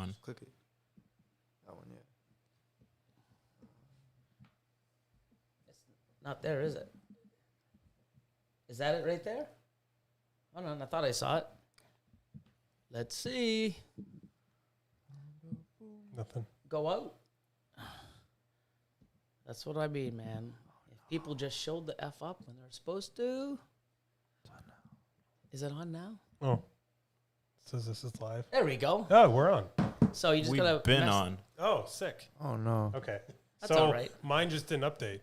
one? Click it. That one, yeah. It's not there, is it? Is that it right there? Hold on, I thought I saw it. Let's see. Nothing. Go out. That's what I mean, man. If people just showed the F up when they're supposed to. It's on now. Is it on now? Oh. It says this is live. There we go. Oh, we're on. So you just We've gotta been on. Oh, sick. Oh, no. Okay. That's so all right. Mine just didn't update.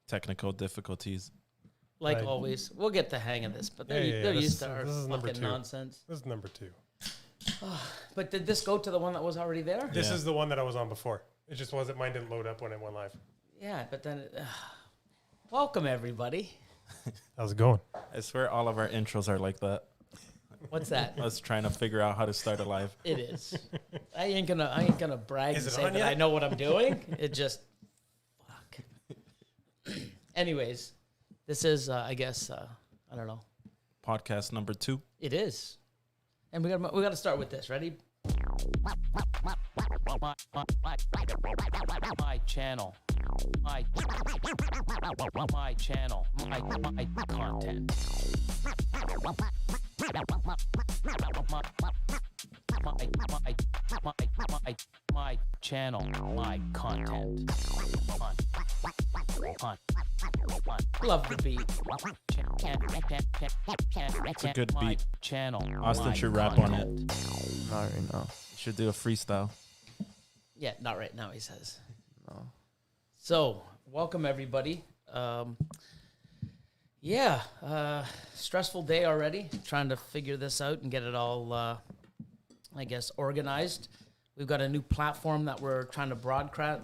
Technical difficulties. Like Right. always. We'll get the hang of this, but they're, Yeah, they're this used to is- our this is number fucking 2. nonsense. This is number 2. But did this go to the one that was already there? This Yeah. is the one that I was on before. It just wasn't. Mine didn't load up when it went live. Yeah, but then welcome everybody. How's it going? I swear all of our intros are like that. What's that? Us trying to figure out how to start a live. It is. I ain't gonna brag Is and it say on that yet? I know what I'm doing. It just fuck. Anyways, this is I guess I don't know. Podcast number 2. It is. And we got to start with this. Ready? My channel. My channel. My content. My channel. My content. Love the beat. It's a good beat. Channel. Austin my should rap on it. content. Not right now. Should do a freestyle. Yeah, not right now, he says. No. So, welcome everybody. Stressful day already. Trying to figure this out and get it all, I guess, organized. We've got a new platform that we're trying to broadcast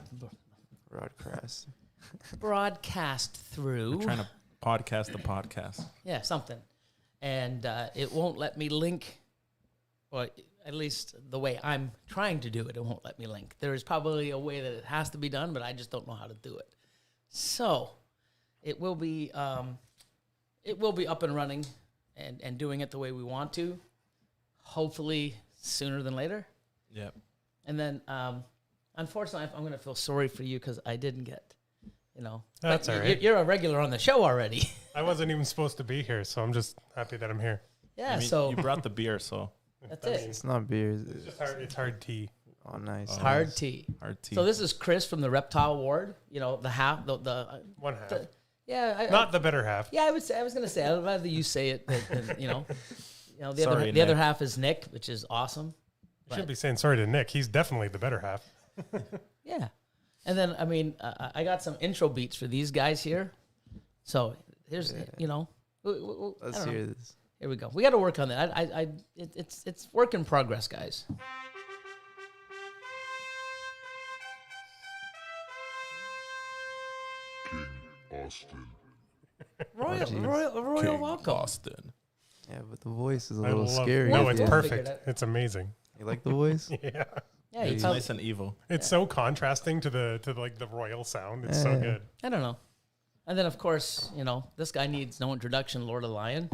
through. We're trying to podcast the podcast. Yeah, something. And it won't let me link, or at least the way I'm trying to do it, it won't let me link. There is probably a way that it has to be done, but I just don't know how to do it. So it will be up and running and doing it the way we want to, hopefully sooner than later. Yep. And then, unfortunately, I'm going to feel sorry for you because I didn't get, That's all right. You're a regular on the show already. I wasn't even supposed to be here, so I'm just happy that I'm here. Yeah, I mean, so you brought the beer, so that's I it. mean, It's not beer. it's just hard. It's hard tea. Oh, nice. Hard tea. hard tea. So this is Chris from the Reptile Ward. The half, the One half. yeah. Not the better half. Yeah, I was gonna say. I'd rather you say it than the Sorry, other Nick. half is Nick, which is awesome. You should be saying sorry to Nick. He's definitely the better half. Yeah, and then I got some intro beats for these guys here. So here's Let's hear this. Here we go. We got to work on that. It's work in progress, guys. Austin. Royal King welcome. Austin. Yeah, but the voice is a I little love. scary. No, Yeah. it's We'll figure perfect. it out. It's amazing. You like the voice? Yeah, Yeah, It's nice and evil. it's so contrasting to the royal sound. It's so Yeah. good. I don't know. And then, of course, this guy needs no introduction, Lord Elion.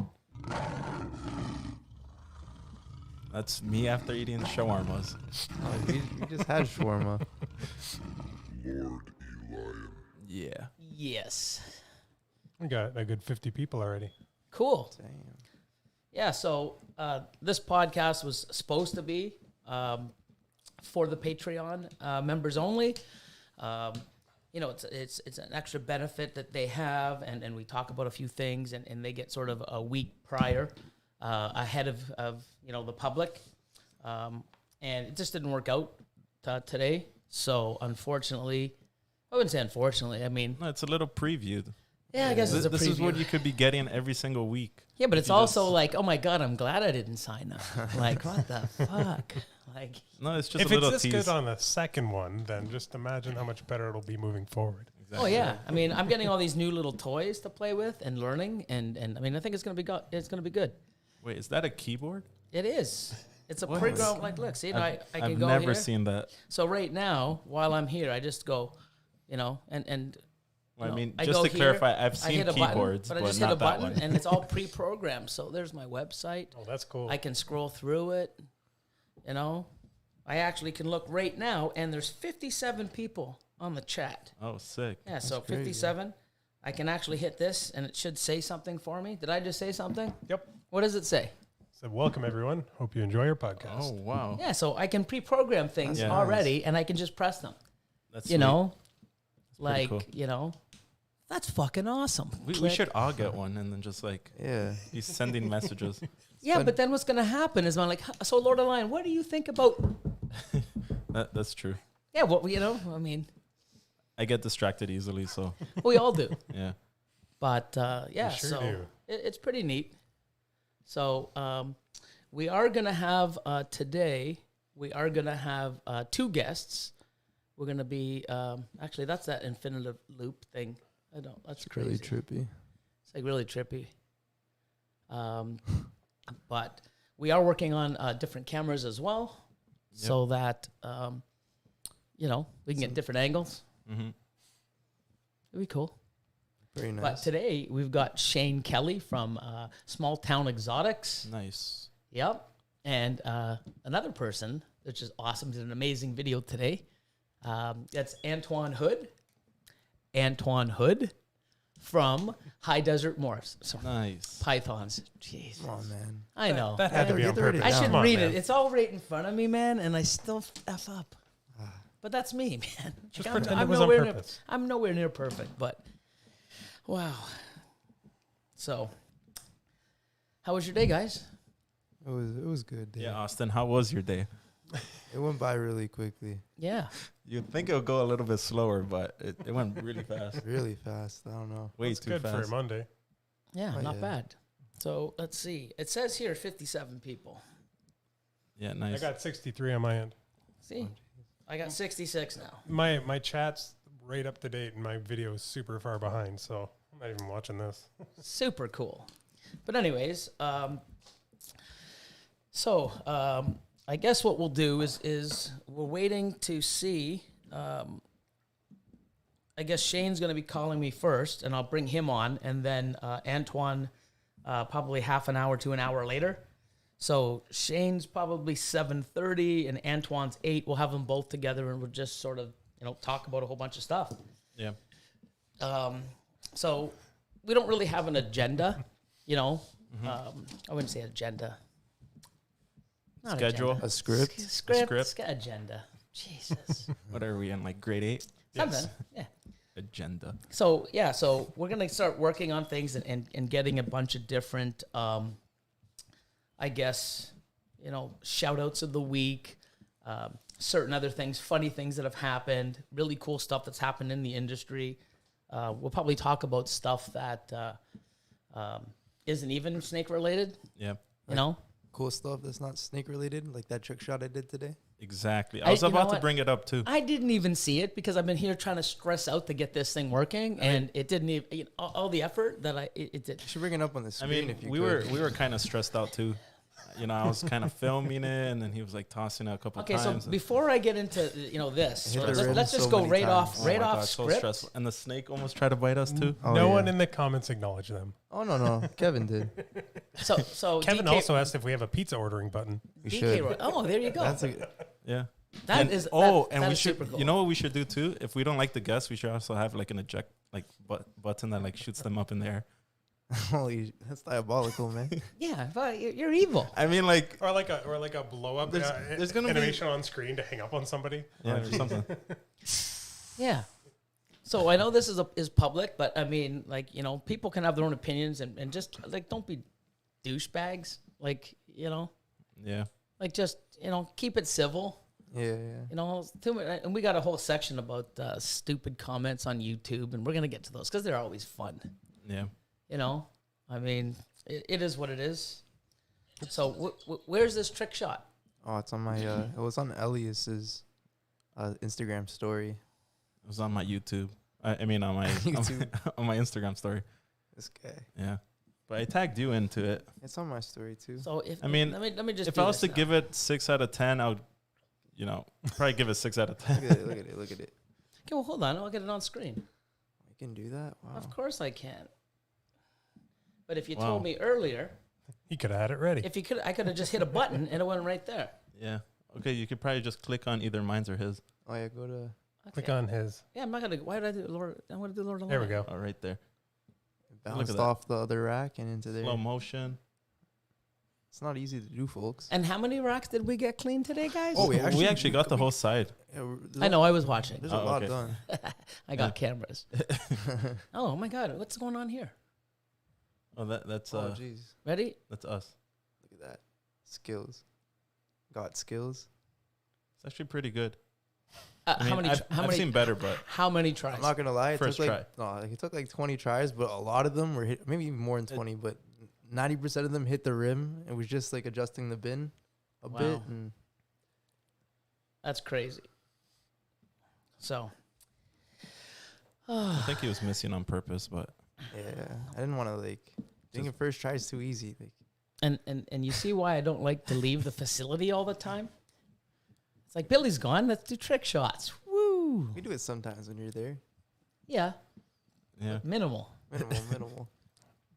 That's me after eating shawarmas. Oh, you just had shawarma. Lord Elion. Yeah. Yes. We got a good 50 people already. Cool. Damn. Yeah, so this podcast was supposed to be for the Patreon members only. It's an extra benefit that they have, and we talk about a few things, and they get sort of a week prior ahead of the public. And it just didn't work out today. So unfortunately, I wouldn't say unfortunately. I mean, No, it's a little preview. yeah, I guess it's a This is preview. what you could be getting every single week. Yeah, but it's you also just- like, oh my God, I'm glad I didn't sign up. Like, what the fuck? Like, No, it's just If a it's little this tease. good on the second one, then just imagine how much better it'll be moving forward. oh yeah. I mean, I'm getting all these new little toys to play with and learning, and I mean, I think it's gonna be good. Wait, is that a keyboard? It is. It's a What? pre-ground. Like, look, see, I can I've go never here. seen that. So right now, while I'm here, I just go, and Well, I No, mean, I just go to here, clarify, I've I seen hit a button, keyboards, but but, I just hit a not that button, one. and it's all pre-programmed. So there's my website. Oh, that's cool. I can scroll through it, I actually can look right now, and there's 57 people on the chat. Oh, sick. Yeah, so crazy. 57. I can actually hit this, and it should say something for me. Did I just say something? Yep. What does it say? So welcome everyone. Hope you enjoy your podcast. Oh, wow. Yeah, so I can pre-program things Yeah. already, and I can just press them. That's You sweet. know, pretty like cool. you know, that's fucking awesome. We Click. should all get one and then just like Yeah. be sending messages. Yeah, fun. but then what's gonna happen is I'm like, so Lord of Lion, what do you think about? That's true. Yeah, what you know, I mean, I get distracted easily, so we all do. yeah. But yeah, sure so do. it's pretty neat. So we are gonna have today. We are gonna have 2 guests. We're gonna be actually that's that infinitive loop thing. I don't. That's It's crazy. really trippy. It's like really trippy. But we are working on different cameras as well, so that you know we can get different angles. Mm-hmm. It'd be cool. Very nice. But today we've got Shane Kelly from Small Town Exotics. Nice. Yep. And another person, which is awesome, did an amazing video today. That's Antoine Hood. Antoine Hood from High Desert Morphs. So Nice. pythons. Jeez. Come on, man. I know. That had to be Get on the rating purpose. I should Come on, read man. it. It's all right in front of me, man, and I still F up. But that's me, man. Just I'm- pretend I'm it was on nowhere near- purpose. I'm nowhere near perfect, but wow. So, how was your day, guys? It was good. Dude. Yeah, Austin, how was your day? It went by really quickly, Yeah. You'd think it would go a little bit slower, but it went really fast. really fast. I don't know. Way It's too good for a fast. Monday. Yeah, Oh, not yeah. bad. So, let's see. It says here 57 people. Yeah, nice. I got 63 on my end. See? I got 66 now. My chat's right up to date, and my video is super far behind, so I'm not even watching this. Super cool. But anyways, I guess what we'll do is we're waiting to see. I guess Shane's going to be calling me first, and I'll bring him on, and then Antoine probably half an hour to an hour later. So Shane's probably 7:30, and Antoine's 8. We'll have them both together, and we'll just sort of talk about a whole bunch of stuff. Yeah. So we don't really have an agenda, I wouldn't say agenda. Not Schedule. agenda. A script. Script. Agenda. Jesus. What are we in, like grade 8? Something. Yeah. Agenda. So we're gonna start working on things and getting a bunch of different, I guess, shout outs of the week, certain other things, funny things that have happened, really cool stuff that's happened in the industry. We'll probably talk about stuff that isn't even snake related. Yeah. Cool stuff that's not snake related, like that trick shot I did today. Exactly. I was you know about to what? bring it up too. I didn't even see it because I've been here trying to stress out to get this thing working, and it didn't even all the effort that it did. You should bring it up on the I screen mean, if you we could. were kind of stressed out too. I was kind of filming it, and then he was like tossing it a couple Okay, so times. before I get into this, Hit the let's rim just so go many right times. off right my off God, so script. stressful. And the snake almost tried to bite us too. Oh, No yeah. one in the comments acknowledged them. Oh no, Kevin did. So Kevin DK also asked if we have a pizza ordering button. We DK should. Roy- Oh, there you go. That's a Yeah. That and, is and that we is should. super cool. You know what we should do too? If we don't like the guests, we should also have like an eject button that like shoots them up in the air. holy. That's diabolical, man. Yeah, but you're evil. I mean, like Or like a blow up There's gonna be- animation on screen to hang up on somebody. yeah, or something. Yeah. So I know this is public, but I mean, like, people can have their own opinions and just like don't be douchebags. Like, Yeah. like just keep it civil. Yeah. And we got a whole section about stupid comments on YouTube, and we're gonna get to those because they're always fun. Yeah. I mean, it is what it is. So where's this trick shot? Oh, it's on my. It was on Elias's Instagram story. It was on my YouTube. I mean, on my YouTube. on my Instagram story. This guy. Yeah. But I tagged you into it. It's on my story too. So if I mean, let me just If do I was this to now. give it 6 out of 10, I would, probably give it 6 out of 10. Look at it. Look at it. Look at it. Okay, well, hold on, I'll get it on screen. I can do that. Wow. Of course I can. But if you Wow. told me earlier, He could have had it ready. if you could, I could have just hit a button and it went right there. Yeah. Okay, you could probably just click on either mine's or his. Oh yeah, go to Click on his. Yeah, I'm not gonna. Why did I do Lord? I want to do Lord of the There we Light. go. Oh, right there. bounced that. off the other rack and into there. Slow motion. It's not easy to do, folks. And how many racks did we get clean today, guys? Oh, we actually got the whole side. Yeah, I know. I was watching. There's Oh, a lot okay. done. I got cameras. Oh my God, what's going on here? Oh, that's Oh jeez, Ready? that's us. look at that. Skills. Got skills. It's actually pretty good. How many? I've seen better, but How many tries? I'm not gonna lie. It First took it took like 20 tries, but a lot of them were hit. Maybe even more than 20, but 90% of them hit the rim. It was just like adjusting the bin a Wow. bit. And That's crazy. So. I think he was missing on purpose. But yeah, I didn't want to doing it first try is too easy. And you see why I don't like to leave the facility all the time? It's like Billy's gone. Let's do trick shots. Woo! We do it sometimes when you're there. Yeah, yeah, minimal. Minimal.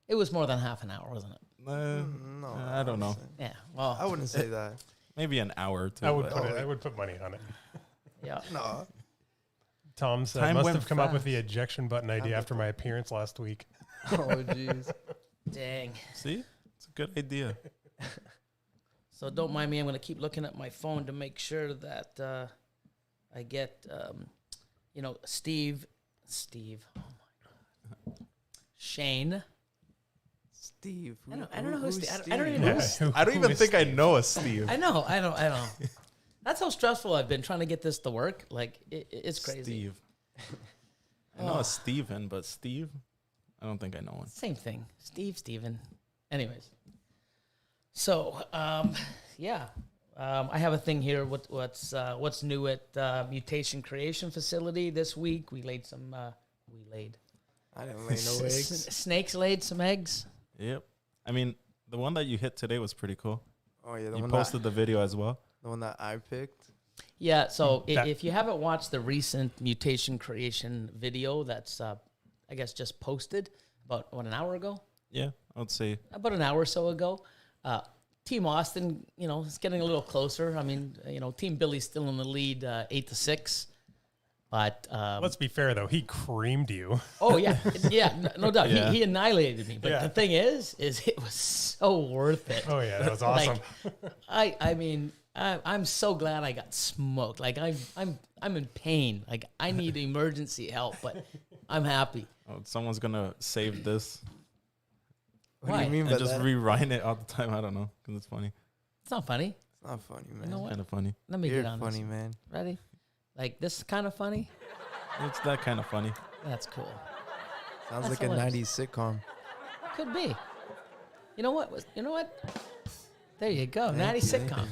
It was more than half an hour, wasn't it? No, I don't know. wouldn't say- Yeah. Well, I wouldn't say that. Maybe an hour or two. I would but- put it. I would put money on it. yeah. No. Tom said, Time "Must went have come up with fast. the ejection button idea after my appearance last week." Oh jeez. Dang. See, it's a good idea. So don't mind me. I'm going to keep looking at my phone to make sure that I get, Steve. Oh my God. Shane. Steve. I don't know who's who's Steve. I don't even know. Yeah, I don't even think I know a Steve. I know. That's how stressful I've been trying to get this to work. Like it's crazy. Steve. I know a Steven, but Steve, I don't think I know one. Same thing. Steven. Anyways. So, yeah. I have a thing here. What's new at Mutation Creation Facility this week? We laid some. I didn't lay no eggs. Snakes laid some eggs. Yep. I mean, the one that you hit today was pretty cool. Oh yeah, You posted the video as well. the one that I picked. Yeah. So That- if you haven't watched the recent Mutation Creation video, that's I guess just posted about an hour ago. Yeah, I would say. About an hour or so ago. Team Austin, is getting a little closer. I mean, Team Billy's still in the lead, 8-6. But Let's be fair though, he creamed you. oh yeah, no doubt. Yeah. He annihilated me. But Yeah. the thing is it was so worth it. Oh yeah, that was awesome. I mean, I'm so glad I got smoked. Like I'm in pain. Like I need emergency help, but I'm happy. Oh, someone's gonna save this What do Why? you mean by and just that? rewind it all the time. I don't know, because it's funny. It's not funny. It's not funny, man. You know what? Kind of funny. Let me You're get on funny, this. man. Ready? Like this is kind of funny. It's that kind of funny. That's cool. Sounds That's like a hilarious. 90s sitcom. Could be. You know what? There you go. 90 Thank you, thank sitcom.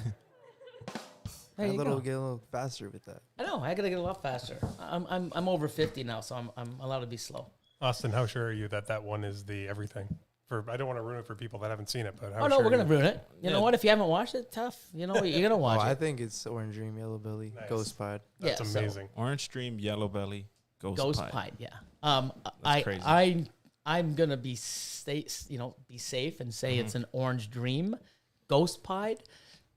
There you go. Get a little faster with that. I know. I gotta get a lot faster. I'm over 50 now, so I'm allowed to be slow. Austin, how sure are you that one is the everything? I don't want to ruin it for people that haven't seen it, but how Oh no, sure we're are gonna you? ruin it. You know Yeah. what? If you haven't watched it, tough. You're gonna watch I it. think it's Orange Dream, Yellow Belly, Nice. Ghost Pod. That's Yeah, so- amazing. Orange Stream, Yellow Belly, Ghost Pie. Pied, yeah. crazy. I'm gonna be safe and say Mm-hmm. it's an Orange Dream, Ghost Pied.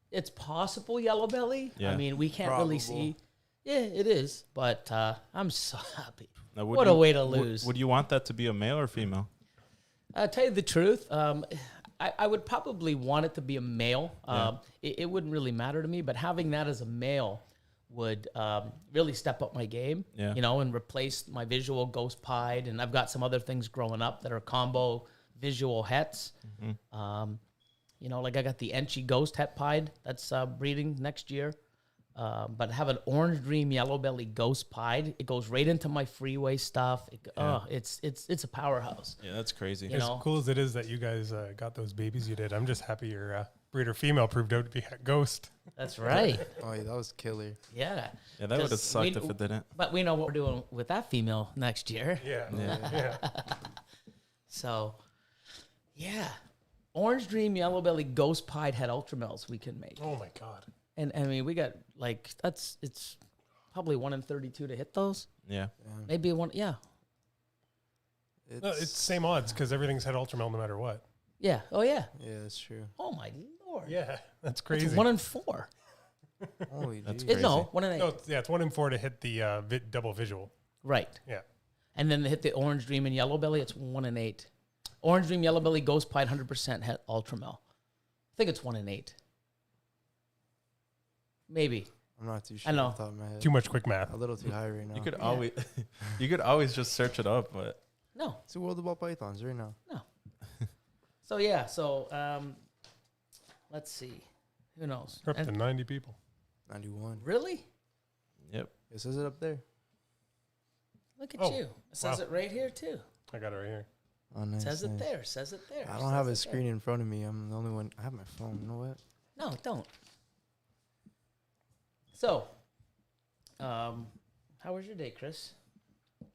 It's possible Yellow Belly. Yeah. I mean, we can't really see. Yeah, it is, but I'm so happy. Now, would What a you- way to would- lose. Would you want that to be a male or female? I'll tell you the truth. I would probably want it to be a male. Yeah. It wouldn't really matter to me, but having that as a male would really step up my game, Yeah. and replace my visual Ghost Pied. And I've got some other things growing up that are combo visual hets. Like I got the Enchi Ghost Het Pied that's breeding next year. But have an Orange Dream Yellow Belly Ghost Pied. It goes right into my freeway stuff. It's a powerhouse. Yeah, that's crazy. You As know? cool as it is that you guys got those babies you did, I'm just happy your breeder female proved out to be a ghost. That's right. Oh yeah, that was killer. Yeah. Yeah, that would have 'Cause sucked if it didn't. But we know what we're doing with that female next year. Yeah. Yeah. So, yeah. Orange Dream Yellow Belly Ghost Pied Head Ultramels we can make. Oh my god. And I mean, we got it's probably 1 in 32 to hit those. Yeah. Maybe one. Yeah. No, it's same odds because everything's head ultramel no matter what. Yeah. Oh, yeah. Yeah, that's true. Oh, my Lord. Yeah, that's It's crazy. 1 in 4. Holy That's geez. crazy. No, 1 in 8. No, it's 1 in 4 to hit the double visual. Right. Yeah. And then they hit the orange dream and yellow belly. It's 1 in 8. Orange dream, yellow belly, ghost pied, 100% het ultramel. I think it's 1 in 8. Maybe. I'm not too sure. I know. Off the top of my head. Too much quick math. A little too high right now. You could always, you could always just search it up, but No. It's a world of ball pythons right now. So yeah. So let's see. Who knows? We're up to 90 people. 91. Really? yep. It says it up there. Look at Oh, you. It says wow. it right here too. I got it right here. Oh, nice. Says it nice. there. Says it there. I don't have a screen in front of me. I'm the only one. I have my phone. You know what? No, don't. So, how was your day, Chris?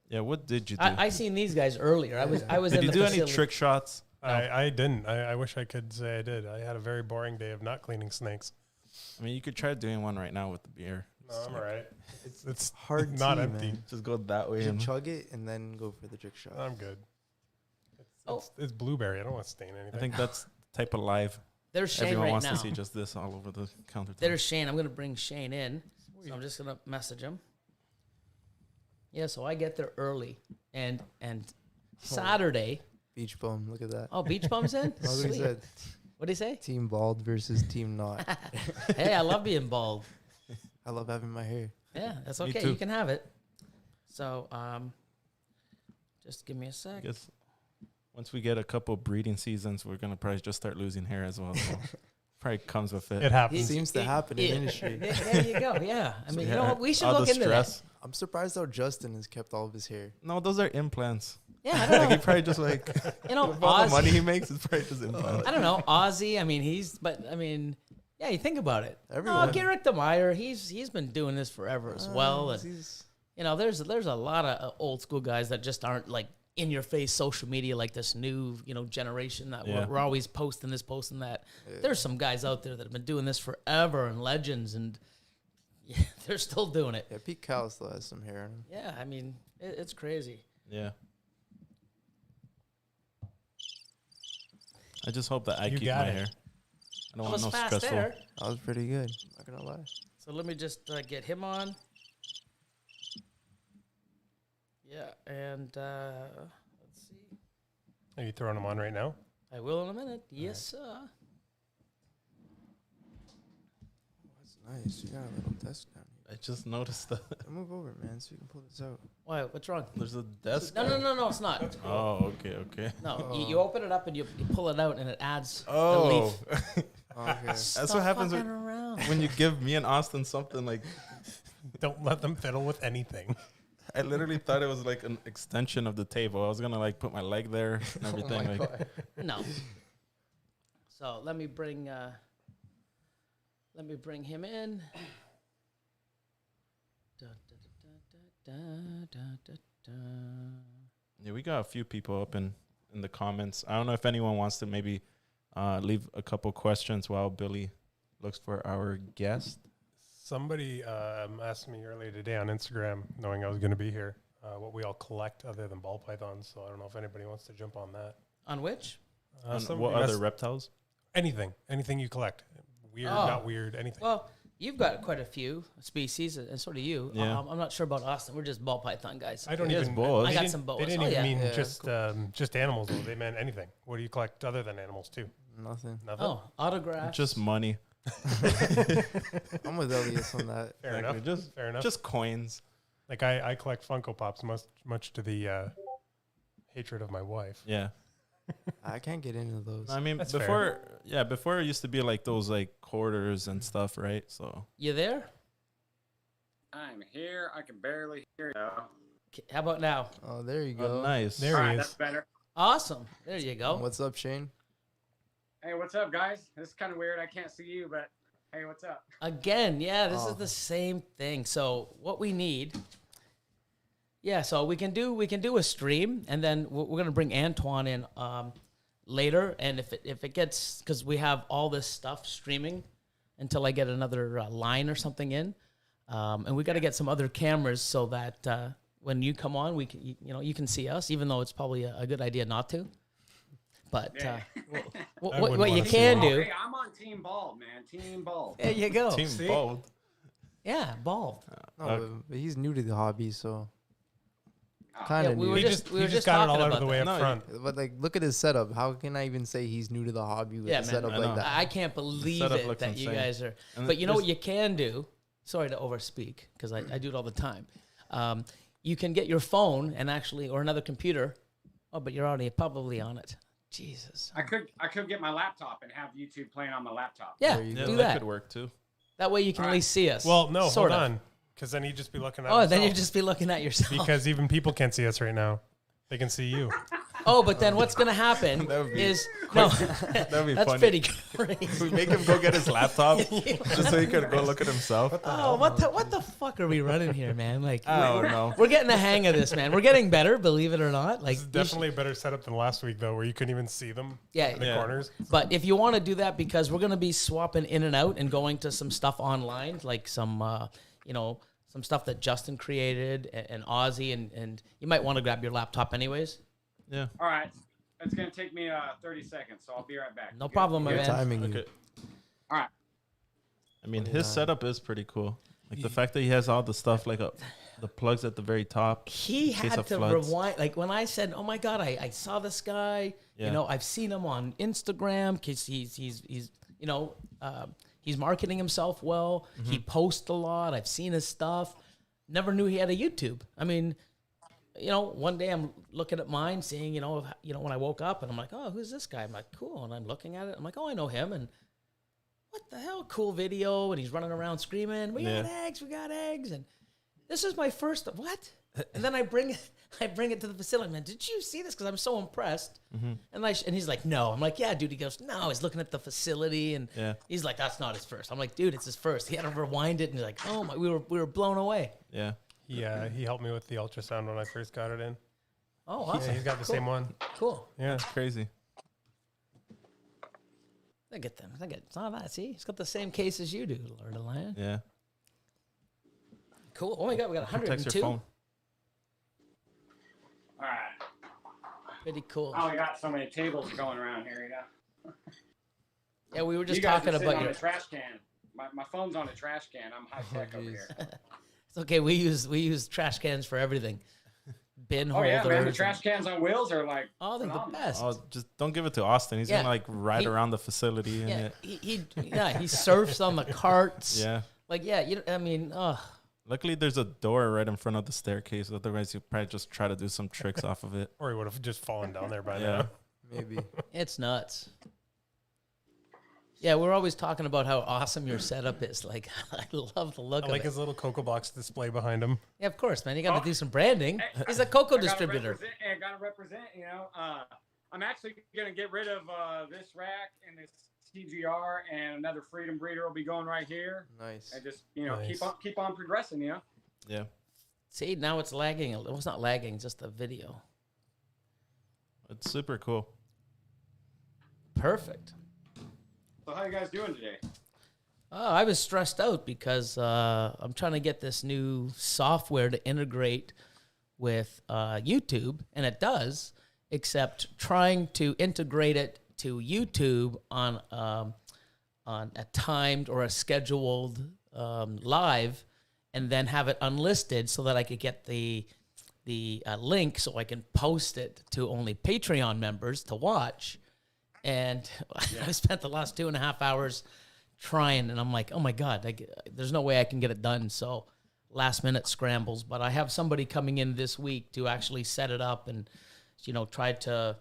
Yeah. What did you do? I seen these guys earlier. I was did in you the do any facility. trick shots? No. I didn't. I wish I could say I did. I had a very boring day of not cleaning snakes. I mean, you could try doing one right now with the beer. No, I'm all right. It's Hard not tea, empty. man. Just go that way. You should And chug it and then go for the trick shot. I'm good. Oh. It's blueberry. I don't want to stain anything. I think that's the type of live. There's Shane Everyone right wants now. to see just this all over the countertop. There's Shane. I'm going to bring Shane in. So I'm just going to message him. Yeah, so I get there early. And Saturday. Beach bum. Look at that. Oh, Beach Bum's in? That's what he Sweet. said. What'd he say? Team bald versus team not. Hey, I love being bald. I love having my hair. Yeah, that's Me okay. too. You can have it. So, just give me a I sec. guess once we get a couple breeding seasons, we're gonna probably just start losing hair as well. So probably comes with it. it happens. It seems to happen in industry. There you go. Yeah. I mean, you know Yeah, what? We should all look the into stress. I'm surprised how Justin has kept all of his hair. No, those are implants. that. Yeah, I Like don't he know. probably just like You know, with all the money Ozzy, he makes, it's probably just implants. I don't know. Ozzy, I mean, yeah, you think about it. Everyone. Oh, Garrett DeMeyer, he's been doing this forever as well. And, He's- you know, there's a lot of old school guys that just aren't like in your face social media like this new, generation that Yeah. we're always posting this, posting that. There's some guys out there that have been doing this forever and legends, and yeah, they're still doing it. Yeah, Pete Cal still has some hair on him. Yeah, I mean, it's crazy. Yeah. I just hope that I You keep got my it. hair. I don't That want was no fast stressful. there. That was pretty good. Not gonna lie. So let me just get him on. Yeah, and let's see. Are you throwing them on right now? I will in a minute. Yes, sir. That's nice. You got a little desk down here. I just noticed that Move over, man, so you can pull this out. Why? What's wrong? there's a desk. No, it's not. Oh, okay. No, you open it up and you pull it out and it adds the Oh, leaf. Oh, okay. that's what happens when you give me and Austin something like. Don't let them fiddle with anything. I literally thought it was like an extension of the table. I was gonna like put my leg there and everything. No. So let me bring him in. Da, da, da, da, da, da. Yeah, we got a few people up in the comments. I don't know if anyone wants to maybe leave a couple questions while Billy looks for our guest. Somebody asked me earlier today on Instagram, knowing I was going to be here, what we all collect other than ball pythons. So I don't know if anybody wants to jump on that. On which? And Somebody what other asked- reptiles? anything you collect. Weird, Oh. not weird, anything. Well, you've got quite a few species, and so do you. Yeah. I'm not sure about Austin. We're just ball python guys. I don't He has even. boas. I they got didn't- some boas. They didn't Oh, even yeah. mean Yeah, just animals. Though. They meant anything. What do you collect other than animals too? Nothing. Nothing. Oh, autographs. Just money. I'm with Elias on that. Fair Exactly. enough. Fair enough. Just coins. Like I collect Funko Pops, much to the hatred of my wife. Yeah. I can't get into those. I mean, That's before it used to be like those like quarters and stuff, right? So You there? I'm here. I can barely hear you. How about now? Oh, there you oh, go. nice. There All he right, is. that's better. Awesome. There you go. What's up, Shane? Hey, what's up, guys? This is kind of weird. I can't see you, but hey, what's up? Again, yeah, this Oh. is the same thing. So what we need, yeah, so we can do a stream, and then we're gonna bring Antoine in later, and if it gets, because we have all this stuff streaming until I get another line or something in, and we got to get some other cameras so that when you come on, we can you can see us, even though it's probably a good idea not to. But Yeah. what wouldn't you wanna see can that. do, Hey, I'm on Team Bald, man. Team Bald. there you go. Team See? bold. Yeah, bald. No, but he's new to the hobby, so Oh. kind Yeah, of we new. were He just got it all talking out of about the way that. up No, front. But like, look at his setup. How can I even say he's new to the hobby with Yeah, a man. setup I like know. that? I can't believe setup it looks that you insane. guys are. And But you know what there's- you can do? Sorry to overspeak because I do it all the time. You can get your phone and actually, or another computer. Oh, but you're already probably on it. Jesus. I could get my laptop and have YouTube playing on my laptop. Yeah, There you Yeah, do that that. could work too. That way you can at least see us. Well, no, Sort hold of. on. Because then he'd just be looking at Oh, then himself. you'd just be looking at yourself. Because even people can't see us right now. They can see you. Oh, but then what's going to happen That would be is no, That'd be that's funny. pretty We crazy. make him go get his laptop just so he could go look at himself. Oh, what the fuck are we running here, man? Like, I don't know. we're getting the hang of this, man. We're getting better, believe it or not. Like, This is definitely a better setup than last week, though, where you couldn't even see them Yeah. in the Yeah. corners. but if you want to do that, because we're going to be swapping in and out and going to some stuff online, like some, some stuff that Justin created and Ozzy, and you might want to grab your laptop anyways. Yeah. All right. It's going to take me 30 seconds, so I'll be right back. No Good. problem, my Good man. timing. Okay. All right. I mean, 29. his setup is pretty cool. Like the fact that he has all the stuff, like the plugs at the very top. He in case had of to floods. rewind. Like when I said, "Oh my God, I saw this guy. Yeah. You know, I've seen him on Instagram because he's marketing himself well. Mm-hmm. He posts a lot. I've seen his stuff. Never knew he had a YouTube. I mean, one day I'm looking at mine, seeing, when I woke up and I'm like, oh, who's this guy? I'm like, cool. And I'm looking at it. I'm like, oh, I know him. And what the hell? Cool video. And he's running around screaming, we got eggs. And this is my first, what? And then I bring it to the facility. Man, did you see this? Because I'm so impressed. Mm-hmm. And he's like, no. I'm like, yeah, dude. He goes, no. He's looking at the facility, and Yeah. he's like, that's not his first. I'm like, dude, it's his first. He had to rewind it, and he's like, oh my, we were blown away. Yeah. He helped me with the ultrasound when I first got it in. Oh, Yeah, awesome. he's got the Cool. same one. Cool. Yeah. That's crazy. I get them. It's not that. See, he's got the same case as you do, Lord of Lion. Yeah. Cool. Oh my God, we got Protects 102. your phone. All right. Pretty cool. I only got so many tables going around here, Yeah, we were just you guys talking are sitting about on your. a trash can. My phone's on a trash can. I'm high tech over jeez. here. It's okay. We use trash cans for everything. Bin Oh yeah, holders. man. The trash cans on wheels are like. Oh, they're the phenomenal. best. Oh, just don't give it to Austin. He's Yeah. gonna like ride He- around the facility in Yeah, it. he surfs on the carts. Yeah. Like, yeah, I mean, Luckily, there's a door right in front of the staircase. Otherwise, you'd probably just try to do some tricks off of it. Or he would have just fallen down there by Yeah. now. Maybe. it's nuts. Yeah, we're always talking about how awesome your setup is. Like, I love the look I of like it. his little Cocoa Box display behind him. Yeah, of course, man. You got to Oh. do some branding. Hey, He's a cocoa I gotta distributor. I gotta represent. I'm actually gonna get rid of this rack and this TGR, and another Freedom Breeder will be going right here. Nice. And just Nice. keep on progressing. Yeah. See, now it's lagging. It was not lagging, just the video. It's super cool. Perfect. So how you guys doing today? Oh, I was stressed out because I'm trying to get this new software to integrate with YouTube, and it does, except trying to integrate it to YouTube on a timed or a scheduled live, and then have it unlisted so that I could get the link so I can post it to only Patreon members to watch. And I spent the last 2.5 hours trying, and I'm like, oh my God, there's no way I can get it done. So last minute scrambles, but I have somebody coming in this week to actually set it up and, try to,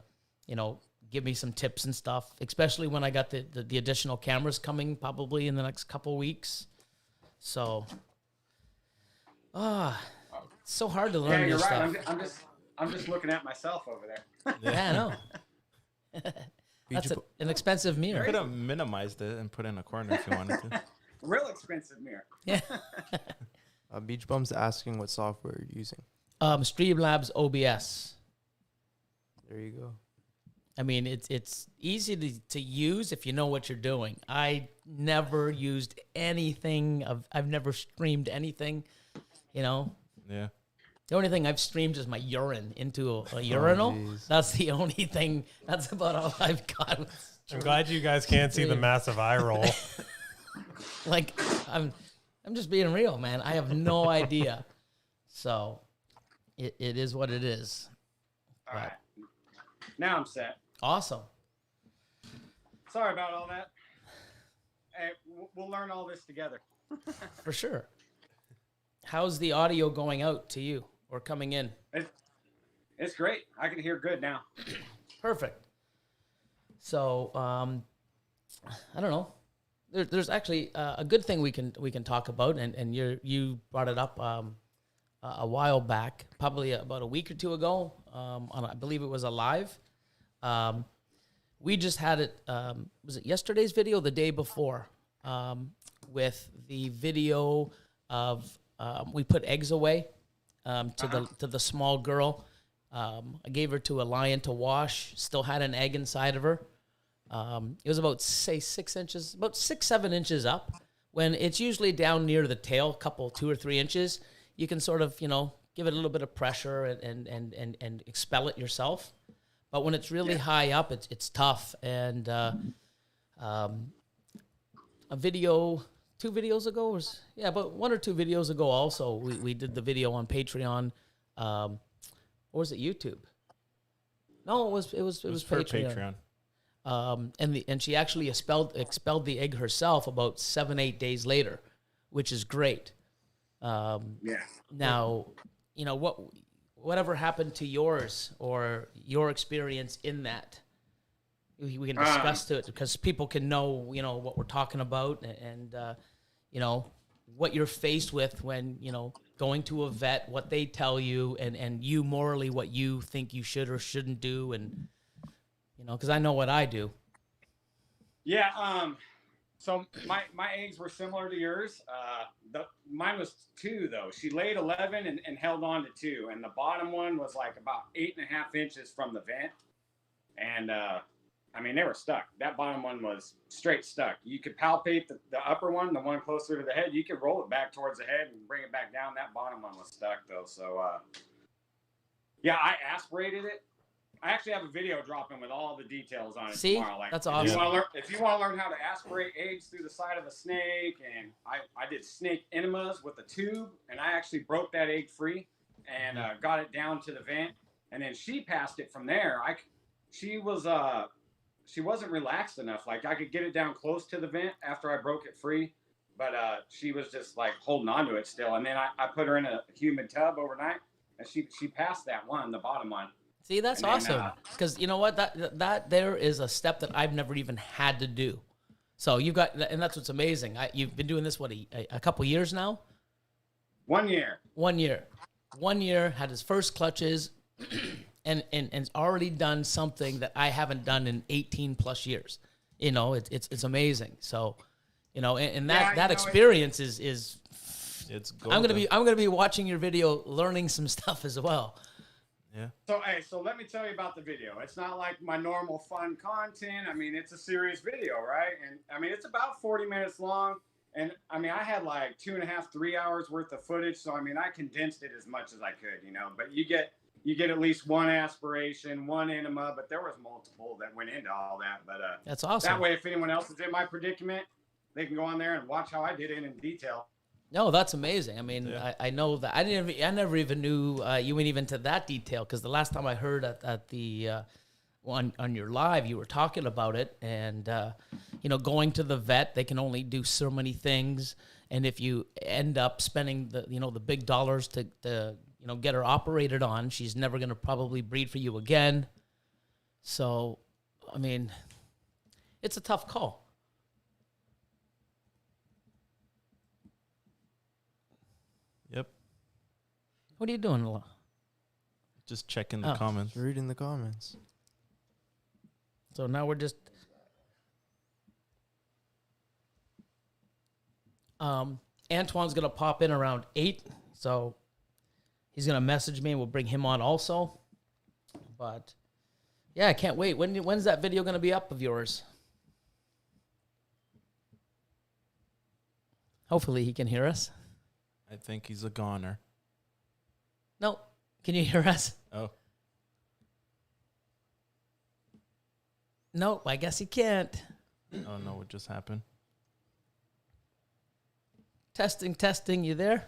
give me some tips and stuff, especially when I got the additional cameras coming probably in the next couple weeks. So, it's so hard to learn Yeah, you're this right. stuff. I'm just looking at myself over there. Yeah, I know. That's an expensive You mirror. could have minimized it and put it in a corner if you wanted to. Real expensive mirror. Yeah. Beach Bum's asking what software you're using. Streamlabs OBS. There you go. I mean, it's easy to use if you know what you're doing. I never used anything. I've never streamed anything, Yeah. The only thing I've streamed is my urine into a urinal. jeez. That's the only thing. That's about all I've got. I'm glad you guys can't see the massive eye roll. Like, I'm just being real, man. I have no idea. So it is what it is. All right. Now I'm set. Awesome. Sorry about all that. Hey, we'll learn all this together. For sure. How's the audio going out to you or coming in? It's great. I can hear good now. Perfect. So, I don't know. There's actually a good thing we can talk about, and you brought it up a while back, probably about a week or two ago. I believe it was a live. We just had it. Was it yesterday's video, or the day before? With the video of we put eggs away to the small girl. I gave her to Elion to wash. Still had an egg inside of her. It was about, say, 6 inches, about 6-7 inches up. When it's usually down near the tail, couple 2 or 3 inches, you can sort of, give it a little bit of pressure and expel it yourself. But when it's really high up, it's tough. And a video, 2 videos ago, about 1 or 2 videos ago also, we did the video on Patreon. Or was it YouTube? No, it was for Patreon. And she actually expelled the egg herself about 7-8 days later, which is great. Now, whatever happened to yours or your experience in that, we can discuss it because people can know, what we're talking about and what you're faced with when, going to a vet, what they tell you and you morally what you think you should or shouldn't do. And, because I know what I do. Yeah. So my eggs were similar to yours. Mine was 2 though. She laid 11 and held on to 2, and the bottom one was like about 8.5 inches from the vent. And they were stuck. That bottom one was straight stuck. You could palpate the upper one, the one closer to the head. You could roll it back towards the head and bring it back down. That bottom one was stuck though. So I aspirated it. I actually have a video dropping with all the details on it tomorrow. That's awesome. If you want to learn how to aspirate eggs through the side of a snake, and I did snake enemas with a tube, and I actually broke that egg free and got it down to the vent, and then she passed it from there. She wasn't relaxed enough. Like I could get it down close to the vent after I broke it free, but she was just like holding on to it still. And then I put her in a humid tub overnight, and she passed that one, the bottom one. See, that's awesome. Because you know what? That there is a step that I've never even had to do. So you've got, and that's what's amazing. You've been doing this, what, a couple years now? 1 year. 1 year. 1 year, had his first clutches, and already done something that I haven't done in 18 plus years. It's amazing. So, and that experience is it's golden. I'm gonna be watching your video, learning some stuff as well. Yeah. So let me tell you about the video. It's not like my normal fun content. It's a serious video, right? And it's about 40 minutes long. And I had like 2.5, 3 hours worth of footage. So I condensed it as much as I could, but you get at least 1 aspiration, 1 enema, but there was multiple that went into all that. But that's awesome. That way, if anyone else is in my predicament, they can go on there and watch how I did it in detail. No, that's amazing. I know that I never even knew you went even to that detail, because the last time I heard at the on your live, you were talking about it, and going to the vet, they can only do so many things, and if you end up spending the big dollars to get her operated on, she's never going to probably breed for you again. So, it's a tough call. Yep. What are you doing, Ella? Just checking the comments. Reading the comments. So now we're just Antoine's gonna pop in around 8, so he's gonna message me and we'll bring him on also. But yeah, I can't wait. When's that video gonna be up of yours? Hopefully he can hear us. I think he's a goner. No. Can you hear us? Oh. No, I guess he can't. Oh no, what just happened? Testing. You there?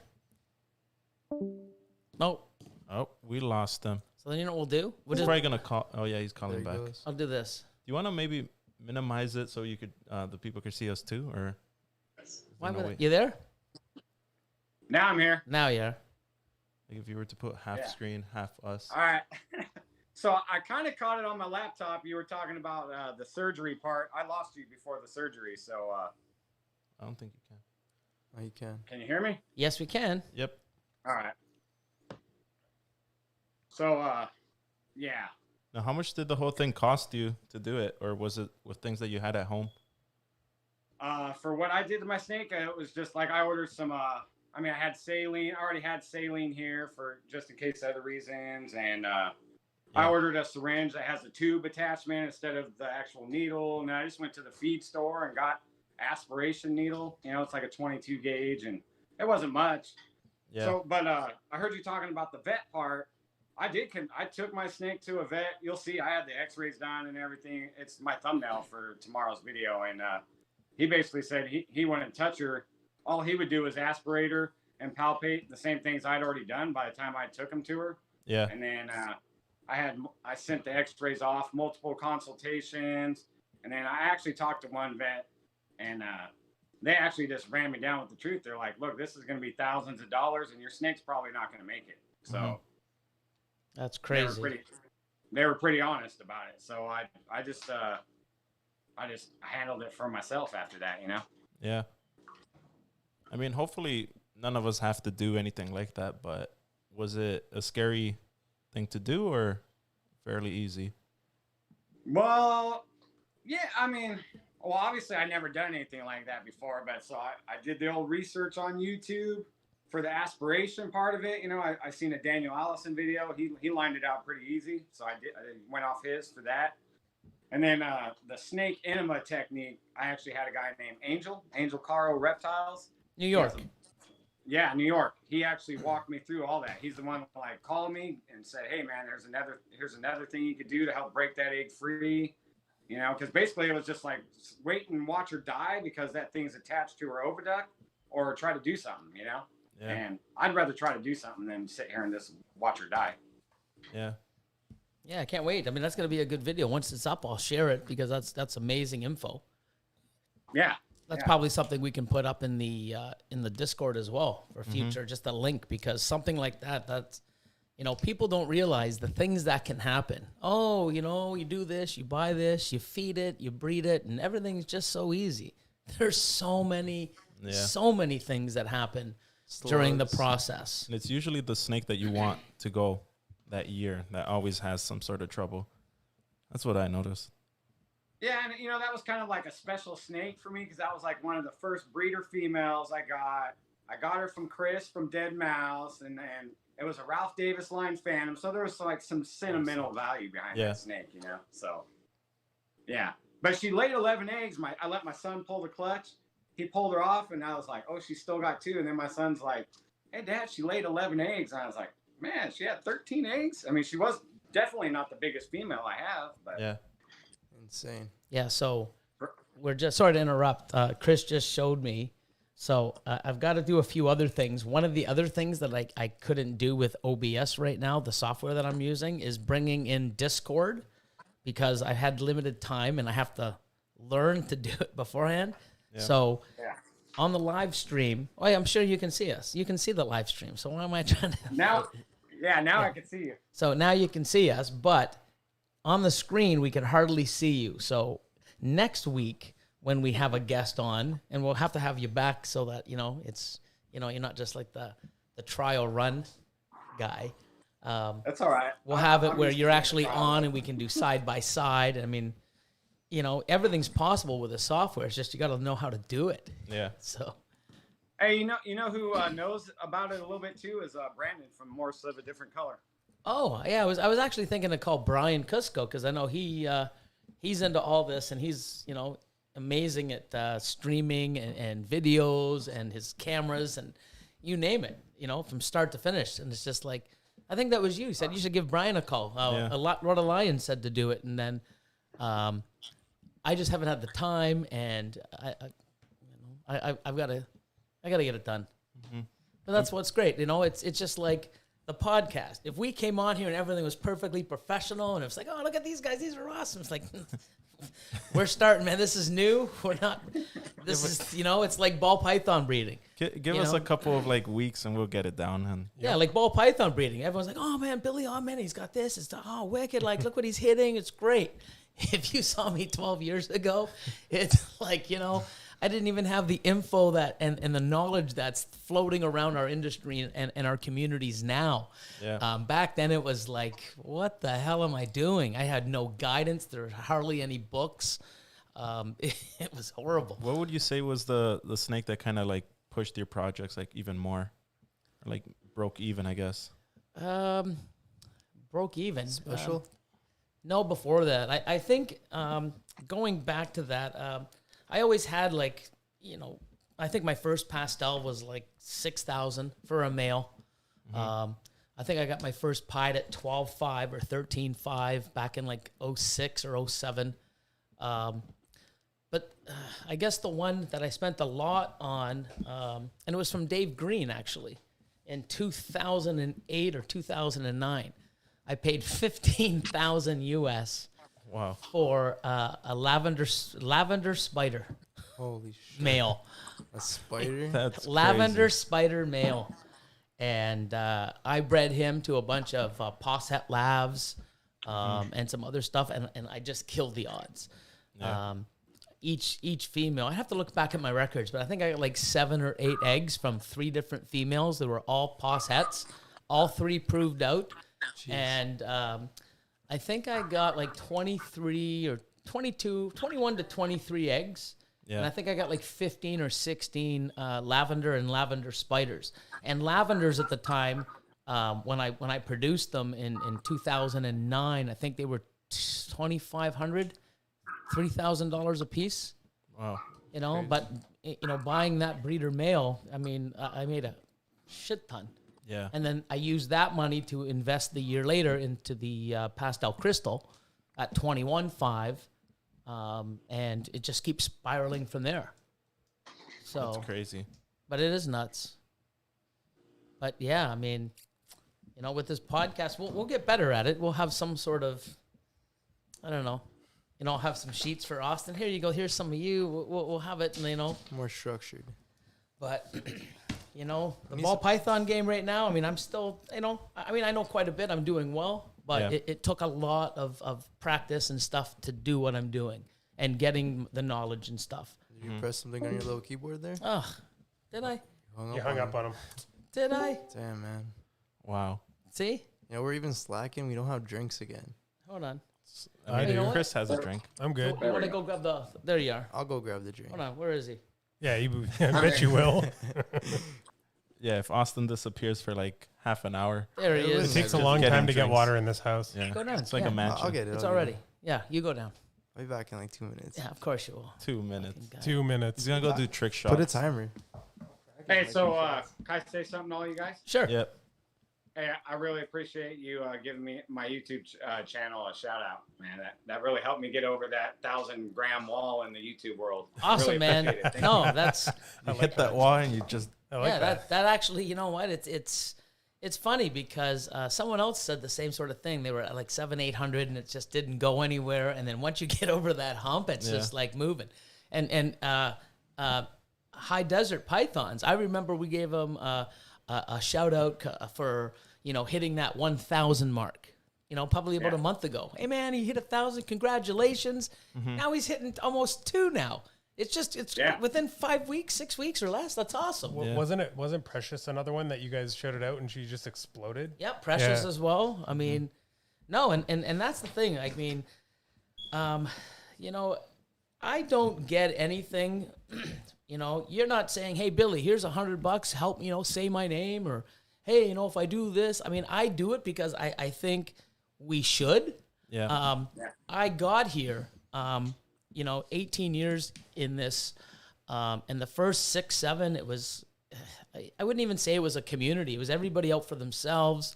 No. Oh, we lost him. So then you know what we'll do? He's probably gonna call. Oh yeah, he's There calling he back. goes. I'll do this. Do you want to maybe minimize it so you could the people could see us too, or Why no would I- way? you there? Now I'm here. Now, yeah. Like if you were to put half Yeah. screen, half us? All right. So I kind of caught it on my laptop. You were talking about the surgery part. I lost you before the surgery. So I don't think you can. Oh, you can. can you hear me? Yes, we can. Yep. All right. So yeah. Now, how much did the whole thing cost you to do it, or was it with things that you had at home? For what I did to my snake, it was just like I ordered some. I mean, I had saline. I already had saline here for just in case other reasons, and I ordered a syringe that has a tube attachment instead of the actual needle. And I just went to the feed store and got aspiration needle. You know, it's like a 22 gauge, and it wasn't much. Yeah. So, but I heard you talking about the vet part. I took my snake to a vet. You'll see, I had the X-rays done and everything. It's my thumbnail for tomorrow's video, and he basically said he wouldn't touch her. All he would do is aspirate her and palpate the same things I'd already done by the time I took him to her. Yeah. And then I sent the X-rays off, multiple consultations, and then I actually talked to one vet, and they actually just ran me down with the truth. They're like, "Look, this is going to be thousands of dollars, and your snake's probably not going to make it." So That's crazy. they were pretty honest about it. So I just handled it for myself after that, you know. Yeah. I mean, hopefully none of us have to do anything like that, but was it a scary thing to do or fairly easy? Well, yeah, I mean, well, obviously I never done anything like that before, but so I did the old research on YouTube for the aspiration part of it. You know, I seen a Daniel Allison video. He lined it out pretty easy. So I went off his for that. And then the snake enema technique, I actually had a guy named Angel Caro Reptiles. New York. Yeah, New York. He actually walked me through all that. He's the one who like called me and said, "Hey man, here's another thing you could do to help break that egg free." You know, because basically it was just like wait and watch her die because that thing's attached to her oviduct, or try to do something. You know, Yeah. and I'd rather try to do something than sit here and just watch her die. Yeah. Yeah, I can't wait. I mean, that's going to be a good video. Once it's up, I'll share it because that's amazing info. Yeah. That's Yeah. probably something we can put up in the Discord as well for future, just a link, because something like that's, you know, people don't realize the things that can happen. Oh, you know, you do this, you buy this, you feed it, you breed it, and everything's just so easy. There's so many things that happen during the process. And it's usually the snake that you want to go that year that always has some sort of trouble. That's what I noticed. Yeah, and you know, that was kind of like a special snake for me because that was like one of the first breeder females I got. I got her from Chris from Dead Mouse, and it was a Ralph Davis line Phantom, so there was like some sentimental value behind that snake, you know. So, yeah, but she laid 11 eggs. I let my son pull the clutch. He pulled her off, and I was like, "Oh, she still got 2." And then my son's like, "Hey, Dad, she laid 11 eggs." And I was like, "Man, she had 13 eggs." I mean, she was definitely not the biggest female I have, but Yeah. Insane. Yeah, so we're just, sorry to interrupt. Chris just showed me. So I've got to do a few other things. One of the other things that I couldn't do with OBS right now, the software that I'm using, is bringing in Discord because I had limited time and I have to learn to do it beforehand. Yeah. So on the live stream, I'm sure you can see us. You can see the live stream. So why am I trying to... now I can see you. So now you can see us, but on the screen, we can hardly see you. So next week, when we have a guest on, and we'll have to have you back so that, you know, it's, you know, you're not just like the trial run guy. That's all right. We'll have it where you're actually on and we can do side by side. I mean, you know, everything's possible with the software. It's just you got to know how to do it. Yeah. So, Hey, you know who knows about it a little bit too is Brandon from Morphs of a Different Color. oh yeah, I was actually thinking to call Brian Cusco because I know he's into all this and he's, you know, amazing at streaming and videos and his cameras and you name it, you know, from start to finish. And it's just like, I think that was you. Said you should give Brian a call. Rod Elion said to do it, and then I just haven't had the time, and I've got to I got to get it done. Mm-hmm. But that's what's great. It's just like the podcast. If we came on here and everything was perfectly professional and it was like, oh, look at these guys. These are awesome. It's like, we're starting, man. This is new. We're not, this is, it's like ball python breeding. Give us a couple of like weeks and we'll get it down. And yeah, like ball python breeding. Everyone's like, oh man, Billy, oh man, he's got this. It's wicked. Like, look what he's hitting. It's great. If you saw me 12 years ago, it's like, I didn't even have the info and the knowledge that's floating around our industry and our communities now. Yeah. Back then it was like, what the hell am I doing? I had no guidance. There were hardly any books. It was horrible. What would you say was the snake that kind of like pushed your projects like even more, or like broke even, I guess? Broke even. Special? No, before that. I think going back to that, I always had like, I think my first pastel was like 6,000 for a male. Mm-hmm. I think I got my first pied at 12.5 or 13.5 back in like 06 or 07. But I guess the one that I spent a lot on, and it was from Dave Green actually, in 2008 or 2009. I paid $15,000 US. Wow. For a lavender spider Holy shit. male. A spider? That's Lavender crazy. spider male. And I bred him to a bunch of posset lavs and some other stuff, and I just killed the odds. Yeah. Each female, I have to look back at my records, but I think I got like 7 or 8 eggs from 3 different females that were all possets. All 3 proved out. Jeez. And I think I got like 23 or 22, 21 to 23 eggs. Yeah. And I think I got like 15 or 16 lavender and lavender spiders. And lavenders at the time, when I produced them in 2009, I think they were $2,500, $3,000 a piece. Wow. But buying that breeder male, I mean, I made a shit ton. Yeah. And then I used that money to invest the year later into the pastel crystal at 21.5, and it just keeps spiraling from there. So That's crazy. But it is nuts. But yeah, I mean, with this podcast, we'll get better at it. We'll have some sort of, I don't know, I'll have some sheets for Austin. Here you go. Here's some of you. We'll have it, More structured. But. The ball python game right now, I mean, I'm still, I know quite a bit. I'm doing well, but Yeah. it took a lot of practice and stuff to do what I'm doing and getting the knowledge and stuff. Did you press something on your little keyboard there? Ugh, did I? You hung up on him. Did I? Damn, man. Wow. See? We're even slacking. We don't have drinks again. Hold on. I mean, You know what? Chris has a drink. I'm good. You want to go grab there you are. I'll go grab the drink. Hold on, where is he? Yeah, I bet you will. Yeah, if Austin disappears for like half an hour. There he It is. was- It takes a Just long getting time to get drinks. water in this house. Yeah. Go down. It's like Yeah. a mansion. I'll get it. It's I'll get already. it. Yeah, you go down. I'll be back in like 2 minutes. Yeah, of course you will. 2 minutes. Fucking guy. 2 minutes. He's gonna go do trick shots. Put a timer. Hey, so can I say something to all you guys? Sure. Yep. Hey, I really appreciate you giving me my YouTube channel a shout out, man. That really helped me get over that 1,000-gram wall in the YouTube world. Awesome, Really man. appreciate it. Thank No, you. that's You hit that wall and you just I like yeah. that. That actually, you know what? It's funny because someone else said the same sort of thing. They were at like 700-800, and it just didn't go anywhere. And then once you get over that hump, it's just like moving. And high desert pythons. I remember we gave them a shout out for hitting that 1,000 mark. Probably about a month ago. Hey man, he hit 1,000. Congratulations! Now he's hitting almost 2 now. It's within 5 weeks, 6 weeks or less. That's awesome. Yeah. Wasn't Precious another one that you guys shouted out and she just exploded? Yeah, Precious Yeah. as well. I mean, no, and that's the thing. I mean, I don't get anything. You're not saying, "Hey, Billy, here's $100. Help me, say my name," or, "Hey, if I do this." I mean, I do it because I think we should. yeah. I got here, 18 years in this. And the first 6, 7, it was, I wouldn't even say it was a community. It was everybody out for themselves.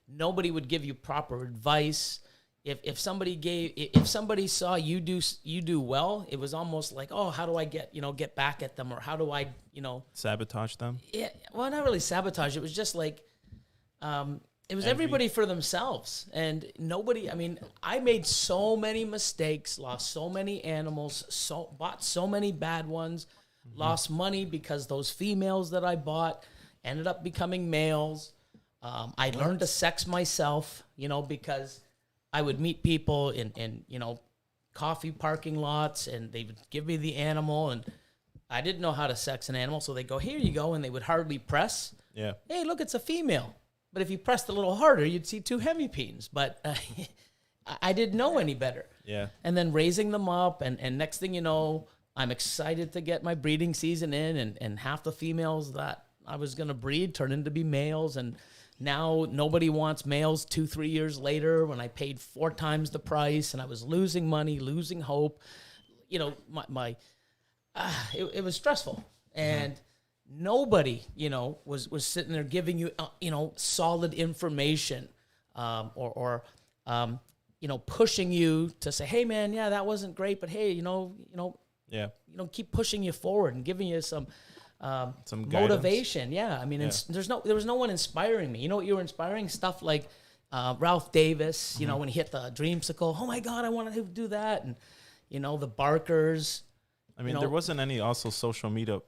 Nobody would give you proper advice. if somebody saw you do well, it was almost like, oh, how do I get back at them, or how do I sabotage them? Yeah, well, not really sabotage. It was just like, it was everybody for themselves, and nobody. I mean, I made so many mistakes, lost so many animals, bought so many bad ones, lost money because those females that I bought ended up becoming males. I learned to sex myself, because I would meet people in coffee parking lots, and they would give me the animal, and I didn't know how to sex an animal, so they go, here you go, and they would hardly press. Yeah. Hey, look, it's a female. But if you pressed a little harder, you'd see 2 hemipenes. But I didn't know any better. Yeah. And then raising them up, and next thing you know, I'm excited to get my breeding season in, and half the females that I was going to breed turned into be males, and now nobody wants males 2-3 years later when I paid 4 times the price, and I was losing money, losing hope. It was stressful. And nobody, was sitting there giving you, solid information, or pushing you to say, hey man, yeah, that wasn't great, but hey, keep pushing you forward and giving you some motivation. Yeah. I mean, there was no one inspiring me. You know what you were inspiring? Stuff like, Ralph Davis, when he hit the dreamsicle, oh my God, I wanted to do that. And, the barkers. I mean, there wasn't any also social media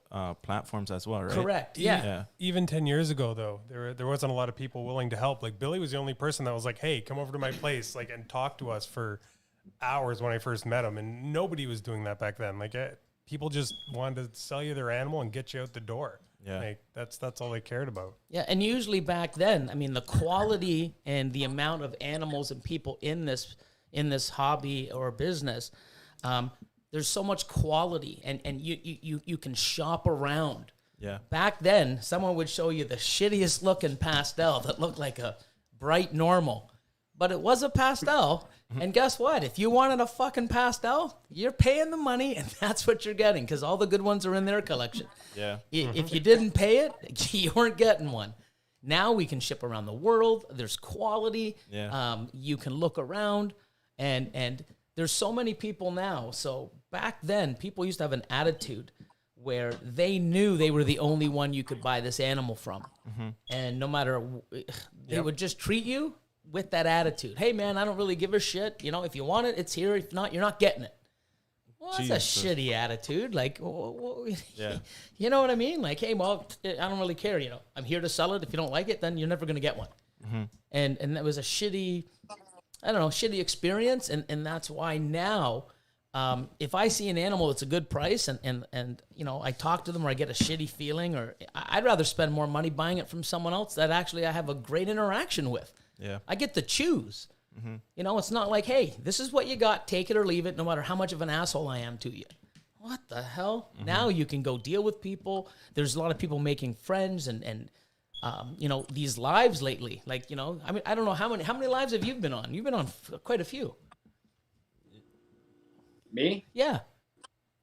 platforms as well, right? Correct. Yeah. Even 10 years ago, though, there wasn't a lot of people willing to help. Like Billy was the only person that was like, "Hey, come over to my place, and talk to us for hours." When I first met him, and nobody was doing that back then. People just wanted to sell you their animal and get you out the door. Yeah, that's all they cared about. Yeah, and usually back then, I mean, the quality and the amount of animals and people in this hobby or business. There's so much quality, and you can shop around. Yeah. Back then, someone would show you the shittiest looking pastel that looked like a bright normal, but it was a pastel. And guess what? If you wanted a fucking pastel, you're paying the money, and that's what you're getting, because all the good ones are in their collection. Yeah. If you didn't pay it, you weren't getting one. Now we can ship around the world. There's quality. Yeah. You can look around, and there's so many people now. So back then, people used to have an attitude where they knew they were the only one you could buy this animal from. And no matter, they would just treat you with that attitude. Hey, man, I don't really give a shit. If you want it, it's here. If not, you're not getting it. Well, that's a shitty attitude. Yeah. You know what I mean? Like, hey, well, I don't really care. I'm here to sell it. If you don't like it, then you're never going to get one. And that was a shitty experience. And that's why now, if I see an animal that's a good price and I talk to them, or I get a shitty feeling, or I'd rather spend more money buying it from someone else that actually I have a great interaction with. Yeah. I get to choose. It's not like, hey, this is what you got, take it or leave it, no matter how much of an asshole I am to you. What the hell? Now you can go deal with people. There's a lot of people making friends and these lives lately. I don't know how many lives have you been on? You've been on quite a few. Me? Yeah.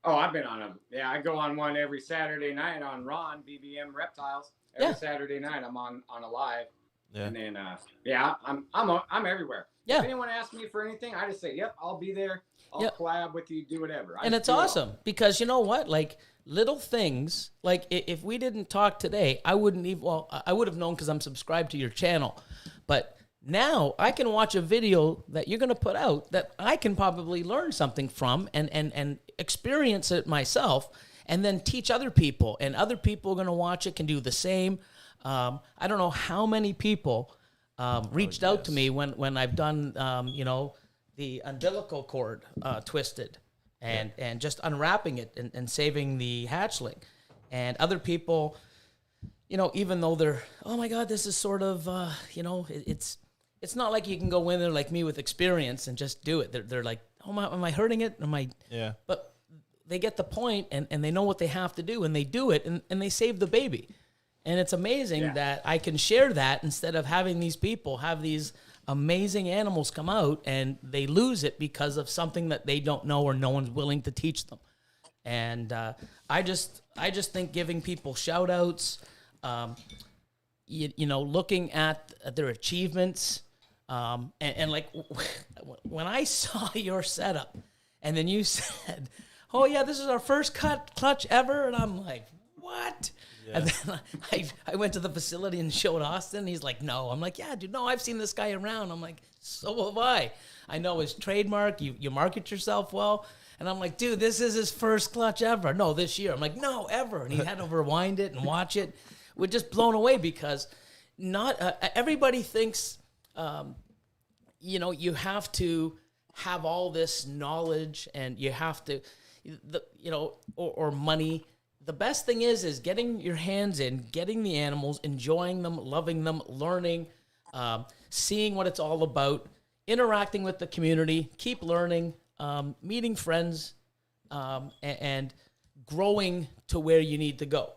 Oh, I've been on them. Yeah, I go on one every Saturday night on Ron BBM Reptiles. Every Saturday night I'm on a live. Yeah. And then I'm everywhere. Yeah. If anyone asks me for anything, I just say, "Yep, I'll be there. I'll collab with you, do whatever." And it's awesome because you know what? Little things, if we didn't talk today, I wouldn't even, I would have known because I'm subscribed to your channel. But now I can watch a video that you're going to put out that I can probably learn something from and experience it myself, and then teach other people. And other people are going to watch it, can do the same. I don't know how many people reached out to me when I've done, the umbilical cord twisted and just unwrapping it and saving the hatchling. And other people, even though they're, oh my God, this is sort of, it's not like you can go in there like me with experience and just do it. They're like, oh, am I hurting it? Yeah. But they get the point and they know what they have to do, and they do it, and they save the baby. And it's amazing that I can share that instead of having these people have these amazing animals come out and they lose it because of something that they don't know or no one's willing to teach them. And I just think giving people shout outs, looking at their achievements, And like when I saw your setup, and then you said, "Oh yeah, this is our first clutch ever," and I'm like, "What?" Yeah. And then I went to the facility and showed Austin. And he's like, "No." I'm like, "Yeah, dude, no, I've seen this guy around." I'm like, "So have I. I know his trademark. You market yourself well." And I'm like, "Dude, this is his first clutch ever." "No, this year." I'm like, "No, ever." And he had to rewind it and watch it. We're just blown away because not everybody thinks, you have to have all this knowledge and you have to, or money. The best thing is getting your hands in, getting the animals, enjoying them, loving them, learning, seeing what it's all about, interacting with the community, keep learning, meeting friends, and growing to where you need to go.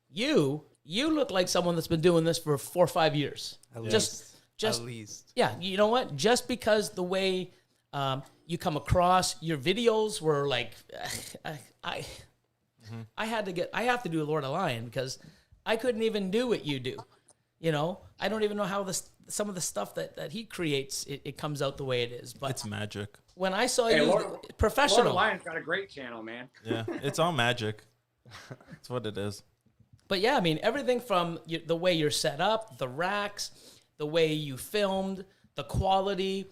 You look like someone that's been doing this for 4 or 5 years. At Just at least. Yeah, you know what? Just because the way you come across, your videos were like, I have to do Lord of Lion because I couldn't even do what you do. I don't even know how some of the stuff that he creates, it comes out the way it is. But It's magic. when I saw Lord professional, of Lion's got a great channel, man. Yeah, it's all magic. That's what it is. But yeah, I mean, everything from the way you're set up, the racks, the way you filmed, the quality,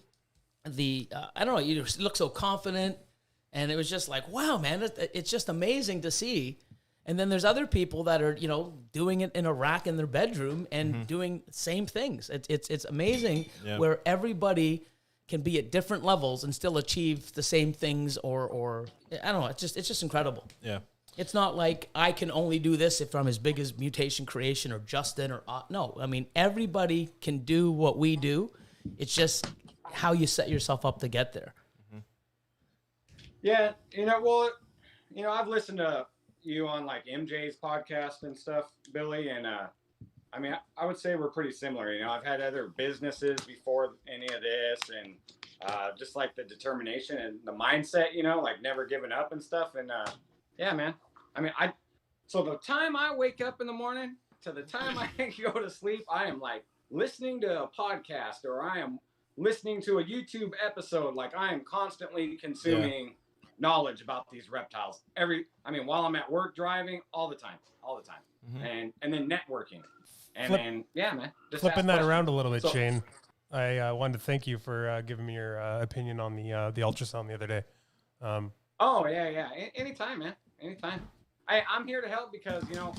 I don't know, you just look so confident. And it was just like, wow, man, it's just amazing to see. And then there's other people that are, doing it in a rack in their bedroom and doing the same things. It's amazing where everybody can be at different levels and still achieve the same things or I don't know, it's just incredible. Yeah. It's not like I can only do this if I'm as big as Mutation Creation or Justin or no. I mean, everybody can do what we do. It's just how you set yourself up to get there. Yeah, I've listened to you on like MJ's podcast and stuff, Billy, and I mean, I would say we're pretty similar. I've had other businesses before any of this, and just like the determination and the mindset, like never giving up and stuff. And yeah, man. I mean, so the time I wake up in the morning to the time I go to sleep, I am like listening to a podcast or I am listening to a YouTube episode. Like I am constantly consuming knowledge about these reptiles while I'm at work, driving, all the time, and then networking, and then man, just flipping that questions. around a little bit, Shane. I wanted to thank you for giving me your opinion on the ultrasound the other day. Oh yeah, anytime, man, anytime. I'm here to help because kind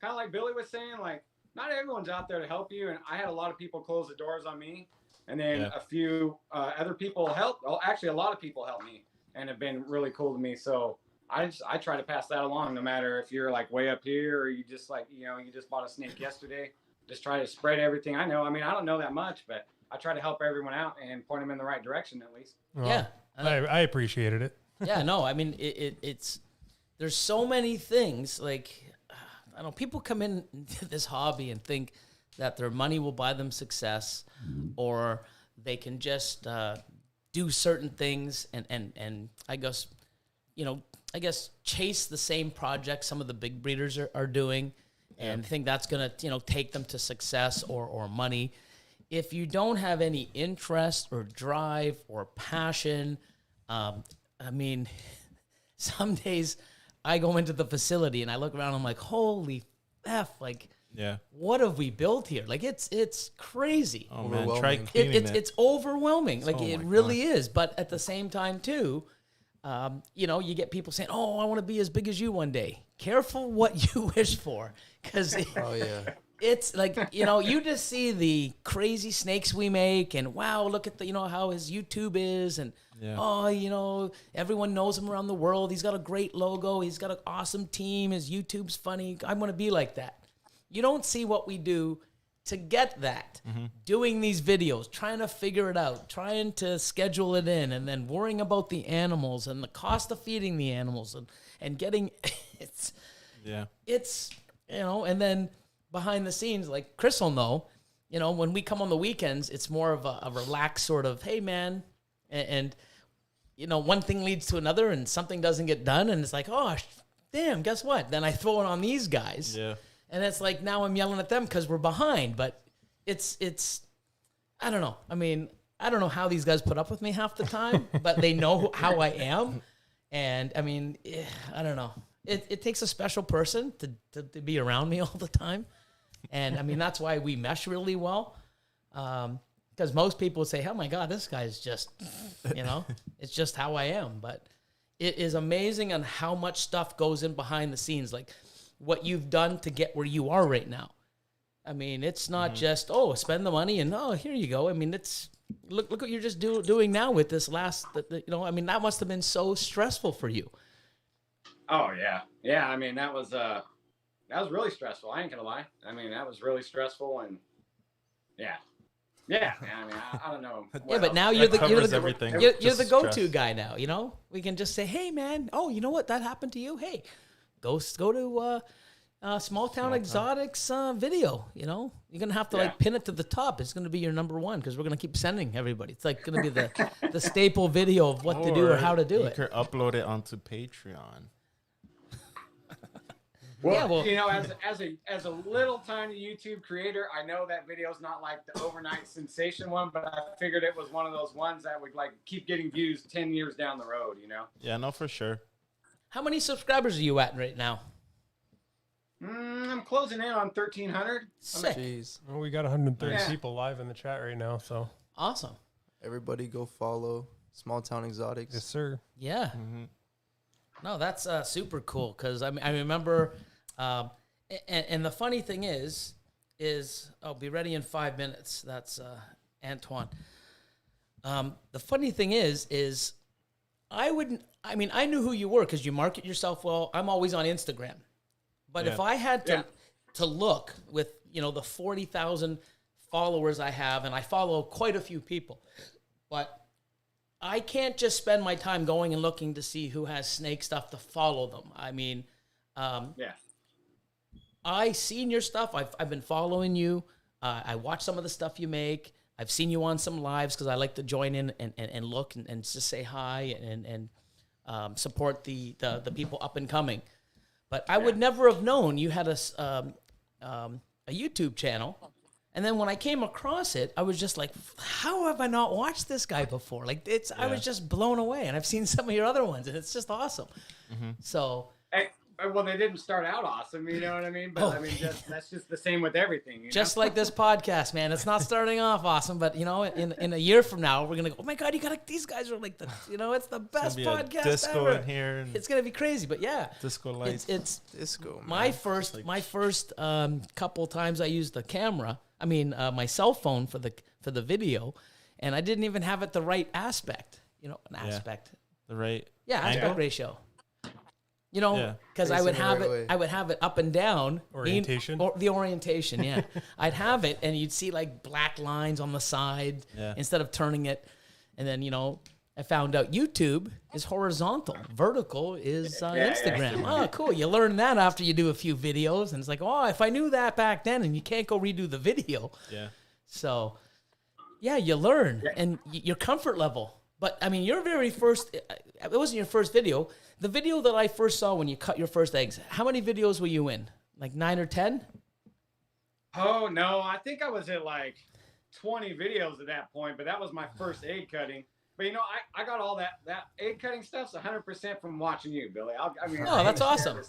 of like Billy was saying, like not everyone's out there to help you, and I had a lot of people close the doors on me, and then a few other people helped. Well, actually, a lot of people helped me and have been really cool to me. So I try to pass that along, no matter if you're like way up here or you just like, you just bought a snake yesterday. Just try to spread everything I know. I mean, I don't know that much, but I try to help everyone out and point them in the right direction at least. Well, Yeah. I appreciated it. Yeah, no, I mean, it's there's so many things. Like, I don't know, people come into this hobby and think that their money will buy them success, or they can just do certain things and I guess chase the same project some of the big breeders are doing and think that's going to, take them to success or money. If you don't have any interest or drive or passion, I mean, some days I go into the facility and I look around, I'm like, holy F, like, what have we built here? Like, it's crazy. Oh man, try cleaning it. It's overwhelming. Like, it really is. But at the same time, too, you get people saying, oh, I want to be as big as you one day. Careful what you wish for. Because it's like, you just see the crazy snakes we make and wow, look at the, how his YouTube is. And, everyone knows him around the world. He's got a great logo. He's got an awesome team. His YouTube's funny. I want to be like that. You don't see what we do to get that. Doing these videos, trying to figure it out, trying to schedule it in, and then worrying about the animals and the cost of feeding the animals and getting it's and then behind the scenes, like Chris will know, when we come on the weekends, it's more of a relaxed sort of, hey man, and one thing leads to another and something doesn't get done and it's like, oh damn, guess what? Then I throw it on these guys. Yeah. And it's like, now I'm yelling at them because we're behind. But it's I don't know. I mean, I don't know how these guys put up with me half the time, but they know how I am. And I mean, I don't know. It takes a special person to be around me all the time. And I mean, that's why we mesh really well. Because most people would say, oh my God, this guy's just, it's just how I am. But it is amazing on how much stuff goes in behind the scenes, like what you've done to get where you are right now. I mean, it's not just, spend the money and, here you go. I mean, it's, look what you're just doing now with this last, I mean, that must have been so stressful for you. Oh yeah. Yeah. I mean, that was really stressful. I ain't gonna lie. I mean, that was really stressful, and yeah. Yeah. I mean, I don't know. Yeah, but now you're the go-to stress. guy now, we can just say, hey man, you know what? That happened to you. Hey, go to, Small Town Exotics video. You're gonna have to pin it to the top. It's gonna be your number one because we're gonna keep sending everybody. It's like gonna be the staple video of what to do or how to do it. You can upload it onto Patreon. Well, as a little tiny YouTube creator, I know that video's not like the overnight sensation one, but I figured it was one of those ones that would like keep getting views 10 years down the road. Yeah, no, for sure. How many subscribers are you at right now? I'm closing in on 1,300. Sick. Jeez. Well, we got 130 people live in the chat right now, so. Awesome. Everybody go follow Small Town Exotics. Yes, sir. Yeah. Mm-hmm. No, that's super cool because I remember, and the funny thing is I'll be ready in 5 minutes. That's Antoine. The funny thing is I knew who you were because you market yourself well. I'm always on Instagram, but if I had to look with the 40,000 followers I have, and I follow quite a few people, but I can't just spend my time going and looking to see who has snake stuff to follow them. I mean, I seen your stuff. I've been following you. I watch some of the stuff you make. I've seen you on some lives because I like to join in and look and just say hi and support the people up and coming. But I would never have known you had a YouTube channel. And then when I came across it, I was just like, how have I not watched this guy before? Like I was just blown away. And I've seen some of your other ones, and it's just awesome. Mm-hmm. So, well, they didn't start out awesome, you know what I mean? But I mean, that's just the same with everything. Just like this podcast, man. It's not starting off awesome, but in a year from now, we're gonna go, oh my God, these guys are like it's the best podcast disco ever. In here, and it's gonna be crazy, but yeah, disco lights. It's disco. Man. My first couple times I used the camera. I mean, my cell phone for the video, and I didn't even have it the right aspect. Aspect. The right. Yeah, aspect ratio. Because I would have it up and down. Orientation. The orientation, yeah. I'd have it, and you'd see like black lines on the side instead of turning it. And then, I found out YouTube is horizontal. Vertical is Instagram. Oh, cool. You learn that after you do a few videos. And it's like, if I knew that back then, and you can't go redo the video. Yeah. So, you learn and your comfort level. But, I mean, your very first, it wasn't your first video. The video that I first saw when you cut your first eggs, how many videos were you in? Like 9 or 10? Oh, no. I think I was at like 20 videos at that point, but that was my first egg cutting. But, I got all that egg cutting stuff's 100% from watching you, Billy. That's awesome.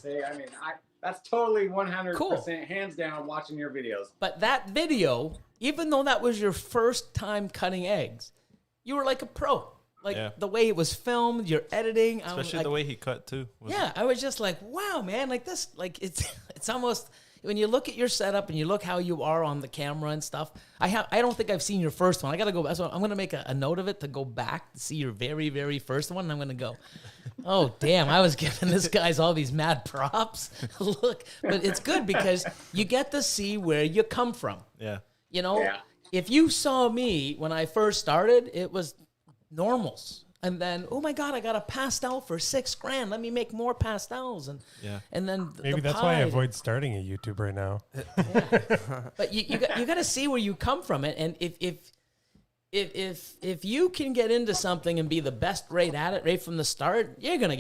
That's totally 100% hands down watching your videos. But that video, even though that was your first time cutting eggs, you were like a pro. Like the way it was filmed, your editing. Especially the way he cut too. I was just like, wow, man, like this, like it's almost, when you look at your setup and you look how you are on the camera and stuff, I don't think I've seen your first one. I got to go, so I'm going to make a note of it to go back to see your very, very first one. And I'm going to go, oh, damn, I was giving this guy's all these mad props. Look, but it's good because you get to see where you come from. Yeah. If you saw me when I first started, it was normals. And then, oh my God, I got a pastel for $6,000. Let me make more pastels. And then maybe that's why I avoid starting a YouTube right now. But you got to see where you come from it. And if you can get into something and be the best right at it right from the start, you're gonna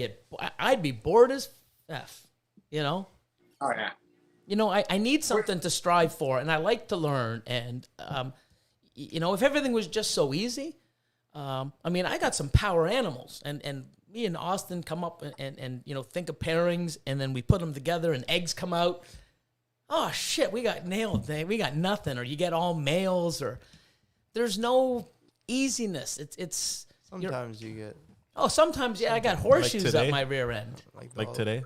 I'd be bored as F. Oh yeah. I need something to strive for, and I like to learn. And you know, if everything was just so easy, I mean, I got some power animals, and me and Austin come up and you know, think of pairings, and then we put them together, and eggs come out. Oh shit, we got nailed. We got nothing, or you get all males, or there's no easiness. It's Sometimes you get sometimes I got horseshoes today? up my rear end. Like today.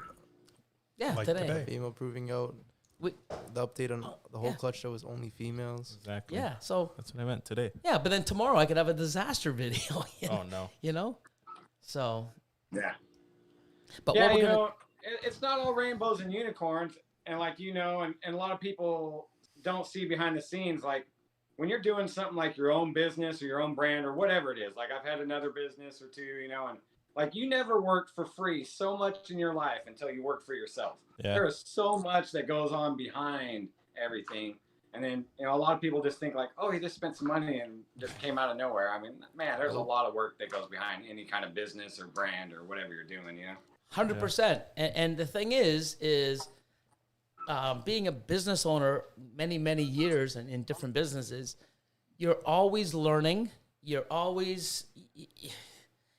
Yeah, Like today. today. female proving out. We, The update on the whole yeah. clutch show was only females. Exactly. yeah, so That's what I meant today. yeah, but then tomorrow I could have a disaster video. Oh no. You know, so Yeah. but Yeah, what we're you gonna know, it's not all rainbows and unicorns. And like, you know, and a lot of people don't see behind the scenes, like when you're doing something like your own business or your own brand or whatever it is, like I've had another business or two, you know, and like you never worked for free so much in your life until you work for yourself. Yeah. There is so much that goes on behind everything. And then, you know, a lot of people just think like, oh, he just spent some money and just came out of nowhere. I mean, man, there's a lot of work that goes behind any kind of business or brand or whatever you're doing, you know? 100%. And the thing is being a business owner many years and in different businesses, you're always learning. You're always,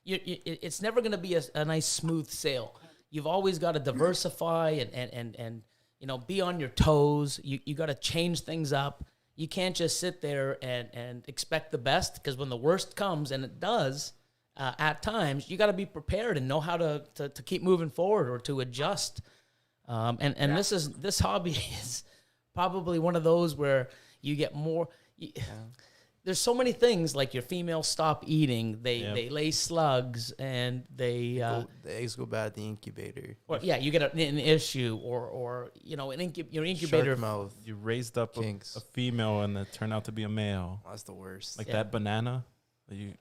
it's never going to be a nice smooth sail. You've always got to diversify and you know, be on your toes. You got to change things up. You can't just sit there and expect the best, because when the worst comes, and it does, at times, you got to be prepared and know how to keep moving forward or to adjust. This hobby is probably one of those where you get more. There's so many things, like your females stop eating, they lay slugs, and they The eggs go bad at the incubator. you get an issue, or you know, your incubator. Shark mouth. You raised up Kinks. a female and it turned out to be a male. That's the worst. Like Yeah. that banana that you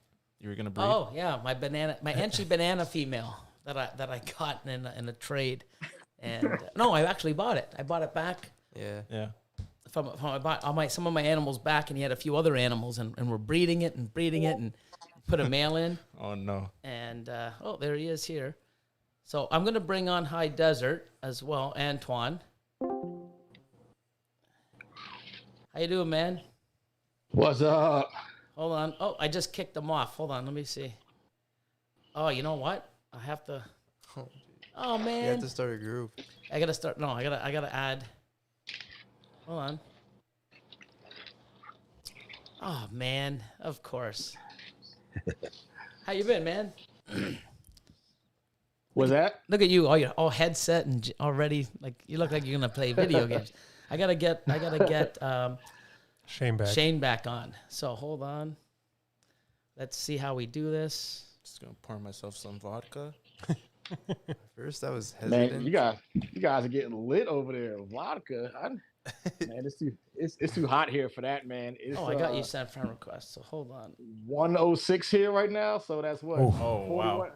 were gonna breed. Oh yeah, my Enchi banana female that I got in a trade, and no, I actually bought it. I bought it back Yeah. Yeah. from I bought some of my animals back, and he had a few other animals, and we're breeding it and put a male in, Oh no. and there he is here. So I'm gonna bring on High Desert as well, Antoine. How you doing, man? What's up? Hold on. Oh, I just kicked them off. Hold on, let me see. Oh, you know what? I have to. Oh You man, have to start a group. I gotta start. No, I gotta add. Hold on. Oh man, of course. How you been, man? What's that? Look at you, all headset and already like you look like you're gonna play video games. I gotta get Shane back. Shane back on. So hold on. Let's see how we do this. Just gonna pour myself some vodka. First, I was hesitant. Man, you guys are getting lit over there. Vodka. Man, it's too hot here for that, man. It's, I got you sent friend request. So hold on. 106 here right now, so that's what? Oh, wow.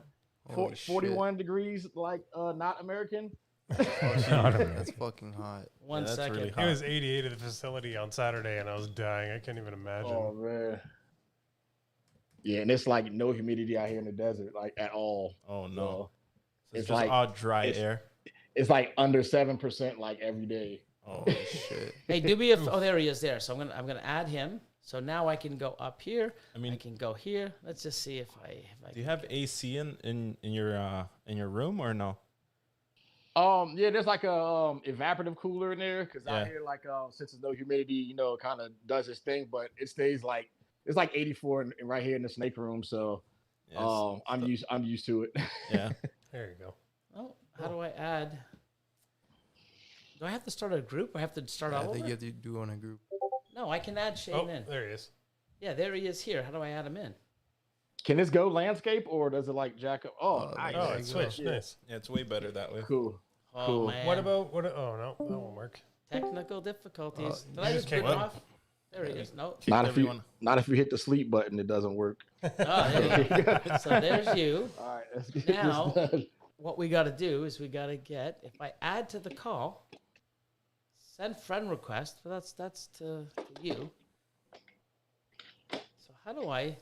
41 degrees, like not American. That's fucking hot. One that's second. really It was 88 at the facility on Saturday, and I was dying. I can't even imagine. Oh man. Yeah, and it's like no humidity out here in the desert, like at all. Oh no. So It's it's just like- all dry air. it's like under 7% like every day. Oh Shit. Hey, do me a. Oh, there he is. There. So I'm gonna add him. So now I can go up here. I mean, I can go here. Let's just see if I. do you have AC in your room or no? Yeah, there's like a evaporative cooler in there because out Yeah. here, like since there's no humidity, you know, it kind of does its thing, but it stays like it's like 84 and right here in the snake room. So Yes. I'm used to it. Yeah. There you go. Oh, how do I add? Do I have to start a group? I have to start I all think over? you have to do on a group. No, I can add Shane Oh, in. there he is. Yeah, there he is here. How do I add him in? Can this go landscape or does it like jack up? Oh, Oh, nice. Oh, There it you switched. go. Nice. Yeah, it's way better that way. Cool. Oh Cool. man. What about what? Oh no, that won't work. technical difficulties? Did you I just just boot kicked him him. off? There he is. No. Not if you hit the sleep button, it doesn't work. Oh, there you go. So there's you. All right, let's get Now- this done. What we got to do is we got to get, if I add to the call, send friend request, but that's to you. So how do I?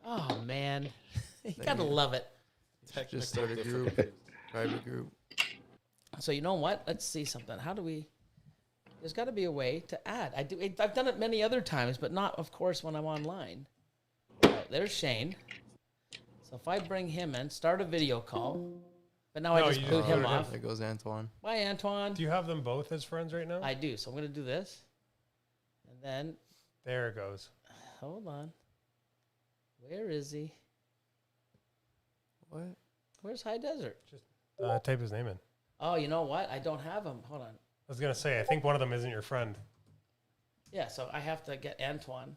Oh man, you gotta love it. Just start a group. Private group. So you know what? Let's see something. How do we? There's got to be a way to add. I've done it many other times, but not, of course, when I'm online. All right, there's Shane. So if I bring him in, start a video call, but now I just boot him off. There goes Antoine. Bye, Antoine. Do you have them both as friends right now? I do. So I'm going to do this. And then, There it goes. hold on. Where is he? What? Where's High Desert? Just type his name in. Oh, you know what? I don't have him. Hold on. I was gonna say, I think one of them isn't your friend. Yeah, so I have to get Antoine.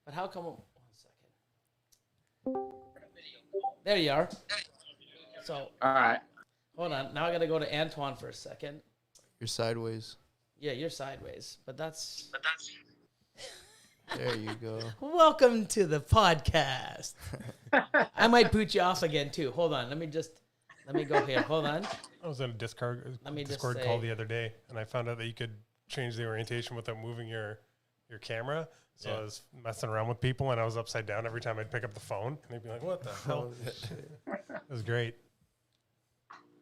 But how come? 1 second. There you are. So, All right. hold on. Now I got to go to Antoine for a second. You're sideways. Yeah, you're sideways. But that's. There you go. Welcome to the podcast. I might boot you off again, too. Hold on. Let me go here. Hold on. I was in a Discord just call say- the other day, and I found out that you could change the orientation without moving your camera. So Yeah. I was messing around with people, and I was upside down every time I'd pick up the phone. And they'd be like, "What the hell?" It was great.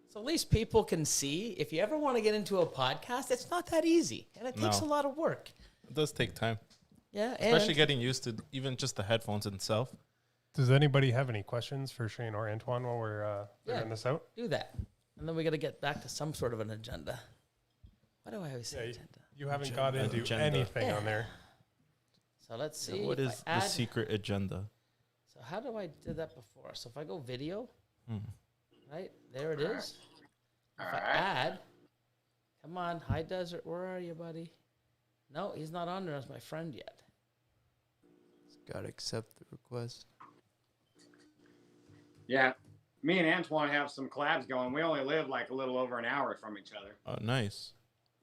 So at least people can see. If you ever want to get into a podcast, it's not that easy. And it takes No. a lot of work. It does take time, Yeah. especially And getting used to even just the headphones itself. Does anybody have any questions for Shane or Antoine while we're figuring this out? do that. And then we got to get back to some sort of an agenda. Why do I always say Yeah, agenda? you haven't got into Agenda. anything on there. So let's see. What if is I the add- secret agenda? So how do I do that before? So if I go video, Hmm. right, there it is. All If I right. add, come on, High Desert, where are you, buddy? No, he's not on there as my friend yet. Gotta accept the request. Yeah. Me and Antoine have some collabs going. We only live like a little over an hour from each other. Oh, nice.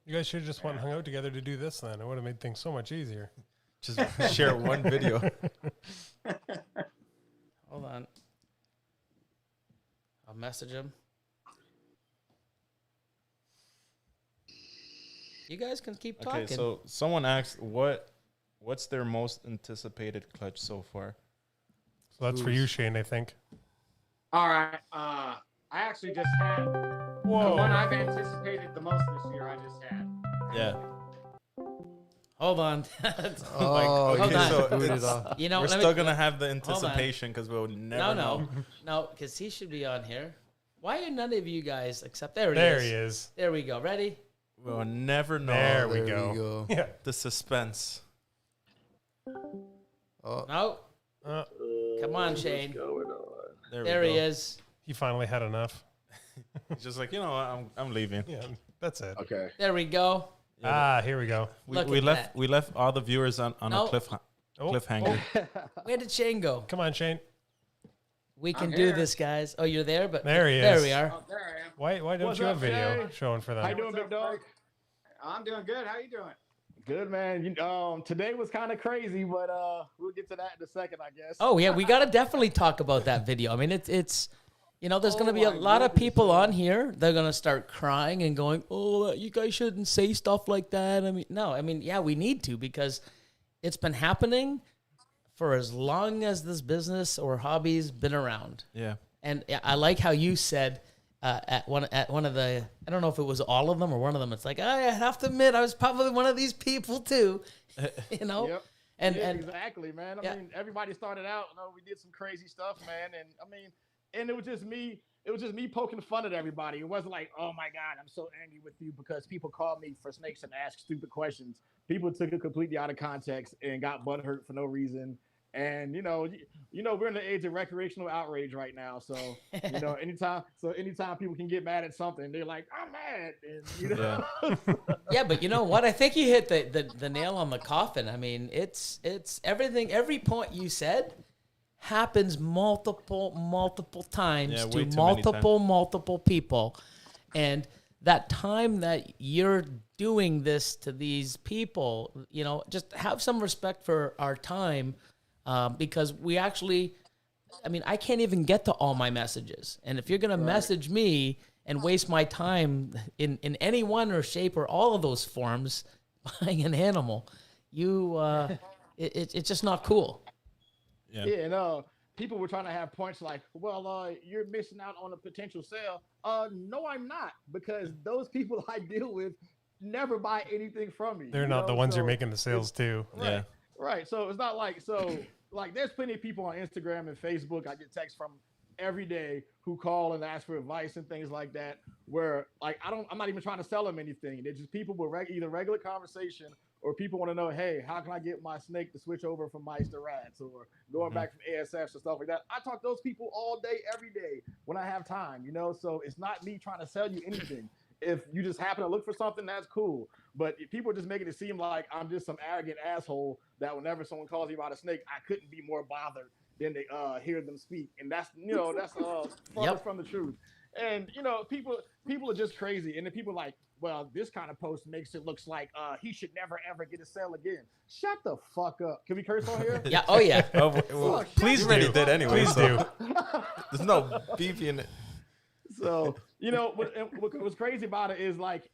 You guys should have just went and hung out together to do this then. It would have made things so much easier. Just share one video. Hold on. I'll message him. You guys can keep talking. Okay, so someone asked what's their most anticipated clutch so far? So that's for you, Shane, I think. All right. I actually just had the one I've anticipated the most this year. I just had. Yeah. Hold on. Oh, okay, hold on. so Boot it it's- off. You know, we're let me- still gonna have the on. anticipation because we'll never know. No, because he should be on here. Why are none of you guys except there he There is? he is. There we go. Ready? We'll never know. There we There go. Yeah. The suspense. Oh, No. Uh, Come on, Shane. There, There we he go. is. he finally had enough. He's just like, I'm leaving. Yeah, that's it. Okay. There we go. Ah, here we go. Look We at left that. we left all the viewers on No. a Oh, cliffhanger. Where did Shane go? Come on, Shane. We can I'm do here. this, guys. Oh, you're there, but There he There is. we are. Oh, there I am. Why don't What's you have up, video Shane? showing for How you them? doing, big dog? I'm doing good. How you doing? Good, man. Today was kind of crazy, but we'll get to that in a second, I guess. Oh yeah, we got to definitely talk about that video. I mean, it's there's going to Oh be a my lot of goodness, people man. on here. They're going to start crying and going, "Oh, you guys shouldn't say stuff like that." I mean, no, I mean, yeah, we need to because it's been happening for as long as this business or hobbies been around. Yeah. And I like how you said at one of the, I don't know if it was all of them or one of them. It's like, I have to admit, I was probably one of these people too, you know. Yep. And Yeah, and exactly, man. yeah. I mean, everybody started out. We did some crazy stuff, man. And I mean, and it was just me. It was just me poking fun at everybody. It wasn't like, oh my God, I'm so angry with you because people called me for snakes and asked stupid questions. People took it completely out of context and got butthurt for no reason. And we're in the age of recreational outrage right now. So anytime people can get mad at something, they're like, I'm mad. And yeah, but you know what? I think you hit the nail on the coffin. I mean, it's everything. Every point you said happens multiple times Yeah, to way too many multiple people, and that time that you're doing this to these people, just have some respect for our time. Because we actually, I mean, I can't even get to all my messages. And if you're going to message me and waste my time in any one or shape or all of those forms, buying an animal, it's just not cool. Yeah. Yeah, and people were trying to have points like, well, you're missing out on a potential sale. No, I'm not, because those people I deal with never buy anything from me. They're not the ones you're making the sales to. Right, Yeah. right. So it's not like like there's plenty of people on Instagram and Facebook. I get texts from every day who call and ask for advice and things like that. Where like I'm not even trying to sell them anything. They're just people with either regular conversation or people want to know, hey, how can I get my snake to switch over from mice to rats or going back from ASFs and stuff like that. I talk to those people all day, every day when I have time, you know. So it's not me trying to sell you anything. If you just happen to look for something, that's cool. But if people are just making it seem like I'm just some arrogant asshole that whenever someone calls me about a snake, I couldn't be more bothered than they hear them speak. And that's, you know, that's farthest from the truth. And, you know, people are just crazy. And then people are like, well, this kind of post makes it looks like he should never, ever get a sale again. Shut the fuck up. Can we curse on here? Yeah. Oh, yeah. Well, please You already already did anyway. Please So do. there's no beef in it. So, you know, what's crazy about it is like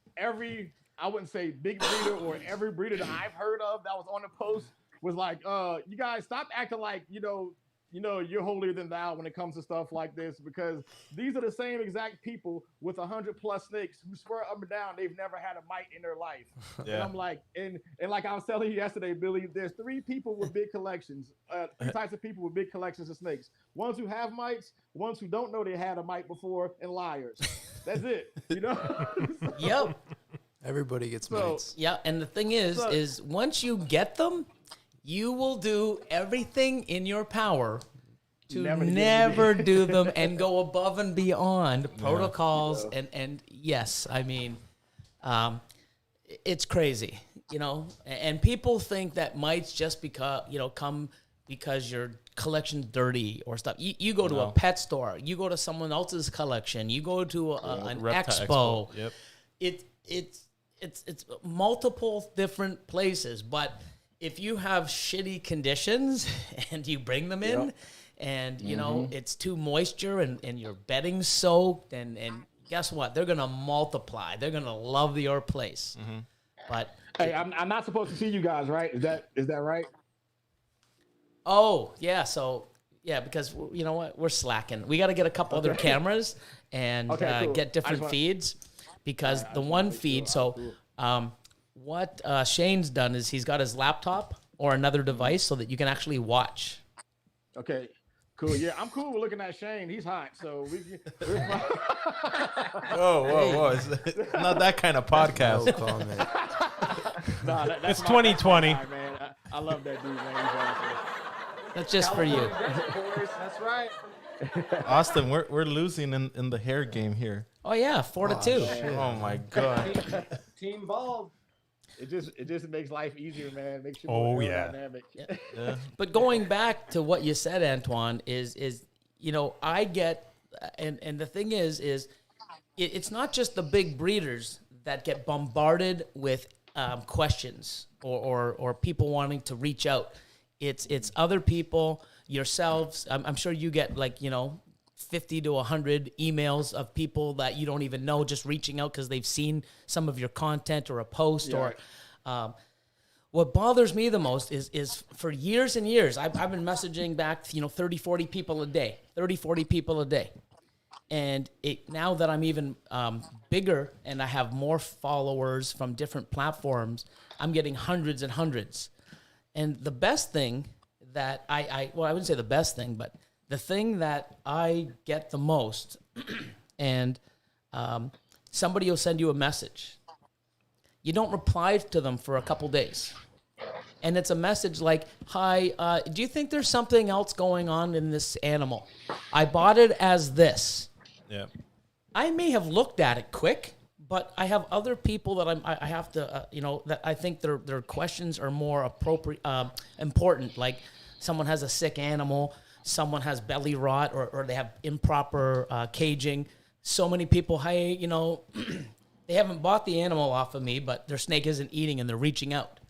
I wouldn't say big breeder or every breeder that I've heard of that was on the post was like, you guys stop acting like, you know, you're holier than thou when it comes to stuff like this, because these are the same exact people with 100+ snakes who swear up and down they've never had a mite in their life. Yeah. And I'm like, and like I was telling you yesterday, Billy, there's 3 people with big collections, 3 types of people with big collections of snakes. Ones who have mites, ones who don't know they had a mite before, and liars. That's it, you know? Yep. Everybody gets So- mites. Yeah. And the thing is once you get them, you will do everything in your power to Never to get never do them and go above and beyond protocols. And yes, I mean, it's crazy, you know, and people think that mites just come because your collection's dirty or stuff. You go to a pet store, you go to someone else's collection, you go to an Reptile expo. Yep. It's multiple different places, but if you have shitty conditions and you bring them in and, you know, it's too moisture and your bedding's soaked and guess what? They're going to multiply. They're going to love your place. But Hey, I'm not supposed to see you guys, right? Is that right? oh, yeah. So, yeah, because you know what? We're slacking. We got to get a couple other cameras and Okay, cool. get I different just wanna- feeds because the one feed. So, what Shane's done is he's got his laptop or another device so that you can actually watch. Okay, cool. Yeah, I'm cool with looking at Shane. He's hot, so we're fine. Whoa. It's not that kind of podcast. No comment. Nah, that's It's my 2020. guy, man. I love that dude, man. He's awesome. That's just for you. That's right. Austin, we're losing in the hair game here. Oh yeah, 4-2. Oh my god. Team bald. It just makes life easier, man. It makes you Oh, more yeah. aerodynamic. Yeah. But going back to what you said, Antoine, is you know, I get and the thing is it's not just the big breeders that get bombarded with questions or people wanting to reach out. It's other people, yourselves. I'm sure you get 50 to 100 emails of people that you don't even know just reaching out because they've seen some of your content or a post or. What bothers me the most is for years and years, I've been messaging back, 30, 40 people a day, 30, 40 people a day. And now that I'm even bigger and I have more followers from different platforms, I'm getting hundreds and hundreds. And the best thing that I wouldn't say the best thing, but the thing that I get the most, and somebody will send you a message. You don't reply to them for a couple days. And it's a message like, hi, do you think there's something else going on in this animal? I bought it as this. Yeah. I may have looked at it quick, but I have other people that I have to, that I think their questions are more appropriate, important. Like someone has a sick animal, someone has belly rot, or they have improper caging. So many people, hey, they haven't bought the animal off of me, but their snake isn't eating and they're reaching out.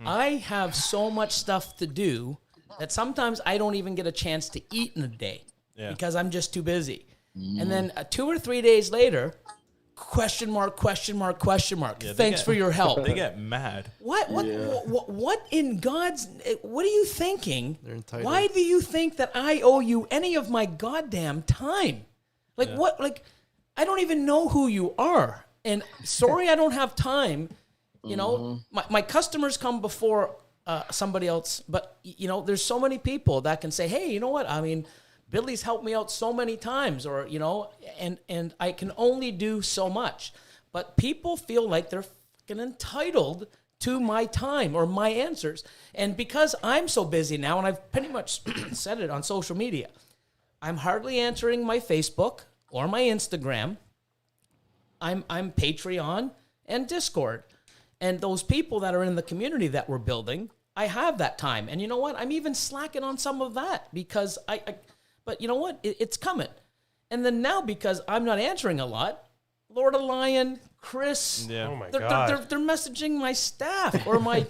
I have so much stuff to do that sometimes I don't even get a chance to eat in a day because I'm just too busy. And then 2 or 3 days later, question mark. Yeah, Thanks for your help. They get mad. What in God's, what are you thinking? They're entitled. Why do you think that I owe you any of my goddamn time? What, I don't even know who you are. And sorry, I don't have time. You know, my customers come before somebody else, but you know, there's so many people that can say, hey, you know what? I mean, Billy's helped me out so many times, or, you know, and I can only do so much. But people feel like they're fucking entitled to my time or my answers. And because I'm so busy now, and I've pretty much said it on social media, I'm hardly answering my Facebook or my Instagram. I'm Patreon and Discord. And those people that are in the community that we're building, I have that time. And you know what? I'm even slacking on some of that because but you know what? It's coming. And then now, because I'm not answering a lot, Lord Elion, Chris, Oh my they're God. they're messaging my staff or my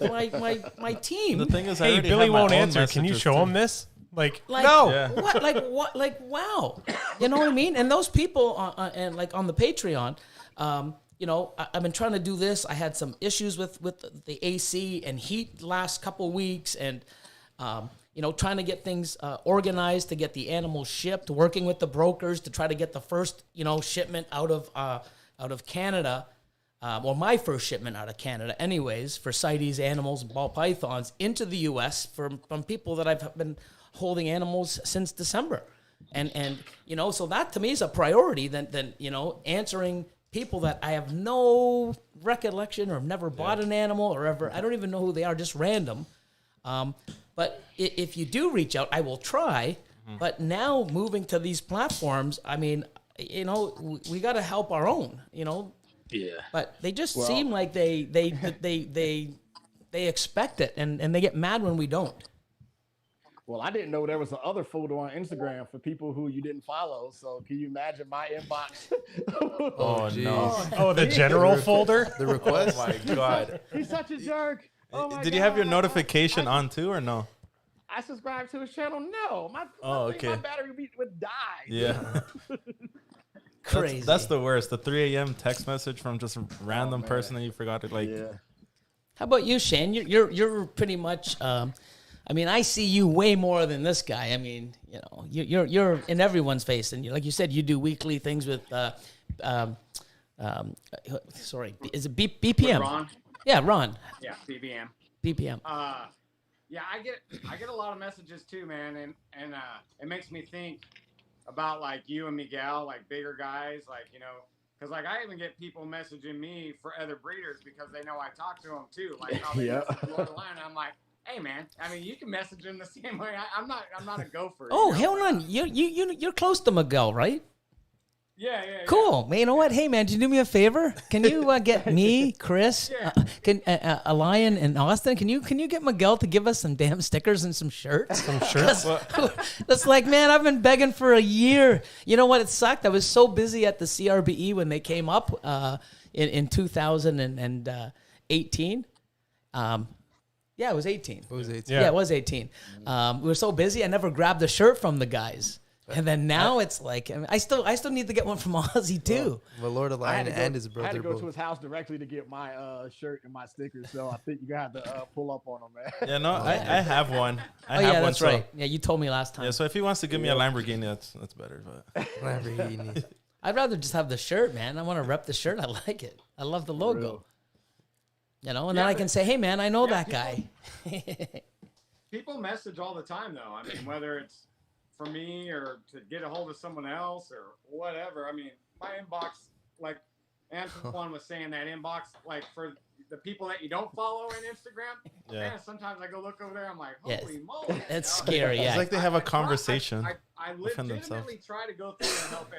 team. The thing is, I Hey, already Billy have my won't own answer. Can you messages show too. him this? Like, Like, no. Yeah. what? Like what? Like wow. You know what I mean? And those people and like on the Patreon, you know, I've been trying to do this. I had some issues with the AC and heat last couple weeks, and you know, trying to get things organized to get the animals shipped. Working with the brokers to try to get the first, you know, shipment out of Canada. Well, my first shipment out of Canada, anyways, for CITES animals and ball pythons into the U.S. from people that I've been holding animals since December, and you know, so that to me is a priority than you know, answering people that I have no recollection or have never bought an animal or ever, I don't even know who they are, just random. But if you do reach out, I will try. But now moving to these platforms, I mean, you know, we got to help our own, you know. Yeah. But they just seem like they expect it, and they get mad when we don't. Well, I didn't know there was another folder on Instagram for people who you didn't follow. So can you imagine my inbox? Oh, geez. no. Oh, the general folder? The request. Oh, my God. He's such a jerk. Oh my Did you have God, your like, notification on too or no? I subscribed to his channel. No, my okay. battery would die. Yeah. Crazy. That's the worst. The 3 a.m. text message from just a random person that you forgot to like. Yeah. How about you, Shane? You're pretty much. I mean, I see you way more than this guy. I mean, you know, you're in everyone's face, and like you said, you do weekly things with. Sorry, is it BPM? Ron? Yeah, Ron. Yeah, BBM. BPM. Yeah, I get a lot of messages too, man, and it makes me think about like you and Miguel, like bigger guys, like, you know, because like I even get people messaging me for other breeders because they know I talk to them too, like how they Lord of Lion. I'm like, hey man, I mean, you can message them the same way. I'm not a gopher. Oh, you know? hold on. You're close to Miguel, right? Yeah. Cool. Man, you know what? Hey, man, can you do me a favor? Can you get me, Chris, Yeah. Elion, and Austin? Can you get Miguel to give us some damn stickers and some shirts? Some shirts? That's like, man, I've been begging for a year. You know what? It sucked. I was so busy at the CRBE when they came up in 2018. Yeah, it was 18. It was 18. Yeah, it was 18. We were so busy, I never grabbed a shirt from the guys. And then now it's like, I mean, I still need to get one from Ozzy too. But Lord of I had Lion to go, and his I had brother to go to both. his house directly to get my shirt and my stickers. So I think you're going to have to pull up on him, man. Yeah, no, I have one. I Oh have yeah, one, that's so- right. Yeah, you told me last time. Yeah, so if he wants to give me a Lamborghini, that's better. But Lamborghini. I'd rather just have the shirt, man. I want to rep the shirt. I like it. I love the logo. real. You know, and then I can say, hey, man, I know that guy. People message all the time though. I mean, whether it's for me or to get a hold of someone else or whatever. I mean, my inbox, like Antoine was saying, that inbox, like for the people that you don't follow on Instagram, Yeah. man, sometimes I go look over there, I'm like, Yes. holy moly. It's you know? scary, yeah. it's like they have a I try- conversation. I within themselves. legitimately try to go through and help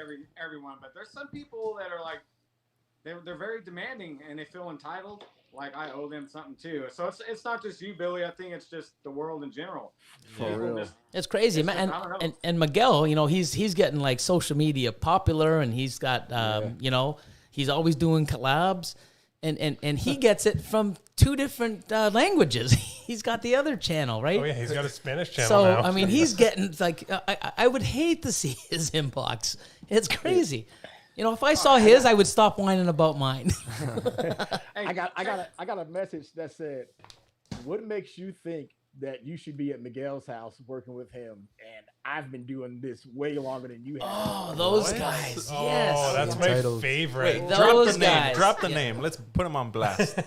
everyone, but there's some people that are like, they're very demanding and they feel entitled. Like I owe them something too. So it's not just you, Billy. I think it's just the world in general. For People real. just- It's crazy, It's man. just- I don't know. And Miguel, you know, he's getting like social media popular, and he's got, you know, he's always doing collabs, and he gets it from 2 different languages. He's got the other channel, right? Oh, yeah, he's got a Spanish channel So now. I mean, he's getting like I would hate to see his inbox. It's crazy. You know, if I saw his, I would stop whining about mine. I got a message that said, "What makes you think that you should be at Miguel's house working with him, and I've been doing this way longer than you have. Oh, those guys. Yes. Oh, that's my Entitled. favorite. Wait, Drop those the name. guys. Drop the Yeah. name. Let's put him on blast.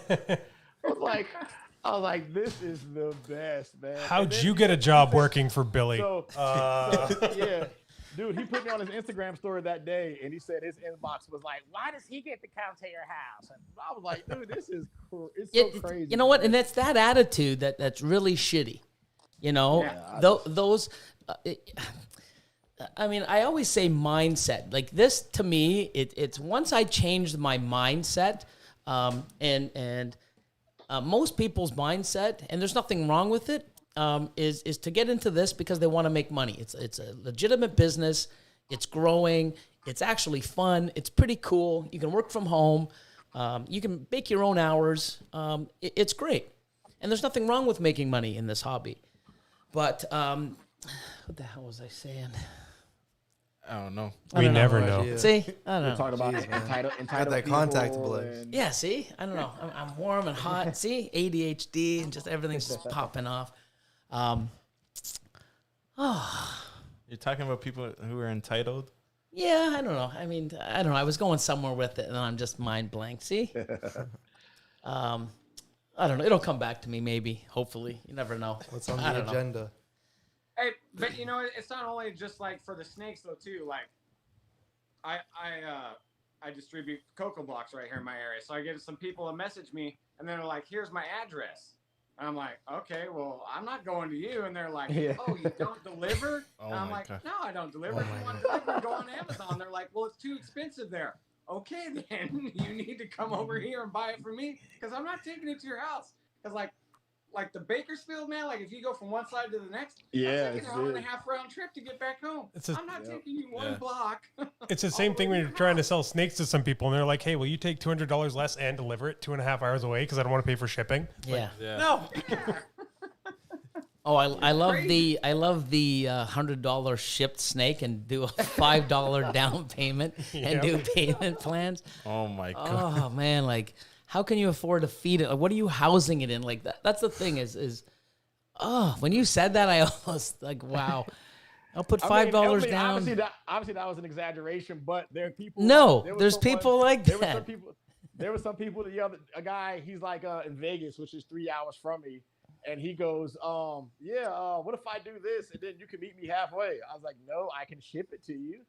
I was like, this is the best, man. How'd And then you get a job working for Billy? So, yeah, dude, he put me on his Instagram story that day, and he said his inbox was like, "Why does he get to come to your house?" And I was like, "Dude, this is it's so crazy." You know what? man. And that's that attitude that's really shitty. You know, Yeah, those. I mean, I always say mindset. Like this, to me, it's once I changed my mindset, and most people's mindset, and there's nothing wrong with it, is to get into this because they want to make money. It's a legitimate business. It's growing. It's actually fun. It's pretty cool. You can work from home. You can make your own hours. It's great, and there's nothing wrong with making money in this hobby. But what the hell was I saying? I don't know. We never No know. idea. See, I don't know. Talking about Jeez, man. entitled Got that people contact blur. and- Yeah, see? I don't know. I'm warm and hot. See? ADHD and just everything's just popping off. You're talking about people who are entitled. Yeah, I don't know. I mean, I don't know. I was going somewhere with it and I'm just mind blank. See? I don't know. It'll come back to me maybe, hopefully. You never know. What's on I the don't know. agenda? Hey, but you know, it's not only just like for the snakes though too. Like, I distribute cocoa blocks right here in my area, so I get some people to message me, and they're like, "Here's my address," and I'm like, "Okay, well, I'm not going to you," and they're like, Yeah. "Oh, you don't deliver?" Oh and I'm my like, God. "No, I don't deliver. If you want to deliver, go on Amazon." They're like, "Well, it's too expensive there." Okay, then you need to come over here and buy it from me because I'm not taking it to your house. Because like the Bakersfield, man, like if you go from one side to the next, Yeah, I'm it's taking an hour and a big. half round trip to get back home. I'm not taking you one Yeah. block. It's the same thing when you're trying to sell snakes to some people, and they're like, "Hey, will you take $200 less and deliver it 2.5 hours away because I don't want to pay for shipping?" Yeah. Yeah. No. Oh, I love the $100 shipped snake and do a $5 down payment and do payment plans. Oh my god. Oh man, like how can you afford to feed it? Like, what are you housing it in? Like that's the thing is when you said that, I almost like, wow. I'll put $5 down. Obviously, that was an exaggeration, but there are people. No, there was there's someone- people like there were that. some people. There were some people. A guy. He's like in Vegas, which is 3 hours from me, and he goes, what if I do this and then you can meet me halfway? I was like, no, I can ship it to you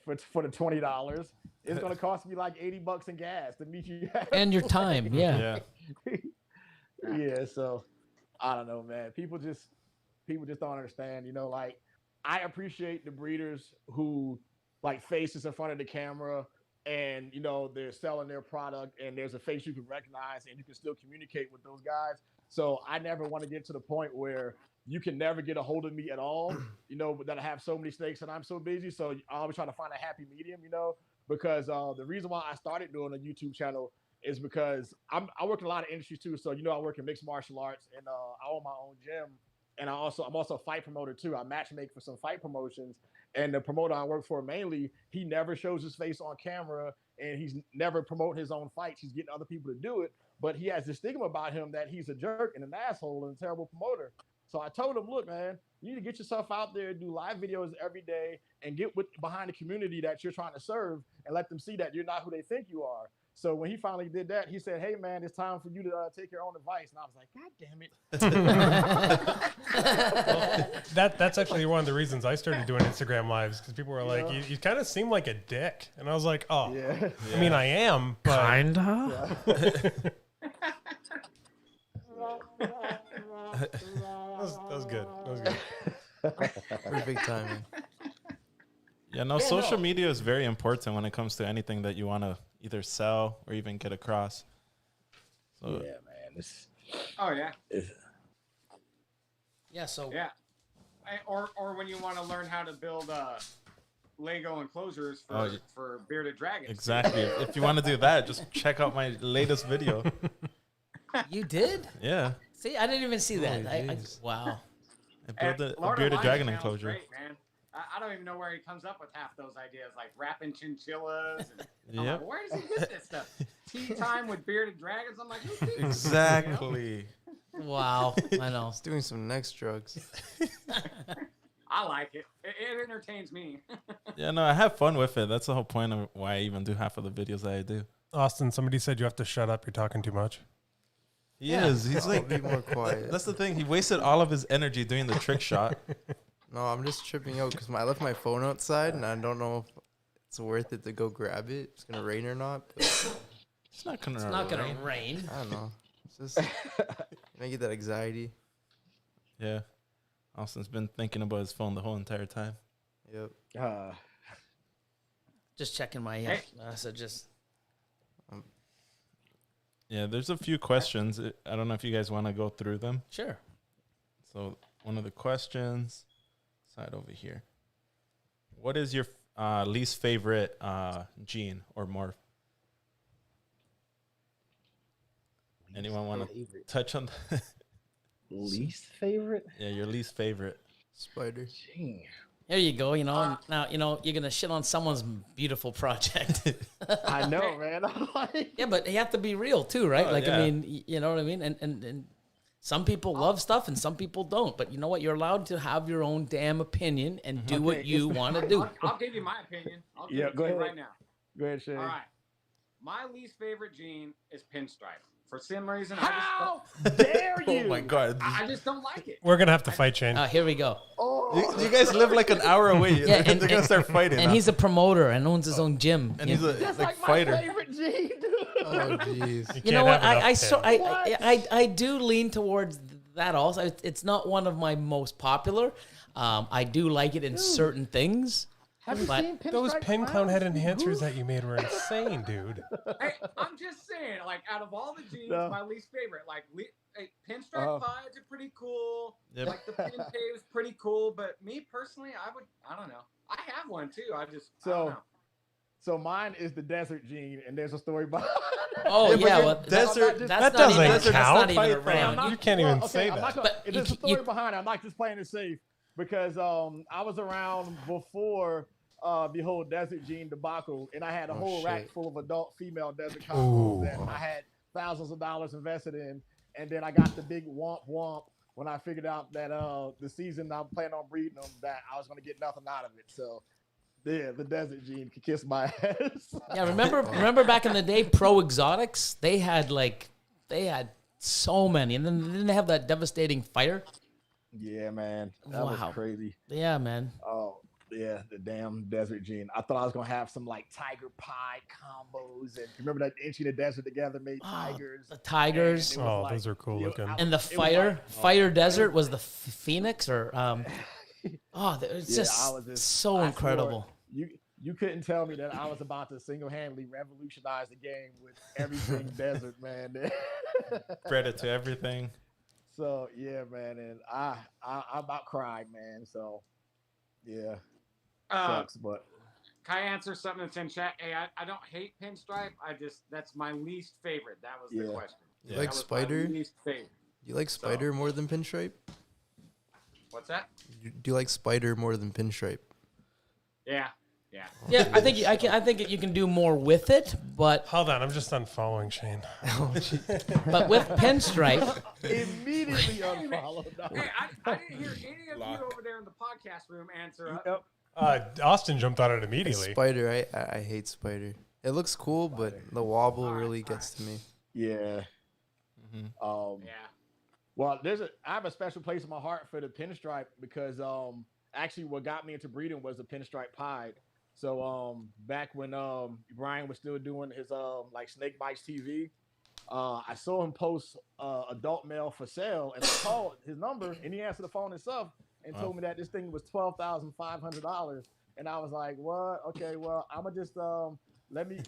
for the $20. It's gonna cost me like $80 in gas to meet you. And your time, yeah. Yeah. Yeah, so I don't know, man. People just don't understand. You know, like I appreciate the breeders who like faces in front of the camera and you know they're selling their product and there's a face you can recognize and you can still communicate with those guys. So I never want to get to the point where you can never get a hold of me at all, you know, that I have so many snakes and I'm so busy. So I always try to find a happy medium, you know, because the reason why I started doing a YouTube channel is because I work in a lot of industries too. So, you know, I work in mixed martial arts and I own my own gym. And I'm also a fight promoter too. I matchmake for some fight promotions. And the promoter I work for mainly, he never shows his face on camera and he's never promoting his own fights. He's getting other people to do it. But he has this stigma about him that he's a jerk and an asshole and a terrible promoter. So I told him, look, man, you need to get yourself out there, do live videos every day and get behind the community that you're trying to serve and let them see that you're not who they think you are. So when he finally did that, he said, hey, man, it's time for you to take your own advice. And I was like, God damn it. That's actually one of the reasons I started doing Instagram lives because people were like, you kind of seem like a dick. And I was like, oh, Yeah. I mean, I am, but Kinda. that was good. That was good. Perfect timing. Yeah, no, social media is very important when it comes to anything that you want to either sell or even get across. So, Yeah, man. Oh yeah, Yeah, so yeah. Or when you want to learn how to build Lego enclosures for bearded dragons. exactly. If you want to do that, just check out my latest video. you did? Yeah. See, I didn't even see that. Holy jeez. Wow. I built a Lord of bearded Lion's dragon channel's enclosure. Great, man. I don't even know where he comes up with half those ideas, like wrapping chinchillas. And I'm Yep. like, where does he get this stuff? Tea time with bearded dragons. I'm like, who thinks? Exactly. Wow, I know. It's doing some next drugs. I like it. It entertains me. Yeah, no, I have fun with it. That's the whole point of why I even do half of the videos that I do. Austin, somebody said you have to shut up. You're talking too much. He is. He's I'll like, be more quiet. that's the thing. He wasted all of his energy doing the trick shot. No, I'm just tripping out because I left my phone outside and I don't know if it's worth it to go grab it. It's gonna rain or not. But It's not gonna. It's not going to rain. I don't know. It's just I get that anxiety. Yeah. Austin's been thinking about his phone the whole entire time. Yep. Just checking my Hey. messages. Yeah, there's a few questions. I don't know if you guys want to go through them. Sure. So one of the questions, side over here. What is your least favorite gene or morph? Anyone want to touch on that? Least favorite? Yeah, your least favorite. Spider. Gee. There you go. Now, you're going to shit on someone's beautiful project. I know, man. I'm like, Yeah, but you have to be real too, right? Oh, Like, yeah. I mean, you know what I mean? And some people love stuff and some people don't. But you know what? You're allowed to have your own damn opinion and do what you want to do. I'll give you my opinion. I'll give Yeah, it go to you ahead. right now. go ahead, Shane. All right. My least favorite gene is pinstripe. For some reason, I How dare you? Oh my god. I just don't like it. We're gonna have to fight, Shane. Here we go. Oh, You guys live like an hour away. Yeah, they're gonna start fighting. And now. he's a promoter and owns his own gym. and you he's know? a that's like like my fighter. favorite gene, dude. Oh jeez. You can't know what? have enough I do lean towards that also. It's not one of my most popular. I do like it in certain things. Have you But seen Pinstripe Those pin cone head clowns? enhancers that you made were insane, dude. Hey, I'm just saying, like, out of all the genes, No. my least favorite. Like, pinstripe pies are pretty cool. Yep. Like, the pin is pretty cool. But me personally, I don't know. I have one too. I don't So, know. so mine is the desert gene, and there's a story behind. Oh Yeah, but yeah, your well, desert- that's that not doesn't even, count. That's not even Fight around. fan. You can't even okay, say I'm that. not gonna, But there's a you- story behind it. I'm not just playing it safe because I was around before the whole desert gene debacle, and I had a whole rack shit. full of adult female desert Ooh. combos that I had thousands of dollars invested in, and then I got the big womp when I figured out that the season I'm planning on breeding them that I was gonna get nothing out of it. So yeah, the desert gene can kiss my ass. Yeah, remember back in the day, Pro Exotics, they had so many, and then didn't they have that devastating fire? Yeah, man, that Wow. was crazy. Yeah, man. Oh, yeah, the damn desert gene. I thought I was gonna have some like tiger pie combos, and remember that Inch in the Desert together made tigers. The tigers And it was Oh, those are cool looking. and the it was fire like- fire desert was the Phoenix or it's Yeah, just I was just- so I swore incredible. You couldn't tell me that I was about to single-handedly revolutionize the game with everything desert, man. Credit to everything. So yeah, man, and I about cried, man. So yeah, sucks, but Can I answer something that's in chat? Hey, I don't hate pinstripe. That's my least favorite. That was the Yeah. question. You Yeah. like That was my spider? least favorite. Do you like spider more than pinstripe? What's that? Do you like spider more than pinstripe? Yeah. Yeah, I think you can do more with it, but Hold on, I'm just unfollowing Shane. with pinstripe, immediately unfollowed. Hey, I didn't hear any of you over there in the podcast room answer. Yep. Austin jumped on it immediately. Spider, I hate spider. It looks cool, but the wobble really gets to me. Yeah. Mhm. Yeah. Well, I have a special place in my heart for the pinstripe because actually what got me into breeding was the pinstripe pied. So back when Brian was still doing his like Snake Bites TV, I saw him post adult male for sale, and I called his number, and he answered the phone himself and told me that this thing was $12,500, and I was like, "What? Okay, well, I'm gonna just let me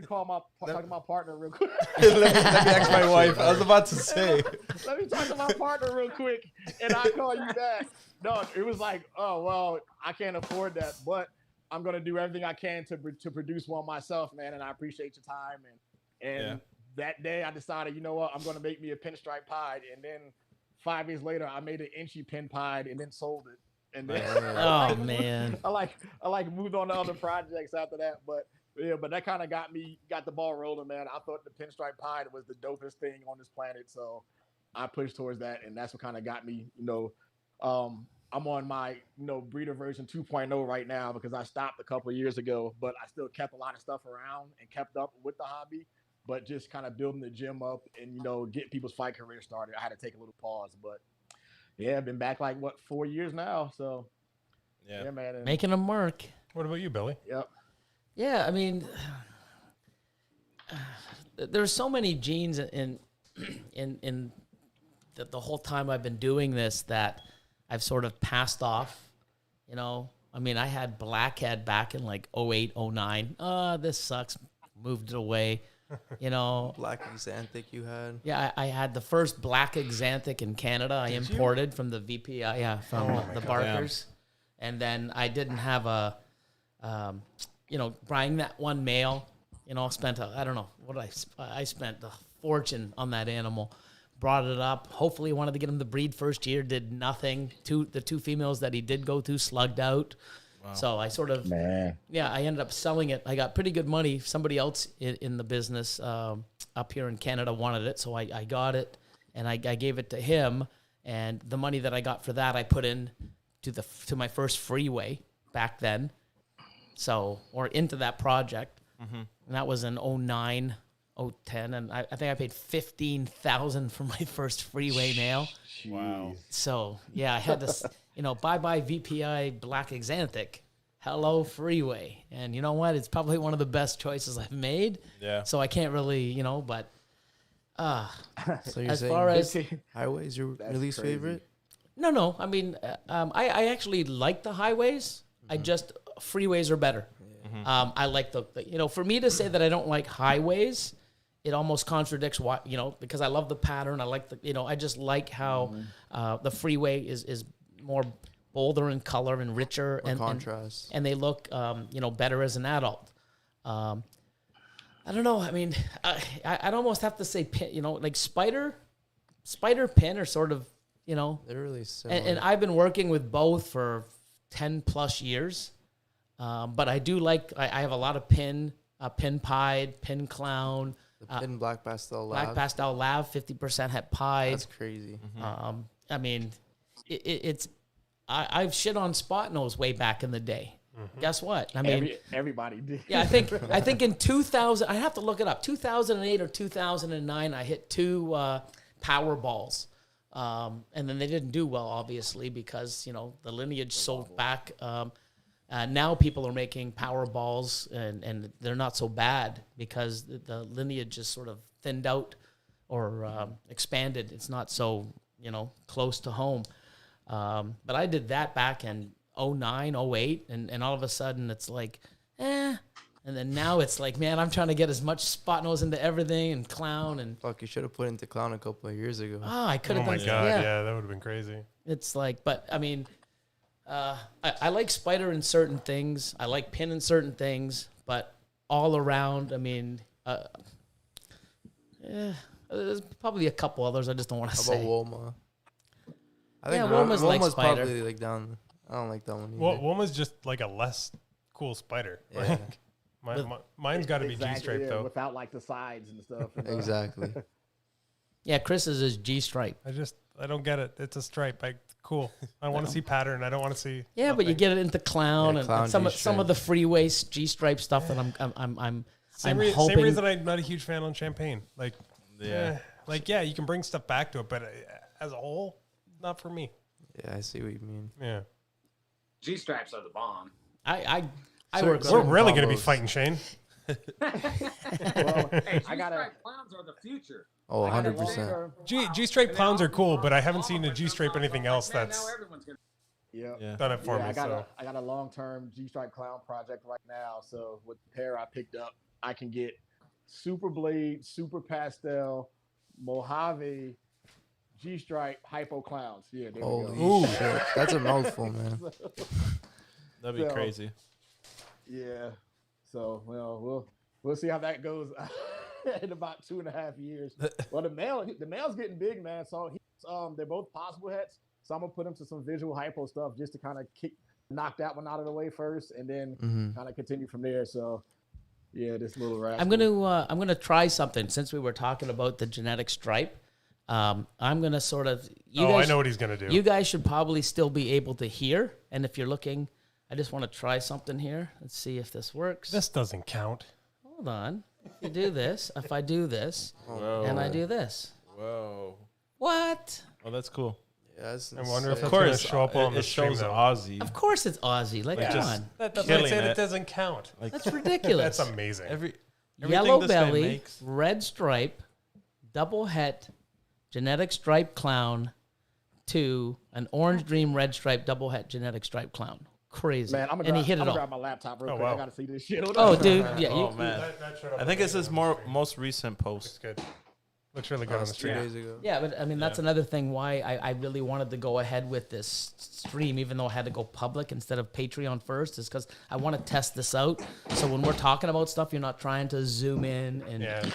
call talk to my partner real quick." let me ask my wife. I was about to say. Let me talk to my partner real quick, and I'll call you back. No, it was like, oh, well, I can't afford that, but I'm going to do everything I can to produce one myself, man, and I appreciate your time. And that day I decided, you know what, I'm going to make me a pinstripe pied, and then 5 years later, I made an inchy pin pied and then sold it. And then oh man, I moved on to other projects after that, but yeah, but that kind of got the ball rolling, man. I thought the pinstripe pied was the dopest thing on this planet, so I pushed towards that, and that's what kind of got me. I'm on my breeder version 2.0 right now because I stopped a couple of years ago, but I still kept a lot of stuff around and kept up with the hobby, but just kind of building the gym up and get people's fight career started. I had to take a little pause, but yeah, I've been back like 4 years now. So yeah man, and, Making them work. What about you, Billy? yep. Yeah, I mean, there's so many genes in the whole time I've been doing this that I've sort of passed off. I mean, I had blackhead back in like 08, 09. This sucks. Moved it away. Black Xanthic you had. Yeah, I had the first black Xanthic in Canada. I imported from the VPI, from the Barkers. And then I didn't have buying that one male, spent I don't know what I spent a fortune on that animal. Brought it up. Hopefully wanted to get him to breed first year. Did nothing. The two females that he did go to slugged out. Wow. So I sort of, I ended up selling it. I got pretty good money. Somebody else in the business up here in Canada wanted it. So I got it and I gave it to him. And the money that I got for that, I put in to my first freeway back then. Or into that project. Mm-hmm. And that was in 09, 010. And I think I paid $15,000 for my first freeway male. Wow. So yeah, I had to, bye-bye VPI Black Xanthic. Hello freeway. And you know what? It's probably one of the best choices I've made. Yeah. So I can't really, but so you're as saying far as highways your least favorite? No. I mean, I actually like the highways. Mm-hmm. I just freeways are better. Mm-hmm. I like the for me to say that I don't like highways, it almost contradicts what because I love the pattern. I like I just like how the freeway is more bolder in color and richer and contrast, and they look better as an adult. I don't know. I mean, I'd almost have to say pin, like spider pin are sort of they're really similar. And I've been working with both for 10 plus years. But I do like, I have a lot of pin pied, pin clown. The pin black pastel lab. Black pastel lab, 50% het pied. That's crazy. Mm-hmm. I mean, I've shit on spot nose way back in the day. Mm-hmm. Guess what? I mean, everybody did. Yeah, I think in 2000, I have to look it up. 2008 or 2009, I hit 2 power balls. And then they didn't do well, obviously, because, the lineage sold back. Now people are making power balls, and they're not so bad because the lineage is sort of thinned out or expanded. It's not so, close to home. But I did that back in 09, 08, and all of a sudden it's like, And then now it's like, man, I'm trying to get as much spot nose into everything and clown. And fuck, you should have put into clown a couple of years ago. Oh, I could have done. Oh, my God. Yeah, that would have been crazy. It's like, but I mean... I like spider in certain things. I like pin in certain things, but all around, I mean, there's probably a couple others I just don't want to say. How about Woma? I think Woma's like spider. Probably like down. I don't like that one either. Well, Woma's just like a less cool spider. Yeah. Like, mine's got to be G-stripe though. Without like the sides and stuff. Exactly. Yeah, Chris's is G-stripe. I don't get it. It's a stripe. Cool. I want to see pattern. I don't want to see. Yeah, nothing. But you get it into clown and some of the freeway G-stripe stuff that I'm hoping. Same reason I'm not a huge fan on champagne. You can bring stuff back to it, but as a whole, not for me. Yeah, I see what you mean. Yeah. G-stripes are the bomb. We're really going to be fighting, Shane. Well, hey, G-stripe clowns are the future. Oh, 100%. G-stripe clowns are cool, but I haven't seen a G-stripe anything else that's done it for me. I got a long-term G-stripe clown project right now. So with the pair I picked up, I can get super blade, super pastel, Mojave, G-stripe, hypo clowns. Yeah, there we go. Shit. That's a mouthful, man. That'd be crazy. Yeah. So we'll see how that goes. In about 2.5 years. Well, the male's getting big, man. So they're both possible hets. So I'm gonna put him to some visual hypo stuff just to kind of knock that one out of the way first, and then kind of continue from there. So yeah, this little rascal. I'm gonna try something since we were talking about the genetic stripe. I'm going to sort of... I know what he's going to do. You guys should probably still be able to hear. And if you're looking, I just want to try something here. Let's see if this works. This doesn't count. Hold on. If you do this, if I do this, Whoa. and I do this. Whoa. What? Oh, that's cool. Yeah, that's I wonder if insane. Of that's going to course, show up on the it stream, shows though. Aussie. Of course it's Aussie. Like, come just- on. That's why I Killing said it. it doesn't count. Like That's ridiculous. That's amazing. everything Yellow this guy belly, makes- red stripe, double het, genetic stripe clown, to an orange dream red stripe double het genetic stripe clown. Crazy. Man, I'm and he hit it gonna all. grab my laptop real Oh, quick. I wow. gotta see this shit. Hold Oh, on. dude, yeah. Oh man, That showed up I think on it's the his most recent Looks post. good. Looks really good That on was the 2 stream. days ago. Yeah, but I mean, that's another thing why I really wanted to go ahead with this stream, even though I had to go public instead of Patreon first, is because I want to test this out. So when we're talking about stuff, you're not trying to zoom in and, Yeah.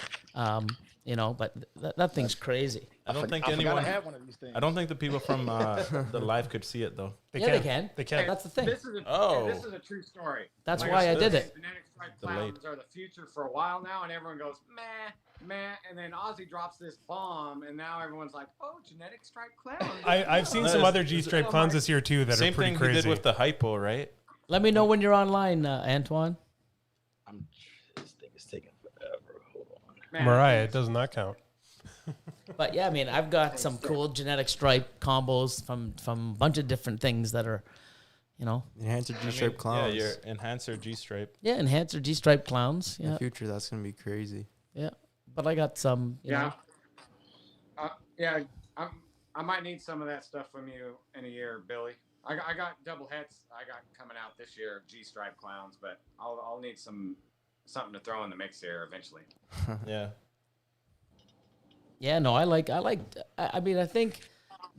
but that thing's crazy. I don't think I forgot anyone. I had one of these things. I don't think the people from the live could see it though. They Yeah, can. they can. They can. That's the thing. This is a, Oh. this is a true story. That's Like why I said, did it. Genetic striped Delayed. clowns are the future for a while now, and everyone goes meh, and then Ozzy drops this bomb, and now everyone's like, oh, genetic striped clown. I've seen No, some it's- other G-stripe clowns this year too that Same are pretty thing crazy. he did with the hypo, right? Let me know when you're online, Antoine. This thing is taking forever. Hold on. Man, Mariah, it does not count. But yeah, I mean, I've got some cool genetic stripe combos from a bunch of different things that are, Enhancer G-stripe clowns. Yeah, your enhancer G stripe. enhancer G stripe clowns. In Yeah, the future, that's gonna be crazy. yeah. But I got some. You know, yeah. I might need some of that stuff from you in a year, Billy. I got double heads. I got coming out this year of G stripe clowns, but I'll need something to throw in the mix here eventually. Yeah. Yeah, no, I mean, I think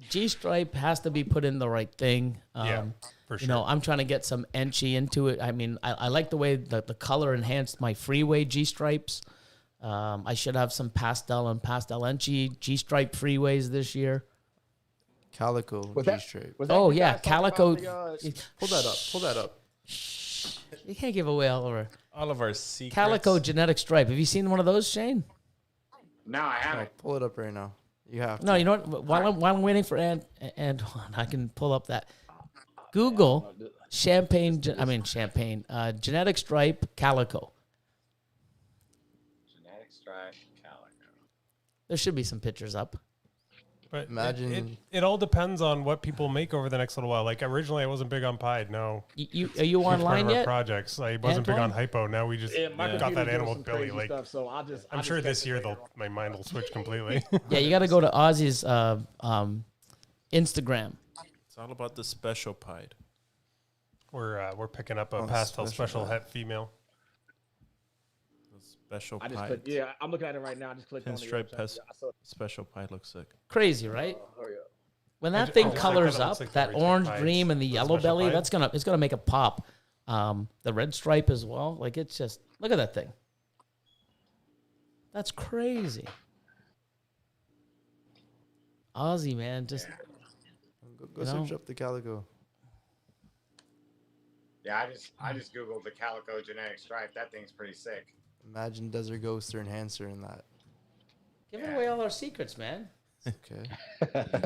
G stripe has to be put in the right thing. Yeah, for sure. I'm trying to get some Enchy into it. I mean, I like the way that the color enhanced my freeway G stripes. I should have some pastel and pastel Enchy G stripe freeways this year. Calico Was that- G-stripe. Was that Oh you yeah, guys talking calico. about the, Pull that up. Pull that up. You can't give away all of our All of our secrets. calico genetic stripe. Have you seen one of those, Shane? No, I No, haven't. pull it up right now. You have to. No, you know what? While I'm waiting for Antoine, I can pull up that. Google genetic stripe calico. Genetic stripe calico. There should be some pictures up. But Imagine- it all depends on what people make over the next little while. Like originally, I wasn't big on Pied. No, Are you huge part online of our yet? projects. I wasn't big on Antoine? hypo. Now we just Yeah, my got computer's that doing animal some Billy. crazy Like stuff, so I'm sure this year my mind will switch completely. Yeah, you got to go to Ozzy's Instagram. It's all about the special pied. We're picking up a Oh, pastel special special het female. The special I just pied. clicked. Yeah, I'm looking at it right now. I just clicked on Pinstripe the pest. I saw, Special pied looks sick. Crazy, right? hurry up. When I that ju- thing I just like colors that it up, looks like the that retail orange pies, dream and the the yellow special belly, pies. it's gonna make a pop. The red stripe as well. Like it's just look at that thing. That's crazy. Ozzy, man, just Go You search know? up the calico. Yeah, I just googled the calico genetic stripe. That thing's pretty sick. Imagine Desert Ghost or Enhancer in that. giving away all our secrets, man. Okay.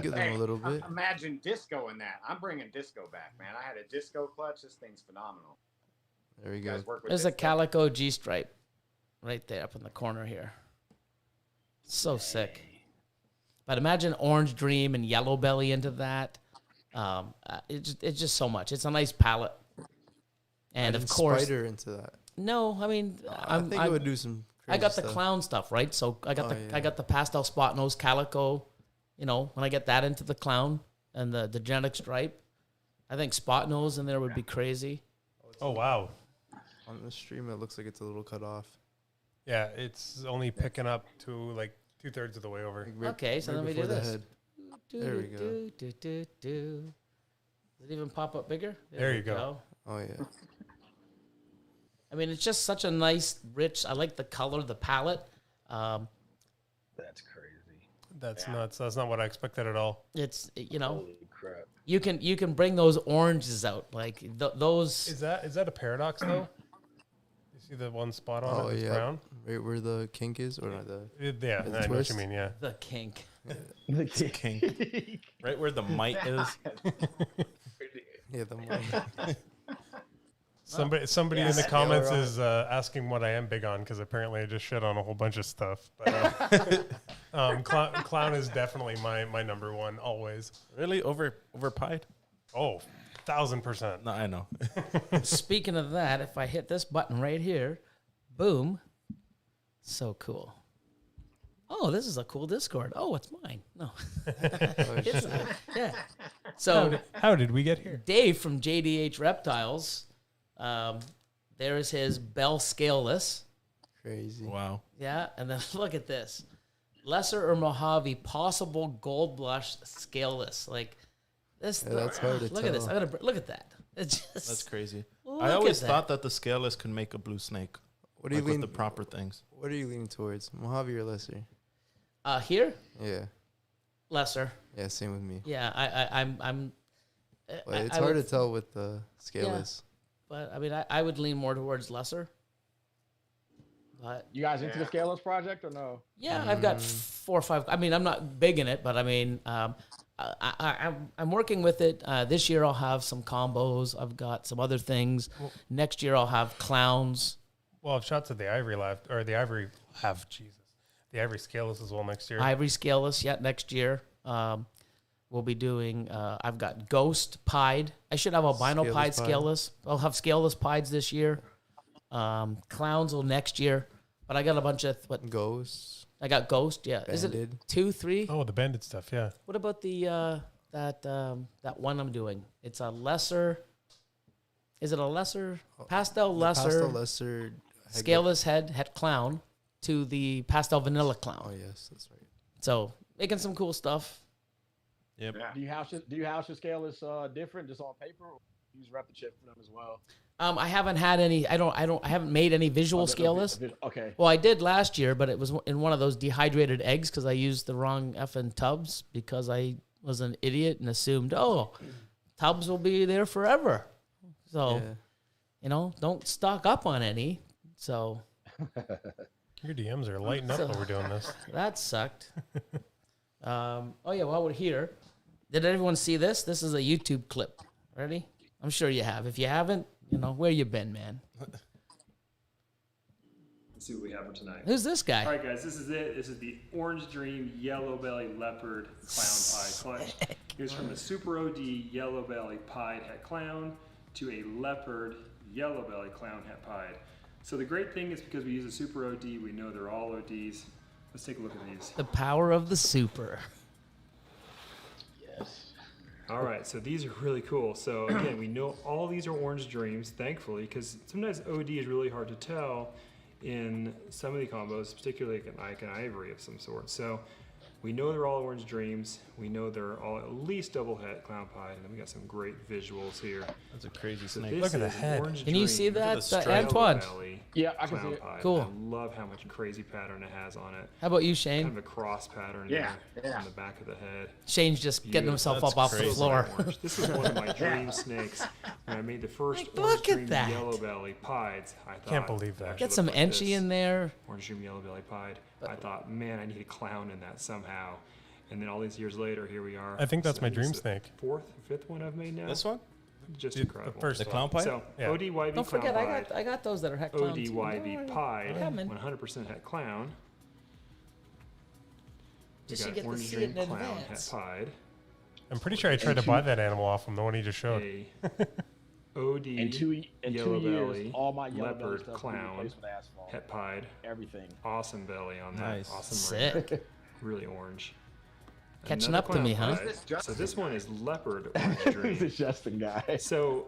Give them a little bit. Imagine disco in that. I'm bringing disco back, man. I had a disco clutch. This thing's phenomenal. There we You go. guys work with There's a disco? calico G stripe right there up in the corner here. So sick. But imagine orange dream and yellow belly into that. It's just so much. It's a nice palette. And Imagine of course, Spider into that. no, I mean, I think it would do some. I got crazy the stuff. clown stuff, right? So I got Oh, the yeah. I got the pastel spot nose calico. You know, when I get that into the clown and the genetic stripe, I think spot nose in there would be crazy. Oh wow, On the stream, it looks like it's a little cut off. yeah, it's only picking up to like 2/3 of the way over. Like right- Okay, so right let me do before the this. head. There we go. Does it even pop up bigger? There we you go. Oh yeah. I mean, it's just such a nice, rich. I like the color, the palette. That's crazy. That's nuts. That's not what I expected at all. It's know Holy crap. you can bring those oranges out like those. Is that a paradox though? You see the one spot on Oh it that's yeah. brown? Right where the kink is, or not the. Yeah, The I know what twist? you mean. Yeah. The kink. It's king. Right where the mic is. Yeah, the mic. Somebody in the comments is asking what I am big on because apparently I just shit on a whole bunch of stuff. But clown is definitely my number one always. Really? Over pied? Oh, 1,000%. No, I know. Speaking of that, if I hit this button right here, boom. So cool. Oh, this is a cool Discord. Oh, it's mine. No. It's, yeah. So How did we get here? Dave from JDH Reptiles, there is his Bell Scaleless. Crazy. Wow. Yeah, and then look at this. Lesser or Mojave possible gold blush scaleless. Like this. Yeah, that's hard to look at this. tell. I'm gonna look at that. It's just That's crazy. look I at always that. thought that the scaleless could make a blue snake. What are you Like with leaning? the proper things. What are you leaning towards, Mojave or lesser? Here Yeah, lesser. yeah, same with me. Yeah, I'm. But it's I hard would- to tell with the scaleless. But I mean, I would lean more towards lesser. But You guys into the Scaleless project or no? yeah, I've got 4 or 5. I mean, I'm not big in it, but I mean, I'm working with it. This year I'll have some combos. I've got some other things. Next year I'll have clowns. Well, I've shots at the Ivory left, or the Ivory have, Jesus. The Ivory Scaleless as well next year. Ivory scaleless yet next year. We'll be doing. I've got ghost pied. I should have albino Scaleless pied pied. scaleless. I'll have scaleless pieds this year. Clowns will next year. But I got a bunch of what? Ghosts. I got ghost. Yeah, is it Banded. 2, 3? Oh, the banded stuff, yeah. What about the that one I'm doing? It's a lesser. Is it a lesser pastel lesser Pastel lesser. scaleless head clown to the pastel vanilla clown? Oh yes, that's right. So making some cool stuff. Yep. Yeah. Do you house your Scaleless different, just on paper, or use Reptile chip for them as well? I haven't had any. I haven't made any visual scaleless. Okay. Well, I did last year, but it was in one of those dehydrated eggs because I used the wrong effing tubs because I was an idiot and assumed, oh, tubs will be there forever. So, Yeah. you know, don't stock up on any. So Your DMs are lighting up while we're doing this. that sucked. Oh yeah, while we're here, did everyone see this? This is a YouTube clip. Ready? I'm sure you have. If you haven't, you know, where you been, man? Let's see what we have for tonight. Who's this guy? All right, guys, this is it. This is the Orange Dream Yellow Belly Leopard Clown Pie Clutch. Here's from a Super OD Yellow Belly Pied Het Clown to a Leopard Yellow Belly Clown Het Pied. So the great thing is because we use a Super OD, we know they're all ODs. Let's take a look at these. The power of the super. Yes. All right, so these are really cool. So again, we know all these are Orange Dreams, thankfully, because sometimes OD is really hard to tell in some of the combos, particularly like an Ivory of some sort. So we know they're all Orange Dreams. We know they're all at least double het clown pie, and then we got some great visuals here. That's a crazy So snake. this Look at the is head. Orange Can you Dream see that, the stripe. Antoine? Yellow Belly Yeah, I can Clown see it. Pie. Cool. I love how much crazy pattern it has on it. How about you, Kind Shane? of a cross pattern Yeah, there yeah. on the back of the head. Shane's just getting Beautiful. himself That's up off crazy. the floor. Orange. This was one of my dream snakes. When I made the first Like, Orange look at Dream that. Yellow Belly pieds, I thought Can't believe that. it Get actually some looked like enchy this. in there. Orange Dream Yellow Belly pied. I thought, man, I need a clown in that somehow. And then all these years later, here we are. I think that's my this dream is the snake. fourth, fifth one I've made now. This one? Just The incredible. first The one. clown pie? So Yeah. ODYB Don't forget, clown I got those that are heck pied. clowns. too. ODYB Don't worry. pied. Coming. 100% het clown. We Just so you got get to Orange see Dream it in clown het advance. pied. I'm pretty sure I tried to buy that animal off him, the one he just showed. A OD In two Yellow years, belly, all my yellow belly leopard stuff will be clown, replaced with asphalt. het pied. Everything. Awesome belly on that. Nice. Awesome ring. Sick. Really orange. Catching Another up to me, clown huh? pied. So this one is leopard orange This dream. is Justin guy. So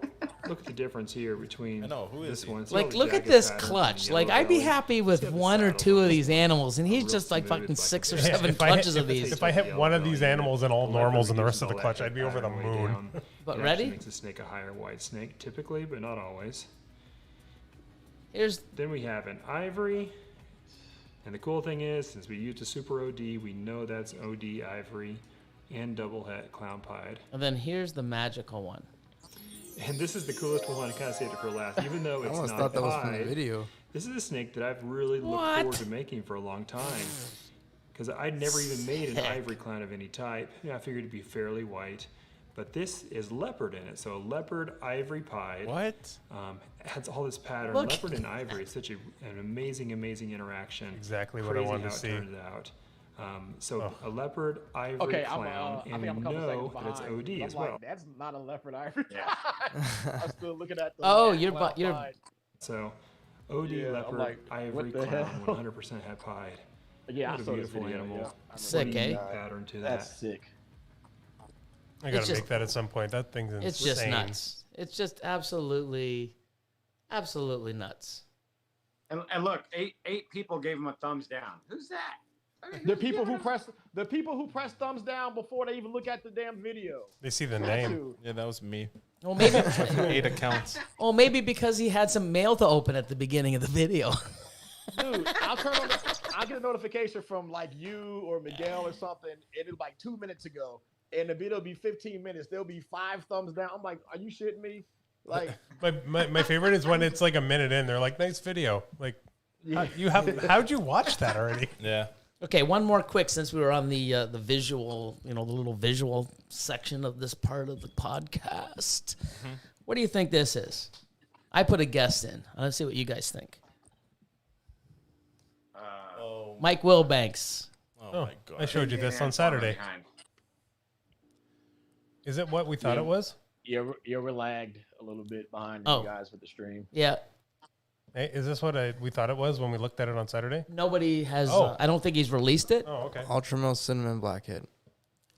look at the difference here between I know, who is this he? one. See all Like, the look at jagged this patterns and clutch. the Like, yellow I'd be belly? happy with See how the one or saddle two of is these animals, and he's real just like smooth, fucking like 6 or a- 7 If I clutches hit- of these. If I hit one of these animals and all Leopard normals and the reduces rest of the all clutch, that I'd be over the pattern way moon. down. But It ready? actually makes a snake a higher white snake, typically, but not always. Here's Then we have an ivory. And the cool thing is, since we used a super OD, we know that's OD ivory and double het clown pied. and then here's the magical one. And this is the coolest one. I kind of saved it for last, even though I it's almost not thought that was from the pied. video. This is a snake that I've really looked What? forward to making for a long time. because I'd never even made an ivory clown of any type. I figured it'd be fairly white. But this is leopard in it, so a leopard ivory pied. What? Has all this pattern. Look. Leopard and ivory is such an amazing interaction. Exactly what I Crazy wanted how to it see. turns out. A leopard ivory Okay, clown, I and think I'm a couple know seconds that it's behind. OD I'm as like, well. that's not a leopard ivory. I'm still looking at the. Oh, black you're clown you're pied. So, OD Yeah, I'm leopard like, ivory what the clown, hell? 100% het pied. Yeah, What I a saw this beautiful video, animal. yeah. I remember Sick, that. eh? Pattern to That's that. sick. I gotta It's just- make that at some point. That thing's insane. It's just nuts. It's just absolutely nuts. And look, eight people gave him a thumbs down. Who's that? I mean, The who's people giving who press thumbs down before they even look at the damn video. They see the That name. dude. Yeah, that was me. Well, maybe 8 accounts. Well, maybe because he had some mail to open at the beginning of the video. Dude, I'll get a notification from like you or Miguel or something, and it's like 2 minutes ago, and the video will be 15 minutes. There'll be 5 thumbs down. I'm like, are you shitting me? Like, My favorite is when it's like a minute in. They're like, nice video. Like, how'd you watch that already? Yeah. Okay, one more quick since we were on the visual, the little visual section of this part of the podcast. What do you think this is? I put a guess in. Let's see what you guys think. Oh, Mike Wilbanks. Oh, my God. I showed you this on Saturday. Is it what we thought it was? you're lagged a little bit behind Oh. you guys with the stream. Yeah, Hey, is this what we thought it was when we looked at it on Saturday? nobody has. Oh. I don't think he's released it. Oh, okay. Ultramel cinnamon blackhead.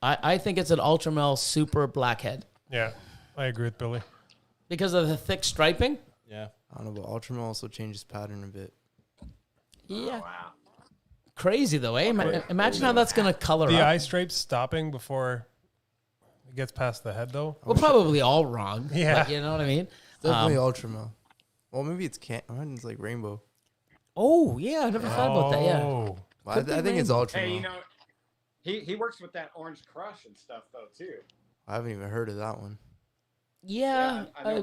I think it's an Ultramel Super Blackhead Yeah, I agree with Billy. because of the thick striping. Yeah. I don't know, but Ultramel also changes pattern a bit. Yeah, Wow. crazy though, eh? Imagine how that's gonna color The up. eye stripes stopping before it gets past the head, though. We're probably all wrong. Yeah. but you know what I mean. Definitely Ultramel. Well, maybe it's it's like rainbow. Oh yeah, I never thought about that. Yeah. Oh. Well, Could I be think it's rainbow. Ultramel. Hey, he works with that Orange Crush and stuff though too. I haven't even heard of that one. Yeah, Yeah, I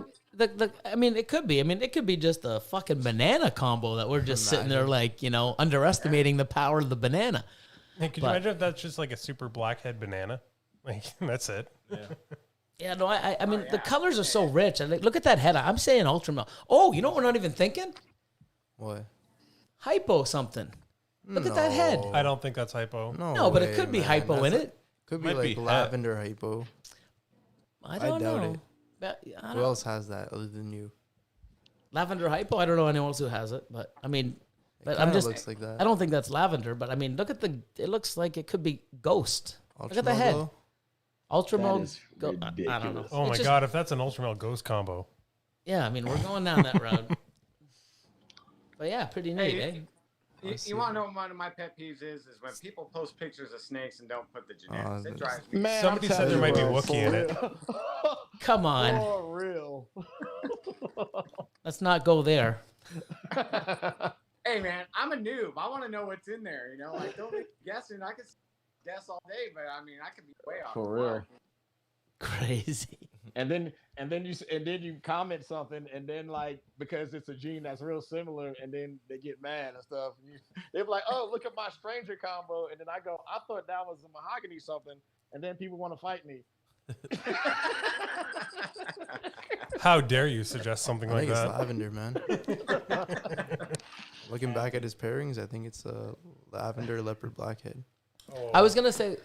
know. I mean, it could be. I mean, it could be just a fucking banana combo that we're just sitting there like, underestimating the power of the banana. Hey, could you But- imagine if that's just like a super blackhead banana? Like, that's it. Yeah. Yeah, no, I mean, the colors are so rich. And look at that head. I'm saying Ultramel. Oh, you know what we're not even thinking? What? Hypo something. Look at that head. I don't think that's hypo. No, but it way, could be man. hypo in That's it. Could be Might like be het. lavender hypo. I don't doubt know. it. But I Who don't- else has that other than you? Lavender hypo. I don't know anyone else who has it, but I mean, but I'm Kinda just. looks like that. I don't think that's lavender, but I mean, look at the. It looks like it could be ghost. Look at the Ultramel head. glow? Ultramel. That is I don't know. ridiculous. Oh It my just- god, if that's an Ultramel Ghost combo. Yeah, I mean, we're going down that road. But yeah, pretty neat, eh? You want to know what one of my pet peeves is when people post pictures of snakes and don't put the genetics. It that's- drives me. Man, Somebody I'm said there telling might you, be bro, Wookiee in it. for real. Come on. For real. Let's not go there. Hey man, I'm a noob. I want to know what's in there. Like don't be guessing. I could guess all day, but I mean I could be way off. For real. Crazy. And then you comment something, and then like because it's a gene that's real similar, and then they get mad and stuff. They're like, "Oh, look at my stranger combo," and then I go, "I thought that was a mahogany something," and then people want to fight me. How dare you suggest something I like think it's that? lavender, man. Looking back at his pairings, I think it's a lavender leopard blackhead. I was gonna say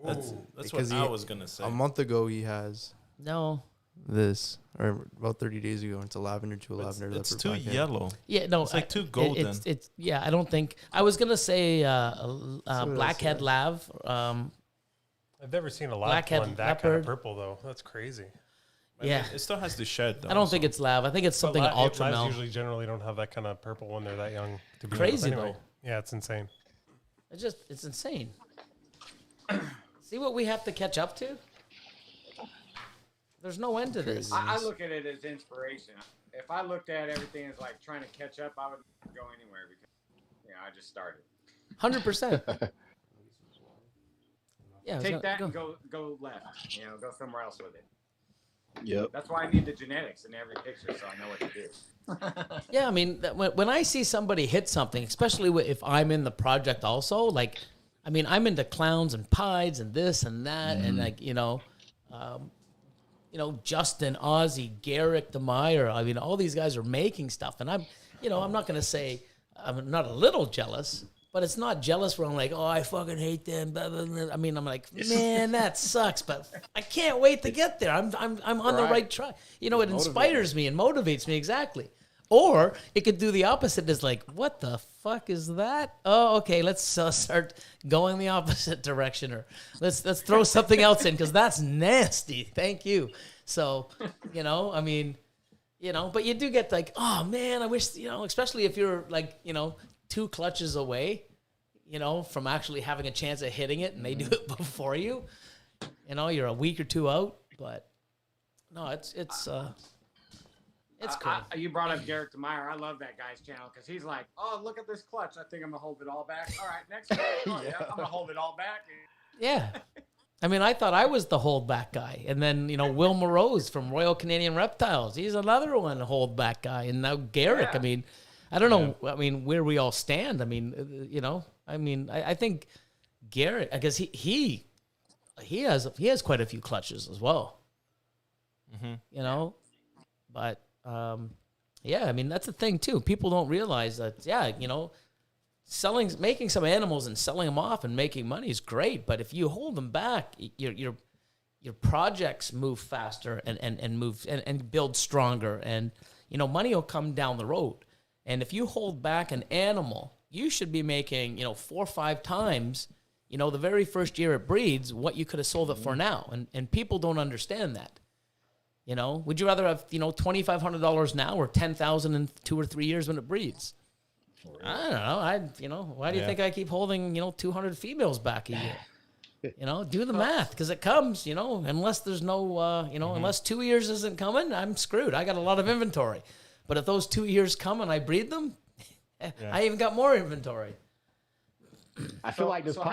That's Because what I he- was gonna say. A month ago, he has no. this, or about 30 days ago, it's a lavender to a It's, lavender it's leopard too blackhead. yellow. Yeah, no. It's like I- too it- golden. It's yeah. I don't think I was gonna say what I blackhead said. lav. I've never seen a live Blackhead one that kind of leopard. purple, though. That's crazy. I mean, Yeah. it still has to shed though. I don't think so- it's lav. I think it's something But labs Ultramel. usually generally don't have that kind of purple when they're that young. To be Crazy, anyway. though. Yeah, it's insane. It's insane. See what we have to catch up to. There's no end to this. I look at it as inspiration. If I looked at everything as like trying to catch up, I would go anywhere because I just started. 100%. Yeah, I was Take gonna- that go. and go left. Go somewhere else with it. Yep. That's why I need the genetics in every picture so I know what to do. Yeah, I mean, when I see somebody hit something, especially if I'm in the project also, like, I mean, I'm into clowns and pies and this and that, and like, Justin, Ozzy, Garrick, DeMeyer, I mean, all these guys are making stuff, and I'm not going to say I'm not a little jealous, but it's not jealous where I'm like, oh, I fucking hate them. Blah, blah, blah. I mean, I'm like, man, that sucks, but I can't wait to get there. I'm on the right track. It inspires me and motivates me exactly. Or it could do the opposite. It's like, what the fuck is that? Oh, okay, let's start going the opposite direction, or let's throw something else in because that's nasty. Thank you. So, I mean, but you do get like, oh man, I wish, especially if you're like, 2 clutches away, from actually having a chance of hitting it, and they do it before you. You're a week or 2 out, but no, it's cool. You brought up Garrick DeMeyer. I love that guy's channel because he's like, oh, look at this clutch. I think I'm going to hold it all back. All right, next one. Oh, yeah, I'm going to hold it all back. Yeah. I mean, I thought I was the hold back guy. And then, Will Morose from Royal Canadian Reptiles, he's another one hold back guy. And now Garrick, I mean, I don't know, where we all stand. I mean, I think Garrick, I guess he has quite a few clutches as well. Mm-hmm. But I mean, that's the thing too. People don't realize that, making some animals and selling them off and making money is great. But if you hold them back, your projects move faster and move and build stronger, and money will come down the road. And if you hold back an animal, you should be making 4 or 5 times the very first year it breeds what you could have sold it for now. And people don't understand that. Would you rather have $2,500 now or $10,000 in 2 or 3 years when it breeds? I don't know. Why do you think I keep holding 200 females back a year? Do the math, because it comes. Unless there's no unless 2 years isn't coming, I'm screwed. I got a lot of inventory, but if those 2 years come and I breed them, I even got more inventory. I feel like this. So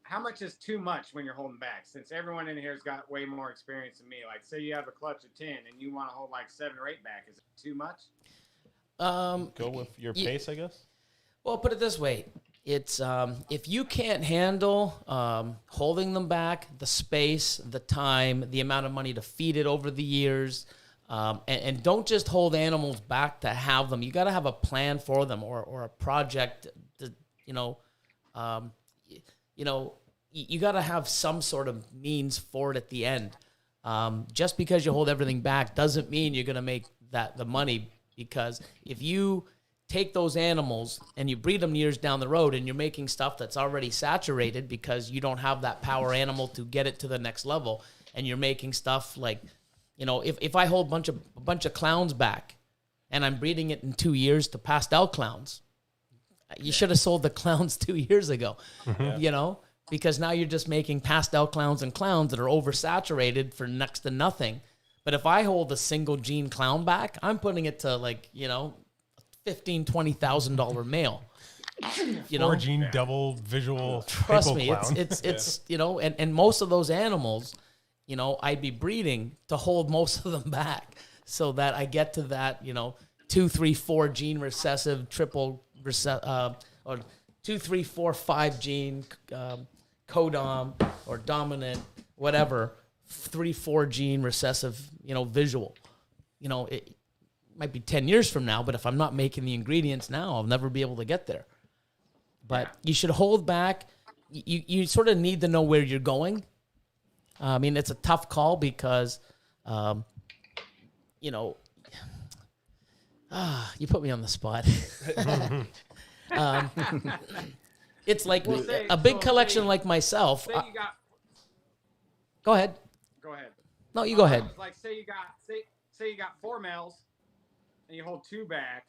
how much is too much when you're holding back? Since everyone in here has got way more experience than me. Like, say you have a clutch of 10 and you want to hold like 7 or 8 back. Is it too much? Go with your pace, I guess. Well, put it this way. It's if you can't handle holding them back, the space, the time, the amount of money to feed it over the years, and don't just hold animals back to have them. You got to have a plan for them or a project. You got to have some sort of means for it at the end. Just because you hold everything back doesn't mean you're going to make the money, because if you take those animals and you breed them years down the road and you're making stuff that's already saturated because you don't have that power animal to get it to the next level, and you're making stuff like, if I hold a bunch of clowns back and I'm breeding it in 2 years to pastel clowns, you should have sold the clowns 2 years ago, because now you're just making pastel clowns and clowns that are oversaturated for next to nothing. But if I hold a single gene clown back, I'm putting it to like, $15,000, $20,000 male. 4 gene double visual. Trust me, clown. it's and most of those animals, I'd be breeding to hold most of them back so that I get to that, 2, 3, 4 gene recessive triple or 2, 3, 4, 5 gene codom or dominant, whatever, 3, 4 gene recessive, visual. It might be 10 years from now, but if I'm not making the ingredients now, I'll never be able to get there. But you should hold back. You sort of need to know where you're going. I mean, it's a tough call because, you put me on the spot. It's like a big collection like myself. Go ahead. Go ahead. No, you go ahead. Like, say you got 4 males and you hold 2 back,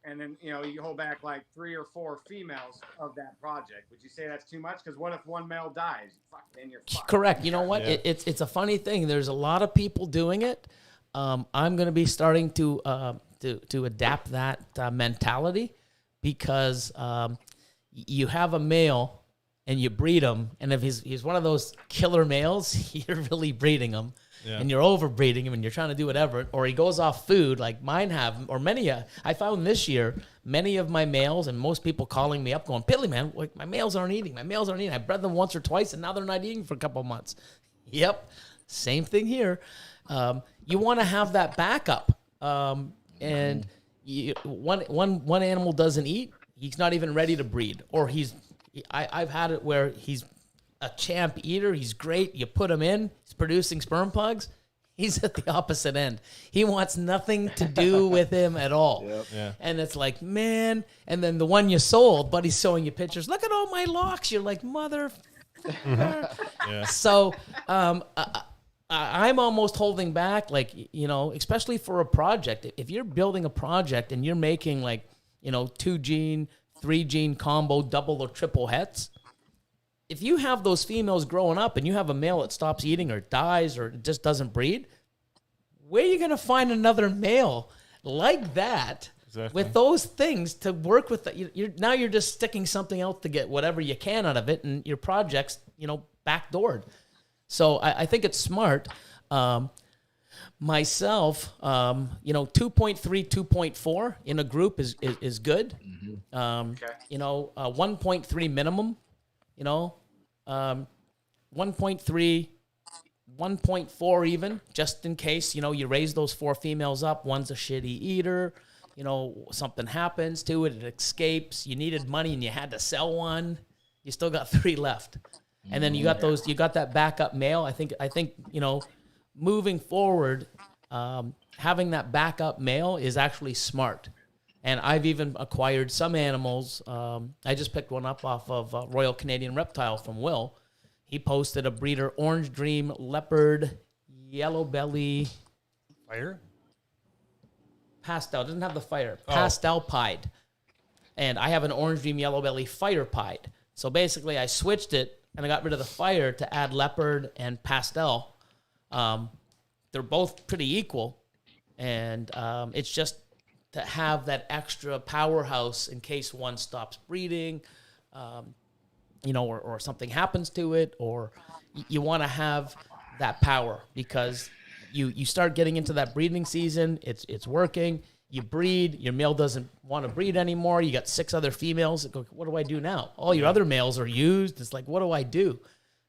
and then you hold back like 3 or 4 females of that project. Would you say that's too much? Because what if one male dies? Fuck, then you're fucked. Correct. You know what? Yeah. It's a funny thing. There's a lot of people doing it. I'm going to be starting to adapt that mentality, because you have a male, and you breed him, and if he's one of those killer males, you're really breeding him. Yeah. And you're overbreeding him and you're trying to do whatever, or he goes off food like mine have, or many, I found this year, many of my males and most people calling me up going, Billy, man, like, my males aren't eating. I bred them once or twice and now they're not eating for a couple of months. Yep. Same thing here. You want to have that backup. And one animal doesn't eat, he's not even ready to breed, or I've had it where he's a champ eater. He's great. You put him in, he's producing sperm plugs. He's at the opposite end. He wants nothing to do with him at all. Yep. Yeah. And it's like, man. And then the one you sold, buddy's showing you pictures. Look at all my locks. You're like, mother. Yeah. So I'm almost holding back, like, especially for a project. If you're building a project and you're making 2 gene, 3 gene combo, double or triple hets, if you have those females growing up and you have a male that stops eating or dies or just doesn't breed, where are you going to find another male like that with those things to work with? Now you're just sticking something out to get whatever you can out of it, and your project's, backdoored. So I think it's smart. Myself, 2.3, 2.4 in a group is good. Okay. 1.3 minimum. 1.3, 1.4 even, just in case, you raise those 4 females up. One's a shitty eater, something happens to it, it escapes. You needed money and you had to sell one. You still got 3 left. And then you got that backup male. I think, moving forward, having that backup male is actually smart. And I've even acquired some animals. I just picked one up off of Royal Canadian Reptile from Will. He posted a breeder, Orange Dream Leopard, Yellow Belly. Fire? Pastel. Doesn't have the fire. Pastel pied. And I have an Orange Dream Yellow Belly fire pied. So basically I switched it and I got rid of the fire to add leopard and pastel. They're both pretty equal. And it's just to have that extra powerhouse in case one stops breeding, or something happens to it, or you want to have that power because you start getting into that breeding season. It's working. You breed. Your male doesn't want to breed anymore. You got 6 other females. That go, what do I do now? All your other males are used. It's like, what do I do?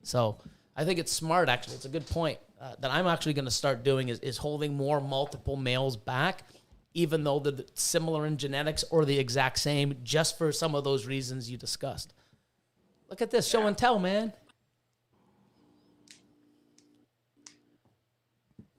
So I think it's smart, actually. It's a good point that I'm actually going to start doing is holding more multiple males back, even though they're similar in genetics or the exact same, just for some of those reasons you discussed. Look at this, show and tell, man.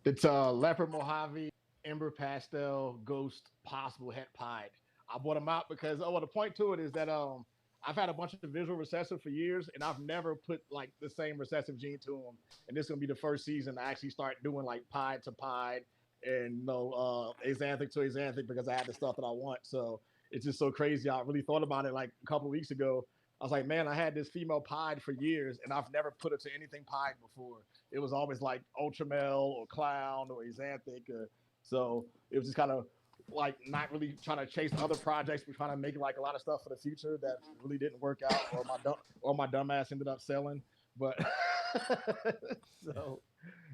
It's Leopard Mojave, Ember Pastel, Ghost, Possible, Het Pied. I brought them out because, the point to it is that I've had a bunch of visual recessive for years, and I've never put like the same recessive gene to them. And this is gonna be the first season to actually start doing like pied to pied and axanthic to axanthic because I had the stuff that I want. So it's just so crazy. I really thought about it like a couple of weeks ago. I was like, man, I had this female pied for years, and I've never put it to anything pied before. It was always like ultramel or clown or axanthic. So it was just kind of like not really trying to chase other projects, but trying to make like a lot of stuff for the future that really didn't work out, or my dumbass ended up selling. But so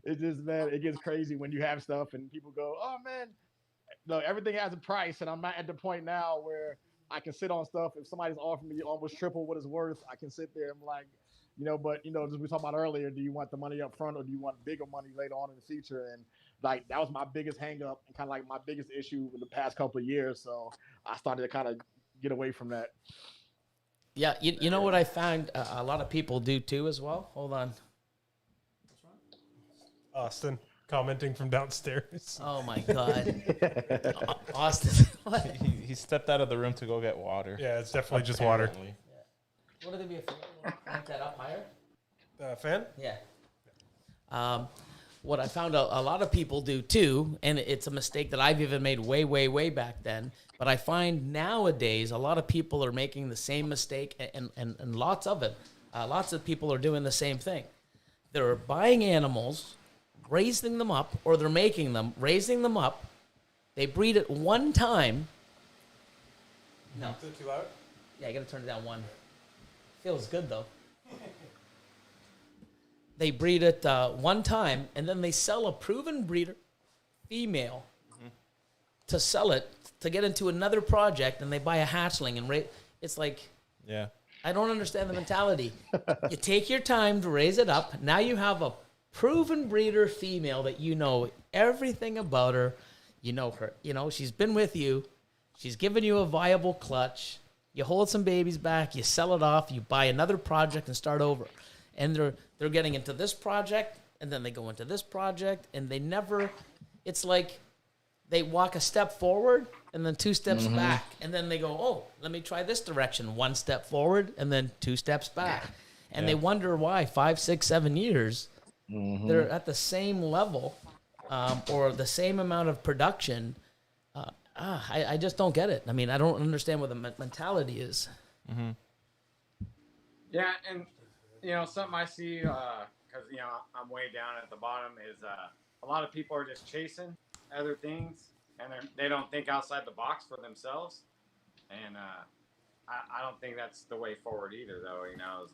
it just, man, it gets crazy when you have stuff and people go, oh man, no, everything has a price, and I'm not at the point now where I can sit on stuff. If somebody's offering me almost triple what it's worth, I can sit there and be like, but as we talked about earlier, do you want the money up front or do you want bigger money later on in the future? And like, that was my biggest hang up and kind of like my biggest issue in the past couple of years. So I started to kind of get away from that. Yeah. You know what I found a lot of people do too as well? Hold on. Austin commenting from downstairs. Oh my God. Austin. What? He stepped out of the room to go get water. Yeah, it's definitely just water. Apparently. What are they be afraid of? Crank that up higher? Fan? Yeah. What I found a lot of people do too, and it's a mistake that I've even made way, way, way back then, but I find nowadays a lot of people are making the same mistake, and lots of it. Lots of people are doing the same thing. They're buying animals, raising them up, or they're making them, raising them up. They breed it one time. No. Is it too loud? Yeah, you got to turn it down one. Feels good, though. they breed it one time, and then they sell a proven breeder female to sell it to get into another project, and they buy a hatchling and it's like, Yeah. I don't understand the mentality. You take your time to raise it up. Now you have a proven breeder female that you know everything about her. You know her. You know, she's been with you. She's given you a viable clutch. You hold some babies back. You sell it off. You buy another project and start over. And they're getting into this project, and then they go into this project, and they never. It's like they walk a step forward and then 2 steps back, and then they go, oh, let me try this direction. 1 step forward and then 2 steps back. And they wonder why 5, 6, 7 years they're at the same level or the same amount of production. I just don't get it. I mean, I don't understand what the mentality is. Yeah, and something I see because I'm way down at the bottom is a lot of people are just chasing other things, and they don't think outside the box for themselves. And I don't think that's the way forward either, though. It's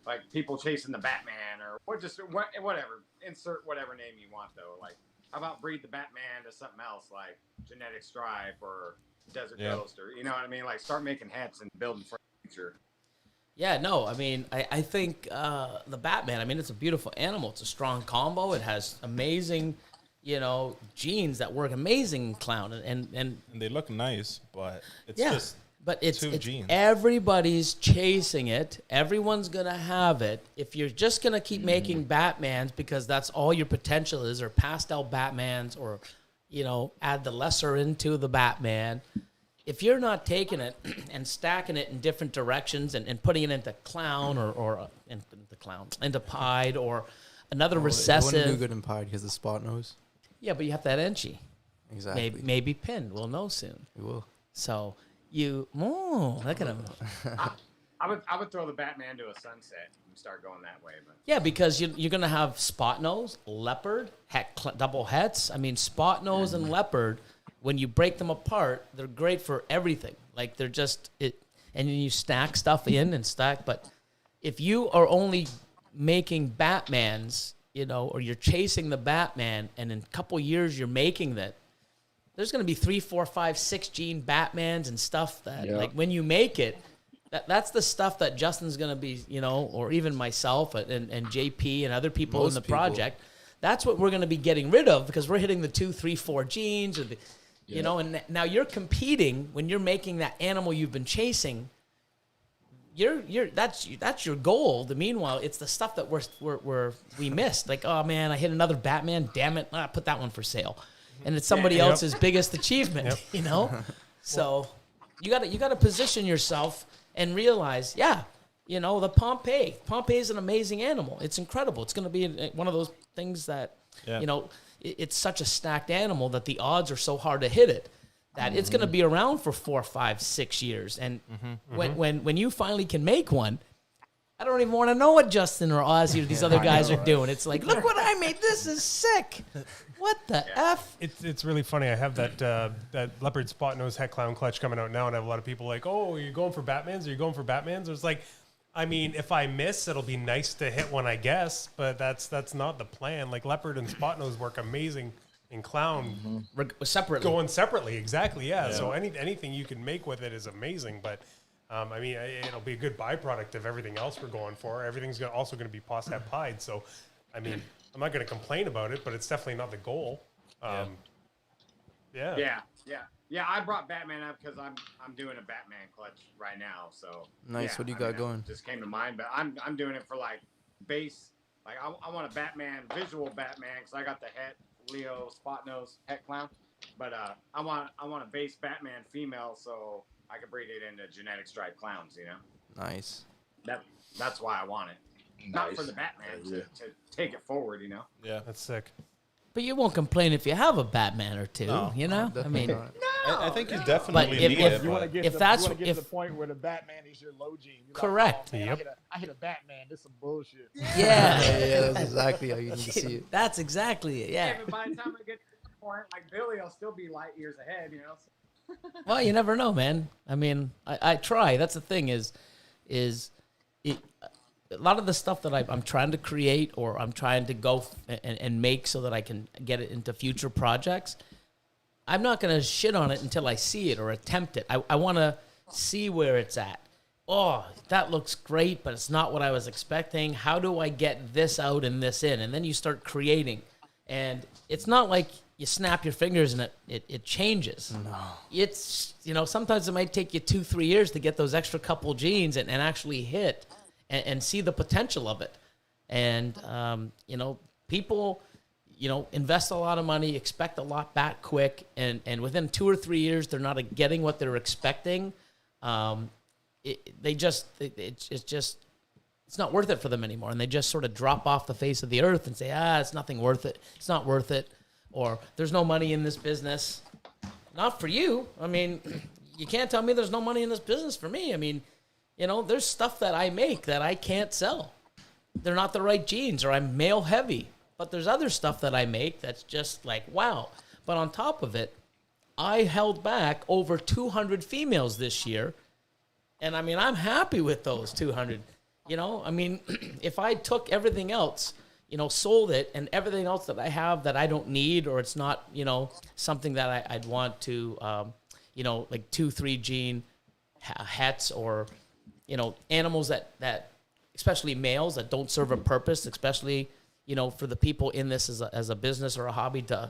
like people chasing the Batman or whatever. Insert whatever name you want, though. Like, how about breed the Batman to something else, like Genetic Stripe or Desert Ghost, or you know what I mean? Like, start making heads and building for the future. Yeah, no, I mean, I think the Batman, I mean, it's a beautiful animal. It's a strong combo. It has amazing, genes that work amazing in clown. And they look nice, but it's yeah, just but it's genes. Everybody's chasing it. Everyone's going to have it. If you're just going to keep making Batmans because that's all your potential is, or pastel Batmans, or, add the lesser into the Batman, if you're not taking it and stacking it in different directions and putting it into clown or into pied or another recessive. It wouldn't do good in pied because of the spot nose. Yeah, but you have that Enchi. Exactly. Maybe pinned. We'll know soon. We will. So look at him. I would throw the Batman to a sunset and start going that way. But Yeah, because you're going to have spot nose, leopard, double hets. I mean, spot nose and leopard, when you break them apart, they're great for everything. Like, they're just it, and then you stack stuff in and stack. But if you are only making Batmans, or you're chasing the Batman, and in a couple years you're making that, there's going to be 3, 4, 5, 6 gene Batmans and stuff that, like, when you make it, that's the stuff that Justin's going to be, or even myself and JP and other people in the project. That's what we're going to be getting rid of because we're hitting the 2, 3, 4 genes, or the, and now you're competing when you're making that animal you've been chasing. That's your goal. Meanwhile, it's the stuff that we missed. Like, oh man, I hit another Batman. Damn it, I put that one for sale, and it's somebody else's biggest achievement. So you got to position yourself and realize, the Pompeii. Pompeii is an amazing animal. It's incredible. It's going to be one of those things that it's such a stacked animal that the odds are so hard to hit it. That it's going to be around for 4, 5, 6 years. And when you finally can make one, I don't even want to know what Justin or Ozzy or these other guys are doing. It's like, look what I made. This is sick. What the F? It's really funny. I have that leopard spot nose het clown clutch coming out now, and I have a lot of people like, oh, are you going for Batmans? Are you going for Batmans? It's like, I mean, if I miss, it'll be nice to hit one, I guess, but that's not the plan. Like, leopard and spot nose work amazing in clown separately. Going separately, exactly, yeah. So anything you can make with it is amazing, but I mean, it'll be a good byproduct of everything else we're going for. Everything's also going to be pos-het pied, so I mean, I'm not going to complain about it, but it's definitely not the goal. Yeah, I brought Batman up because I'm doing a Batman clutch right now. So nice. What do you got going? Just came to mind, but I'm doing it for like base. Like I want a Batman, visual Batman, because I got the het Leo spot nose het clown. But I want a base Batman female so I can breed it into genetic stripe clowns. Nice. That's why I want it. Not for the Batman to take it forward. Yeah, that's sick. But you won't complain if you have a Batman or two, I mean, I think you definitely need it. You want to get to the point where the Batman is your low gene. Correct. Like, oh, man, I hit a Batman. This is some bullshit. Yeah. That's exactly how you need to see it. That's exactly it. Yeah. But by the time I get to the point, like Billy, I'll still be light years ahead. Well, you never know, man. I mean, I try. That's the thing a lot of the stuff that I'm trying to create or I'm trying to go and make so that I can get it into future projects, I'm not going to shit on it until I see it or attempt it. I want to see where it's at. Oh, that looks great, but it's not what I was expecting. How do I get this out and this in? And then you start creating. And it's not like you snap your fingers and it changes. No. It's, sometimes it might take you 2-3 years to get those extra couple genes and actually hit and see the potential of it. And, people, invest a lot of money, expect a lot back quick, and within 2 or 3 years, they're not getting what they're expecting. It's not worth it for them anymore. And they just sort of drop off the face of the earth and say, it's nothing worth it. It's not worth it. Or there's no money in this business. Not for you. I mean, you can't tell me there's no money in this business for me. I mean, there's stuff that I make that I can't sell. They're not the right genes, or I'm male heavy. But there's other stuff that I make that's just like, wow. But on top of it, I held back over 200 females this year. And I mean, I'm happy with those 200. If I took everything else, sold it, and everything else that I have that I don't need, or it's not, something that I'd want to, like 2-3 gene hets, or, animals that, especially males that don't serve a purpose, especially, for the people in this as a business or a hobby to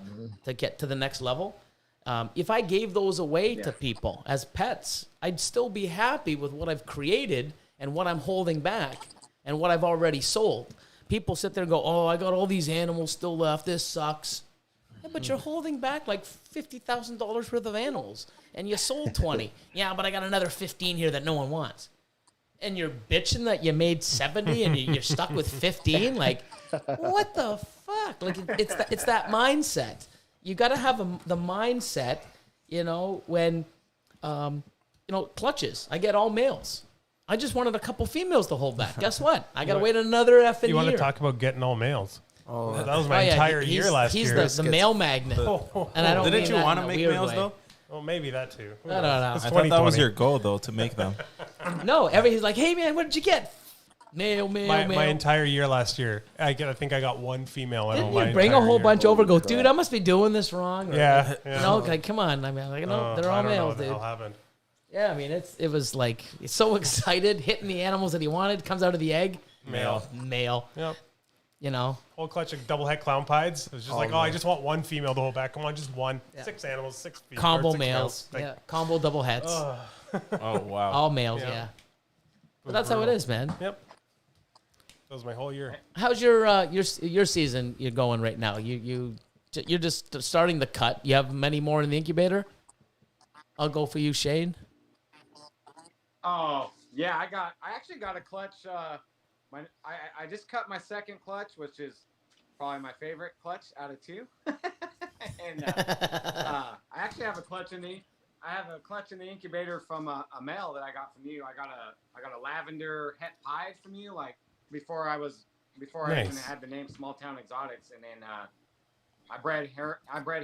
get to the next level. If I gave those away to people as pets, I'd still be happy with what I've created and what I'm holding back and what I've already sold. People sit there and go, I got all these animals still left. This sucks. Yeah, but you're holding back like $50,000 worth of animals, and you sold 20. Yeah, but I got another 15 here that no one wants. And you're bitching that you made 70 and you're stuck with 15? Like, what the fuck? Like, it's that mindset. You got to have the mindset, when, clutches. I get all males. I just wanted a couple females to hold back. Guess what? I got to wait another effing year. You want to talk about getting all males? Oh, that was my entire year last year. He's the male magnet. And I don't Didn't mean you that want to in a make weird males, way. though? Well, maybe that too. No. I thought that was your goal, though, to make them. No, he's like, hey, man, what did you get? Male. My entire year last year, I think I got one female. Didn't you bring a whole bunch over? Go, dude, I must be doing this wrong. Or, yeah. like, come on. I mean, no, they're all males, dude. What happened? Yeah, I mean, it was like, it's so excited, hitting the animals that he wanted, comes out of the egg. Male. Yep. Whole clutch of double het clown pieds. It was just I just want one female to hold back. Come on, just one. Yeah. 6 animals, 6 females. Combo 6 males. Like, yeah, combo double hets. Oh, wow. All males, yeah. But that's how it is, man. Yep. That was my whole year. How's your season you're going right now? You're just starting the cut. You have many more in the incubator? I'll go for you, Shane. Oh, yeah, I actually got a clutch. I just cut my second clutch, which is probably my favorite clutch out of 2. And I actually have a clutch in the incubator from a male that I got from you. I got a lavender het pied from you, like before I even had the name Small Town Exotics, and then I bred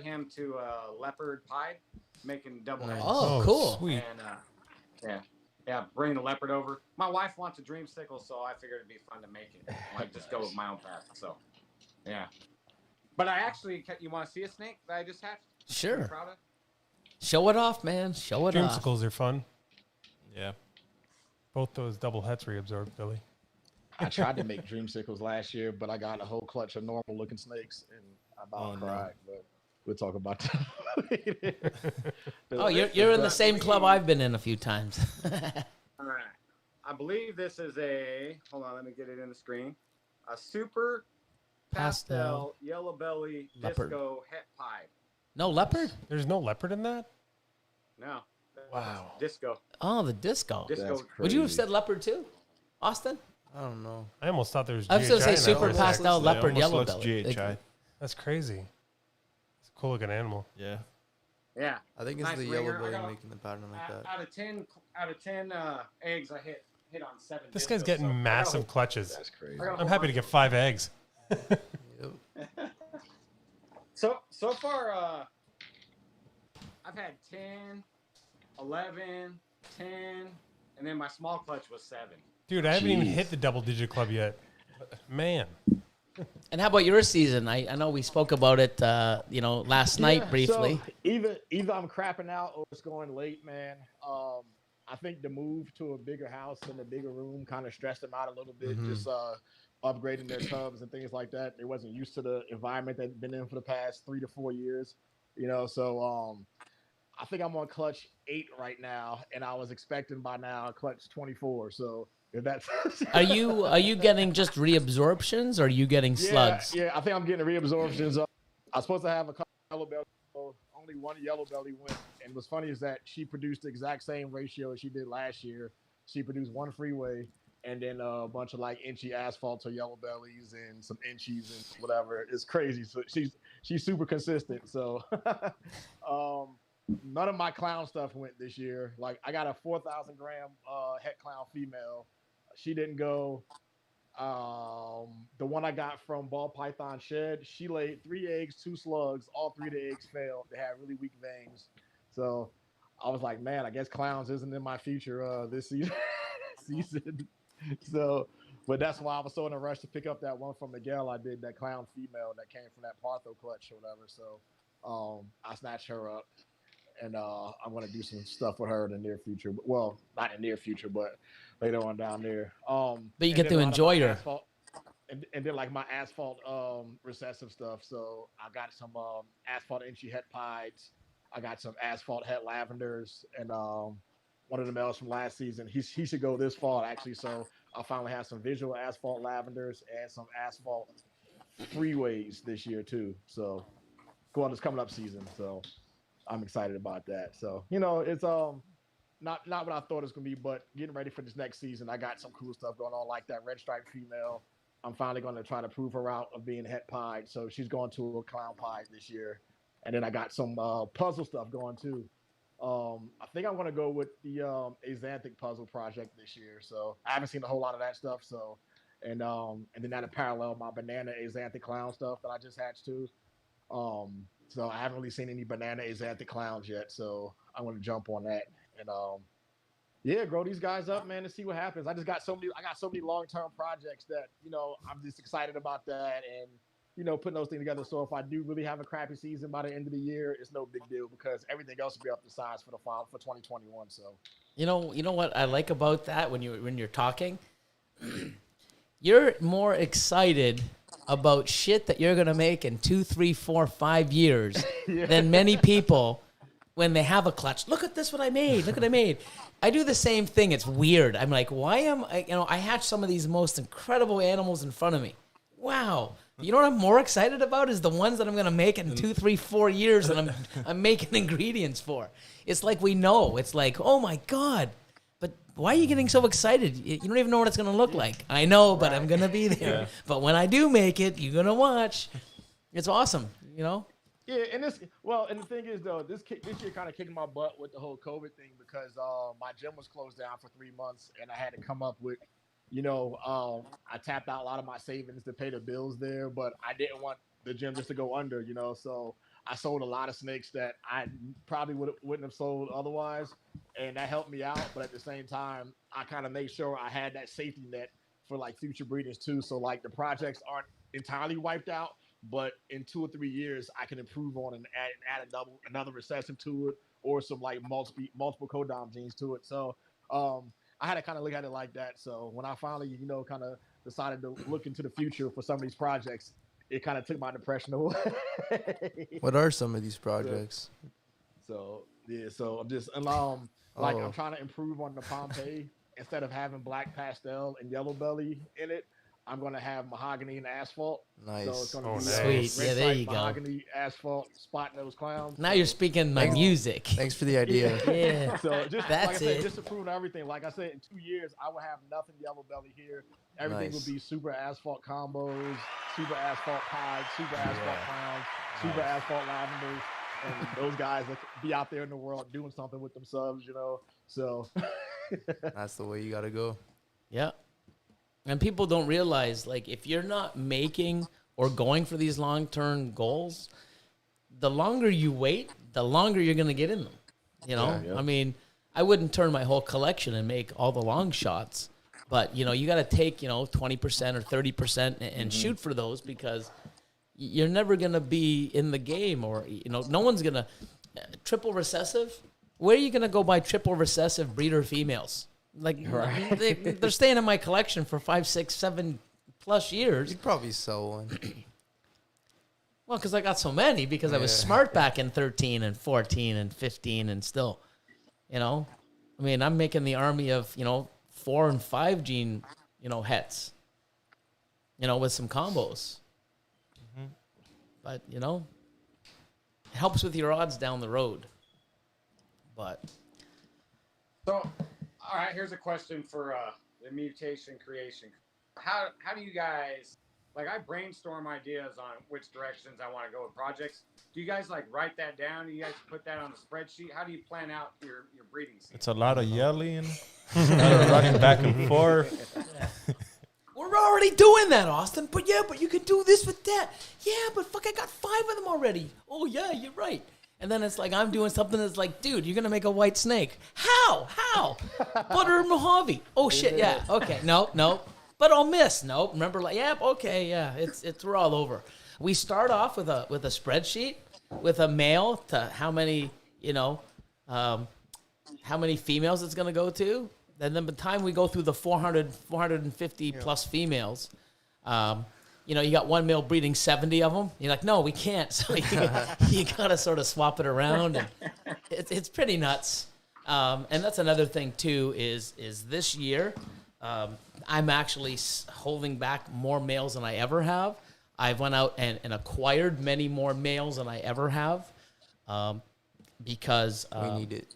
him to a leopard pied, making double heads. Oh, cool. Sweet. And yeah, bring the leopard over. My wife wants a dreamsicle, so I figured it'd be fun to make it. Like, just go with my own path. So, yeah. But you want to see a snake that I just hatched? Sure. Proud of? Show it off, man. Show it off. Dreamsicles are fun. Yeah. Both those double hets reabsorbed, Billy. I tried to make dreamsicles last year, but I got a whole clutch of normal looking snakes, and I about cried. But we'll talk about that. Oh, you're in the same club I've been in a few times. All right. I believe this is hold on, let me get it in the screen. A super pastel yellow belly leopard. disco het pied. No leopard? There's no leopard in that? No. Wow. Disco. Oh, the disco. Disco. Would you have said leopard too, Austin? I don't know. I almost thought there was I was going to say GHI in super that. pastel leopard yellow looks belly. GHI. That's crazy. It's a cool looking animal. Yeah. Yeah. I think it's Nice the ringer. yellow belly I got- making the pattern like that. Out of 10 eggs, I hit on 7. This guy's discos, getting so I massive got clutches. That's crazy. a whole I'm happy to get 5 eggs. Yep. So far, I've had 10, 11, 10, and then my small clutch was 7. Dude, I haven't even hit the double-digit club yet. Man. And how about your season? I know we spoke about it, last night briefly. So either I'm crapping out or it's going late, man. I think the move to a bigger house and a bigger room kind of stressed them out a little bit. Just upgrading their tubs and things like that. They wasn't used to the environment they've been in for the past 3 to 4 years. So I think I'm on clutch 8 right now, and I was expecting by now clutch 24. So if that's Are you getting just reabsorptions, or are you getting slugs? Yeah, I think I'm getting reabsorptions. I was supposed to have a couple yellow belly. Only one yellow belly went, and what's funny is that she produced the exact same ratio as she did last year. She produced 1 freeway and then a bunch of like inchy asphalts or yellow bellies and some inchies and whatever. It's crazy. So she's super consistent. So none of my clown stuff went this year. Like I got a 4,000 gram het clown female. She didn't go. The one I got from Ball Python Shed, she laid 3 eggs, 2 slugs. All 3 of the eggs failed. They had really weak veins. So I was like, man, I guess clowns isn't in my future this season. So, but that's why I was so in a rush to pick up that one from Miguel. I did that clown female that came from that Partho clutch or whatever. So I snatched her up. And I'm going to do some stuff with her in the near future. Well, not in the near future, but later on down there. But you get to enjoy her. And then like my asphalt recessive stuff. So I got some asphalt inchy het pieds. I got some asphalt het lavenders. And one of the males from last season, he should go this fall actually. So I finally have some visual asphalt lavenders and some asphalt freeways this year too. So go on this coming up season. So I'm excited about that. So, it's not what I thought it was going to be, but getting ready for this next season, I got some cool stuff going on, like that red stripe female. I'm finally going to try to prove her out of being het pied. So she's going to a clown pied this year. And then I got some puzzle stuff going too. I think I'm going to go with the Axanthic puzzle project this year. So I haven't seen a whole lot of that stuff. So, and then that in parallel, my banana Axanthic clown stuff that I just hatched too. So I haven't really seen any banana Axanthic clowns yet, so I'm going to jump on that and grow these guys up, man, and see what happens. I got so many long-term projects that I'm just excited about that and putting those things together. So if I do really have a crappy season by the end of the year, it's no big deal because everything else will be up to size for 2021. So you know what I like about that when you're talking, you're more excited about shit that you're going to make in 2, 3, 4, 5 years than many people when they have a clutch. Look at this, what I made. Look what I made. I do the same thing. It's weird. I'm like, why am I, I hatch some of these most incredible animals in front of me. Wow. You know what I'm more excited about is the ones that I'm going to make in 2, 3, 4 years that I'm making ingredients for. It's like we know. It's like, oh my God. Why are you getting so excited? You don't even know what it's going to look like. I know, but I'm going to be there. Yeah. But when I do make it, you're going to watch. It's awesome, Yeah, and and the thing is, though, this year kind of kicked my butt with the whole COVID thing because my gym was closed down for 3 months, and I had to come up with, I tapped out a lot of my savings to pay the bills there, but I didn't want the gym just to go under, so I sold a lot of snakes that I probably wouldn't have sold otherwise, and that helped me out. But at the same time, I kind of made sure I had that safety net for like future breeders too. So like the projects aren't entirely wiped out, but in 2 or 3 years, I can improve on and add another recessive to it or some like multiple codom genes to it. So I had to kind of look at it like that. So when I finally, kind of decided to look into the future for some of these projects, it kind of took my depression away. What are some of these projects? So I'm just I'm trying to improve on the Pompeii. Instead of having black pastel and yellow belly in it, I'm gonna have mahogany and asphalt. Nice. So it's gonna be sweet. Yeah, there you go. Mahogany, asphalt, spotting those clowns. Now you're speaking my music. Thanks for the idea. Yeah. So just that's like I said, it. just to prove everything. Like I said, in 2 years, I will have nothing yellow belly here. Everything will be super asphalt combos, super asphalt pies, super asphalt clowns, super asphalt lavenders, and those guys will be out there in the world doing something with themselves, So that's the way you gotta go. Yeah. And people don't realize, like, if you're not making or going for these long-term goals, the longer you wait, the longer you're going to get in them. I mean, I wouldn't turn my whole collection and make all the long shots, But, you got to take, 20% or 30% and shoot for those, because you're never going to be in the game, or, no one's going to. Triple recessive? Where are you going to go buy triple recessive breeder females? Like, they're staying in my collection for 5, 6, 7 plus years. You'd probably sell one. Well, because I got so many, because I was smart back in 13 and 14 and 15 and still, I mean, I'm making the army of, 4 and 5 gene, hets, with some combos. But, it helps with your odds down the road. But. So, all right, here's a question for the mutation creation. How do you guys, like, I brainstorm ideas on which directions I want to go with projects. Do you guys like write that down? Do you guys put that on a spreadsheet? How do you plan out your breeding season? It's a lot of yelling, a lot of running back and forth. We're already doing that, Austin. But you can do this with that. Yeah, but fuck, I got 5 of them already. Oh yeah, you're right. And then it's like I'm doing something that's like, dude, you're gonna make a white snake. How? Butter Mojave. Oh shit, yeah. Okay, no. But I'll miss. Nope. Remember, like, okay, yeah. It's we're all over. We start off with a spreadsheet with a male to how many how many females it's gonna go to. And then by the time we go through the 450 plus females, you got one male breeding 70 of them. You're like, no, we can't. So you got to sort of swap it around. And it's pretty nuts. And that's another thing, too, is this year, I'm actually holding back more males than I ever have. I've went out and acquired many more males than I ever have, because we need it.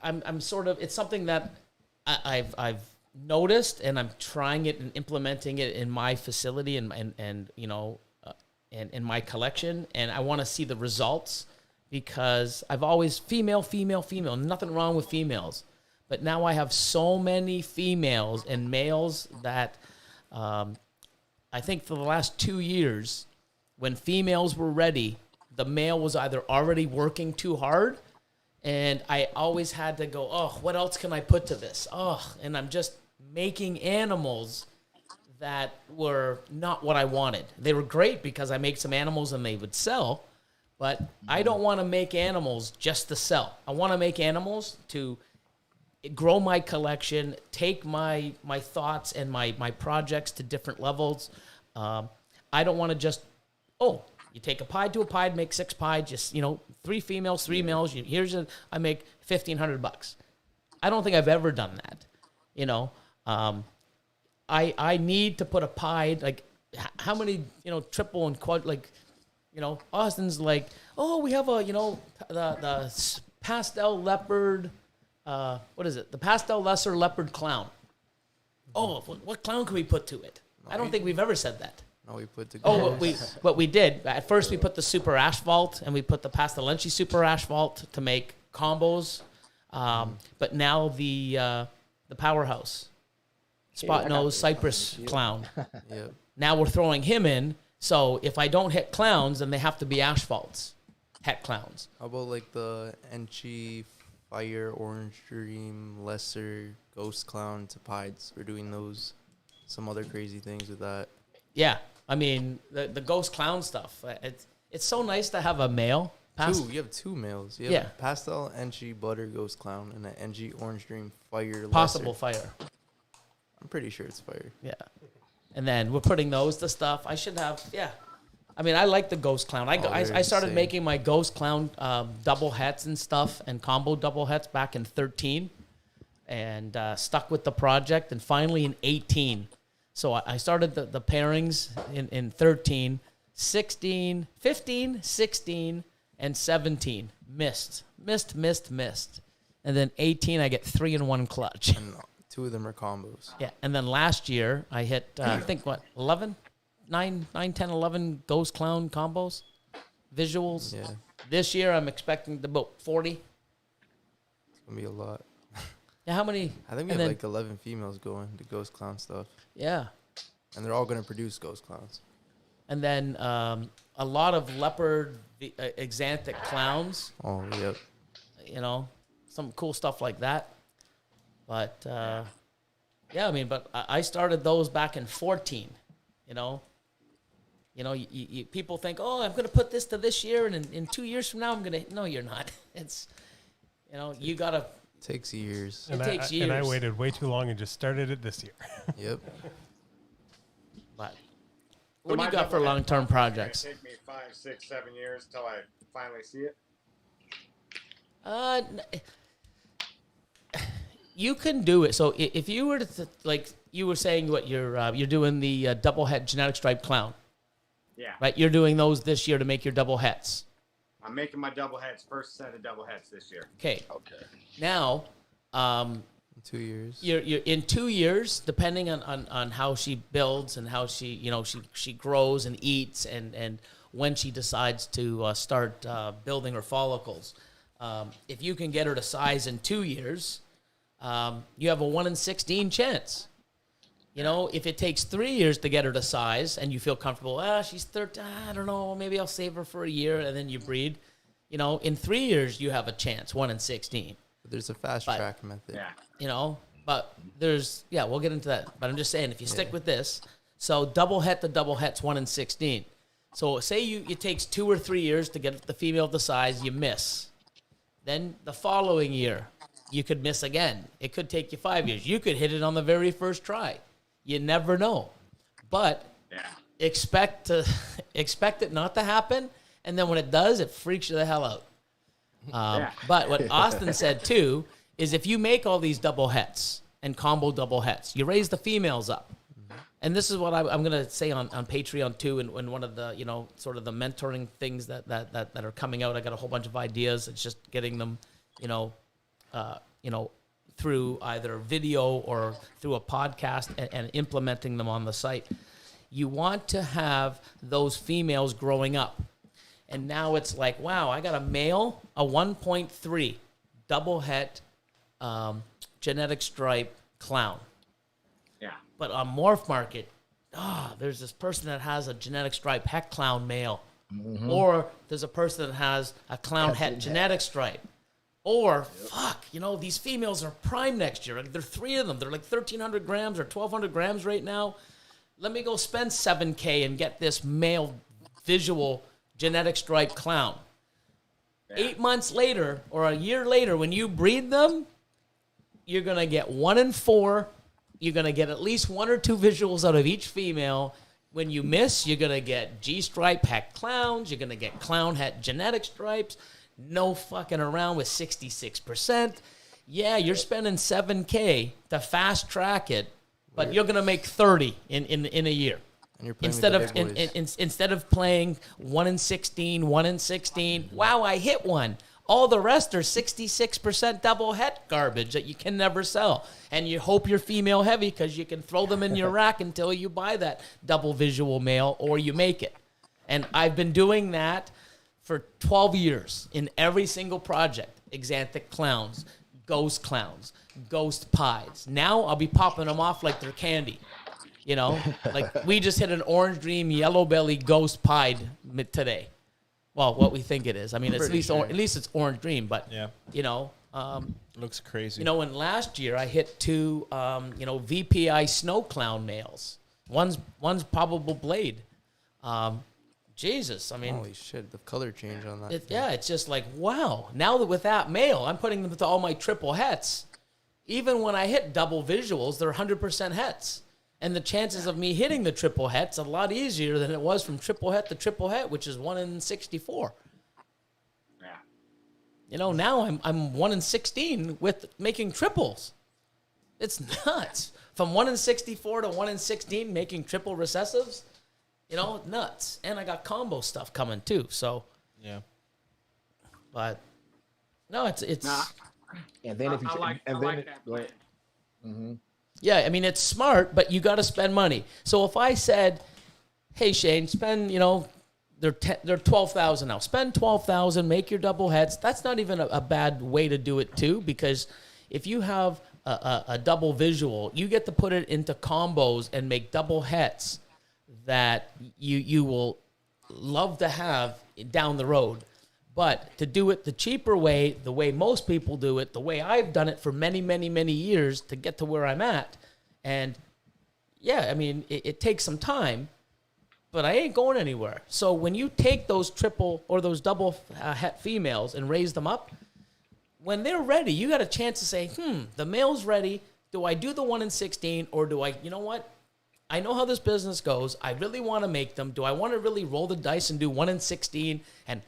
I'm sort of, it's something that I've noticed, and I'm trying it and implementing it in my facility and in my collection, and I want to see the results, because I've always female, nothing wrong with females, but now I have so many females and males that I think for the last 2 years, when females were ready, the male was either already working too hard, and I always had to go, oh, what else can I put to this? Oh, and I'm just making animals that were not what I wanted. They were great because I made some animals and they would sell, but I don't want to make animals just to sell. I want to make animals to grow my collection, take my thoughts and my projects to different levels. I don't want to just, you take a pied to a pied, make 6 pied, just, 3 females, 3 males. I make $1,500. I don't think I've ever done that. I need to put a pied, like, how many, triple and quad, like, Austin's like, we have the pastel leopard, what is it? The pastel lesser leopard clown. Oh, what clown can we put to it? I don't think we've ever said that. No, we put together. What we did at first, we put the super asphalt and we put the pastelenchi super asphalt to make combos. But now the powerhouse spot nose cypress clown. Yep. Now we're throwing him in. So if I don't hit clowns, then they have to be asphalts. Het clowns. How about like the Enchi Fire Orange Dream Lesser Ghost Clown to pieds? We're doing those. Some other crazy things with that. Yeah. I mean, the ghost clown stuff. It's so nice to have a male. You have 2 males. You have a Pastel Enchi Butter Ghost Clown and an Enchi Orange Dream Fire Possible Lesser. fire. I'm pretty sure it's fire. Yeah. And then we're putting those to stuff. I should have, I mean, I like the ghost clown. I started making my ghost clown double hets and stuff and combo double hets back in 13 and stuck with the project. And finally in 18. So I started the pairings in 13, 16, 15, 16, and 17. Missed. And then 18, I get 3 in 1 clutch. And 2 of them are combos. Yeah, and then last year, I hit, I think, 11? 9, 10, 11 ghost clown combos, visuals. Yeah. This year, I'm expecting about 40. It's going to be a lot. Yeah, how many? I think we have like 11 females going, the ghost clown stuff. Yeah. And they're all going to produce ghost clowns. And then a lot of leopard exanthic clowns. Oh, yep. Some cool stuff like that. But yeah, I mean, but I started those back in 14. You know, people think, oh, I'm going to put this to this year, and in 2 years from now, I'm going to. No, you're not. It's, you got to. Takes years. It takes years. And I waited way too long and just started it this year. Yep. But what do you got for long-term projects? It's going to take me 5, 6, 7 years until I finally see it. You can do it. So if you were to, like you were saying, what you're doing the double head genetic stripe clown. Yeah. Right. You're doing those this year to make your double heads. I'm making my double heads, first set of double heads this year. Okay. Okay. Now, 2 years. you're in 2 years, depending on how she builds and how she she grows and eats and when she decides to start building her follicles. If you can get her to size in 2 years, you have a 1 in 16 chance. If it takes 3 years to get her to size and you feel comfortable, she's 13, I don't know, maybe I'll save her for a year and then you breed. In 3 years, you have a chance, 1 in 16. But there's a fast track method. Yeah. But we'll get into that. But I'm just saying, if you stick with this, so double het to double het's 1 in 16. So say it takes 2 or 3 years to get the female the size, you miss. Then the following year, you could miss again. It could take you 5 years. You could hit it on the very first try. You never know. But expect it not to happen, and then when it does, it freaks you the hell out. But what Austin said too is if you make all these double hets and combo double hets, you raise the females up. And this is what I'm going to say on Patreon too, and one of the sort of the mentoring things that are coming out. I got a whole bunch of ideas. It's just getting them, through either video or through a podcast and implementing them on the site. You want to have those females growing up. And now it's like, wow, I got a male, a 1.3 double het genetic stripe clown. Yeah. But on Morph Market, there's this person that has a genetic stripe het clown male. Mm-hmm. Or there's a person that has a clown het genetic stripe. Or, these females are prime next year. There are 3 of them. They're like 1,300 grams or 1,200 grams right now. Let me go spend $7,000 and get this male visual genetic stripe clown. Yeah. 8 months later or a year later, when you breed them, you're going to get 1 in 4. You're going to get at least 1 or 2 visuals out of each female. When you miss, you're going to get G-stripe het clowns. You're going to get clown het genetic stripes. No fucking around with 66%. Yeah, you're spending $7,000 to fast track it, but you're gonna make 30 in a year. And you're playing instead of playing 1 in 16, 1 in 16. Wow, I hit one. All the rest are 66% double het garbage that you can never sell. And you hope you're female heavy because you can throw them in your rack until you buy that double visual male or you make it. And I've been doing that for 12 years in every single project. Exanthic clowns, ghost pies. Now I'll be popping them off like they're candy. Like we just hit an orange dream yellow belly ghost pied today. Well, what we think it is. I mean, at least it's orange dream, but looks crazy. And last year I hit 2 VPI snow clown males. One's probable blade. Jesus, I mean, holy shit, the color change on that. It's just like, wow. Now that with that male, I'm putting them to all my triple hets. Even when I hit double visuals, they're 100% hets. And the chances of me hitting the triple het's a lot easier than it was from triple het to triple het, which is 1 in 64. Yeah. Now I'm 1 in 16 with making triples. It's nuts. From 1 in 64 to 1 in 16 making triple recessives. Nuts. And I got combo stuff coming too. So yeah. But no, it's and then if you I like that plan. Mm-hmm. Yeah, I mean it's smart, but you got to spend money. So if I said, "Hey Shane, spend they're 12,000 now. Spend 12,000, make your double heads." That's not even a bad way to do it too, because if you have a double visual, you get to put it into combos and make double heads that you will love to have down the road. But to do it the cheaper way, the way most people do it, the way I've done it for many, many, many years to get to where I'm at, and yeah, I mean, it takes some time, but I ain't going anywhere. So when you take those triple or those double het females and raise them up, when they're ready, you got a chance to say, the male's ready. Do I do the 1 in 16 or do I, you know what? I know how this business goes. I really want to make them. Do I want to really roll the dice and do 1 in 16 and